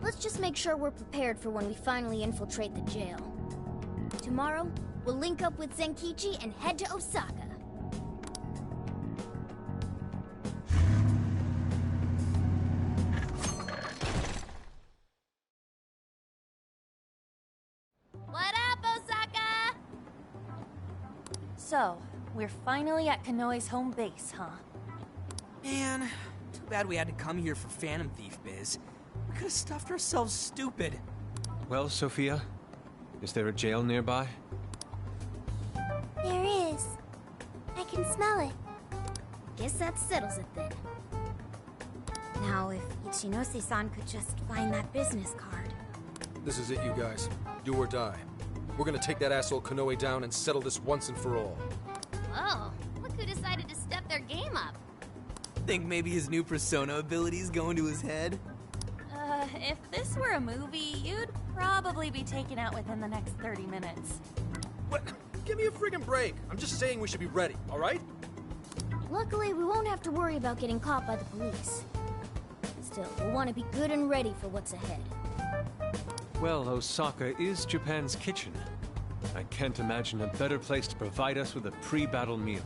Let's just make sure we're prepared for when we finally infiltrate the jail. Tomorrow, we'll link up with Zenkichi and head to Osaka. What up, Osaka? So, we're finally at Konoe's home base, huh? Man, too bad we had to come here for Phantom Thief biz. We could have stuffed ourselves stupid. Well, Sophia, is there a jail nearby? There is. I can smell it. Guess that settles it then. Now, if Ichinose-san could just find that business card. This is it, you guys. Do or die. We're gonna take that asshole Konoe down and settle this once and for all. Whoa, look who decided to step their game up. Think maybe his new persona abilities go into his head? If this were a movie, you'd probably be taken out within the next 30 minutes. What? Give me a friggin' break. I'm just saying we should be ready, all right? Luckily, we won't have to worry about getting caught by the police. Still, we'll want to be good and ready for what's ahead. Well, Osaka is Japan's kitchen. I can't imagine a better place to provide us with a pre-battle meal.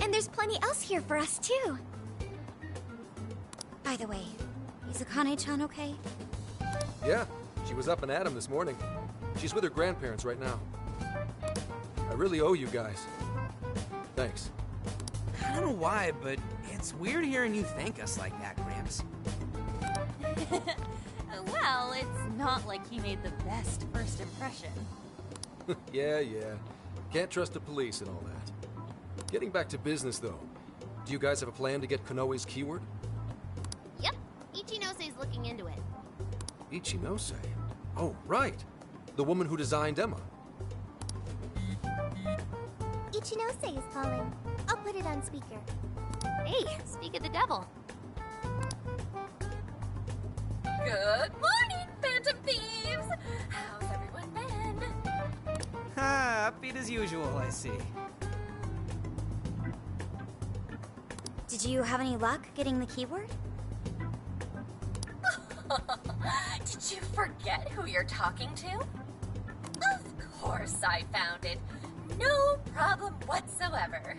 And there's plenty else here for us, too. By the way, is Akane-chan okay? Yeah, she was up and at 'em this morning. She's with her grandparents right now. I really owe you guys. Thanks. I don't know why, but it's weird hearing you thank us like that, Gramps. Well, it's not like he made the best first impression. Yeah. Can't trust the police and all that. Getting back to business, though. Do you guys have a plan to get Konoe's keyword? Yep, Ichinose is looking into it. Ichinose? Oh, right. The woman who designed Emma. Ichinose is calling. I'll put it on speaker. Hey, speak of the devil. Good morning, Phantom Thieves! How's everyone been? Upbeat as usual, I see. Did you have any luck getting the keyword? Did you forget who you're talking to? Of course I found it. No problem whatsoever.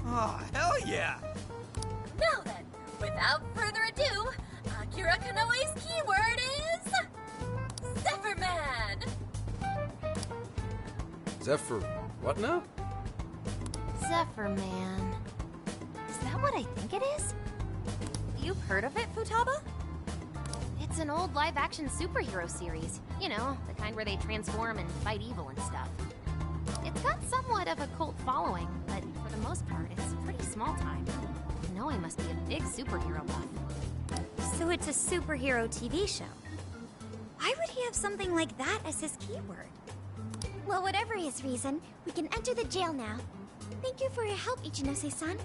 Oh, hell yeah! Now then, without further ado, Akira Konoe's keyword is... Zephyrman! Zephyr... what now? Zephyrman. Is that what I think it is? You've heard of it, Futaba? It's an old live-action superhero series. You know, the kind where they transform and fight evil and stuff. It's got somewhat of a cult following, but for the most part, it's pretty small time. Konoe must be a big superhero buff. So it's a superhero TV show. Why would he have something like that as his keyword? Well, whatever his reason, we can enter the jail now. Thank you for your help, Ichinose-san.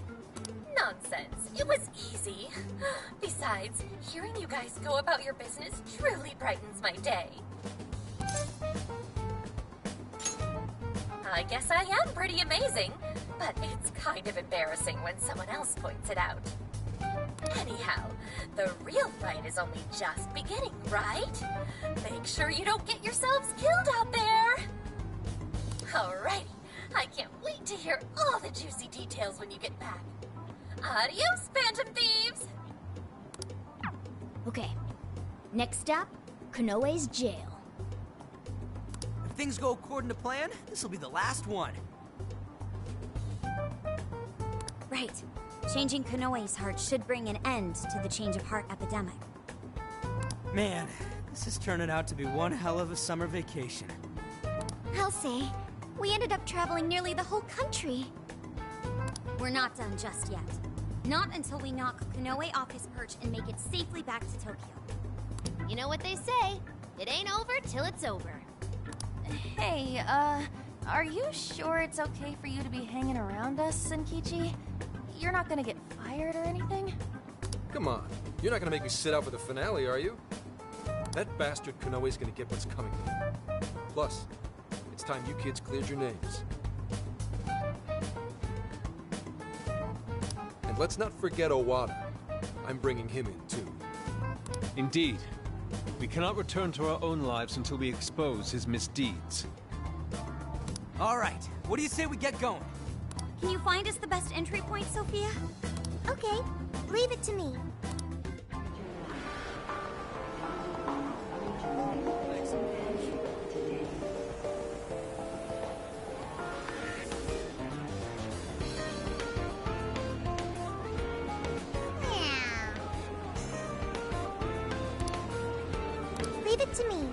Nonsense. It was easy. Besides, hearing you guys go about your business truly brightens my day. I guess I am pretty amazing, but it's kind of embarrassing when someone else points it out. Anyhow, the real fight is only just beginning, right? Make sure you don't get yourselves killed out there! Alrighty, I can't wait to hear all the juicy details when you get back. Adios, Phantom Thieves! Okay, next stop, Konoe's jail. If things go according to plan, this will be the last one. Right. Changing Konoe's heart should bring an end to the change of heart epidemic. Man, this is turning out to be one hell of a summer vacation. I'll say, we ended up traveling nearly the whole country. We're not done just yet. Not until we knock Konoe off his perch and make it safely back to Tokyo. You know what they say, it ain't over till it's over. Hey, are you sure it's okay for you to be hanging around us, Senkichi? You're not gonna get fired or anything? Come on, you're not gonna make me sit out for the finale, are you? That bastard Konoe's gonna get what's coming to him. Plus, it's time you kids cleared your names. And let's not forget Owada. I'm bringing him in, too. Indeed. We cannot return to our own lives until we expose his misdeeds. All right, what do you say we get going? Can you find us the best entry point, Sophia? Okay, leave it to me. Leave it to me.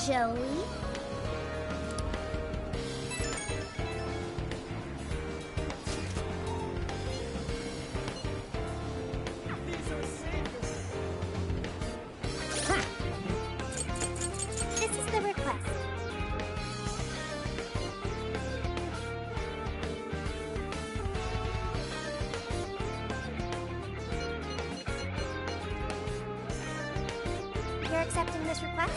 Joey? This is the request. You're accepting this request?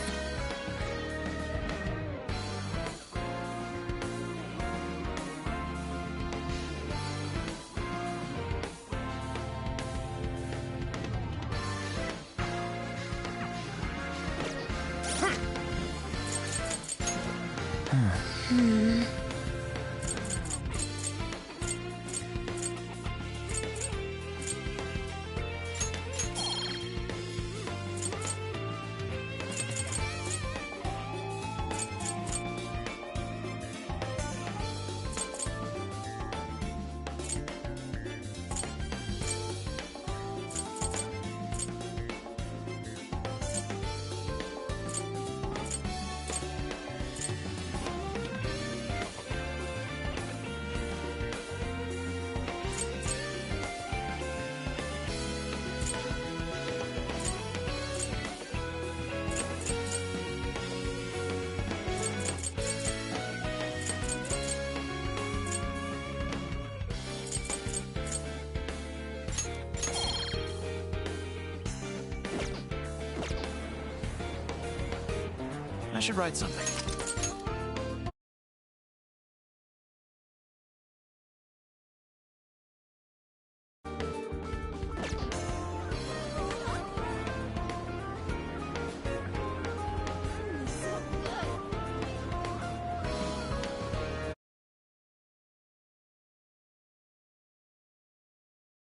I should write something.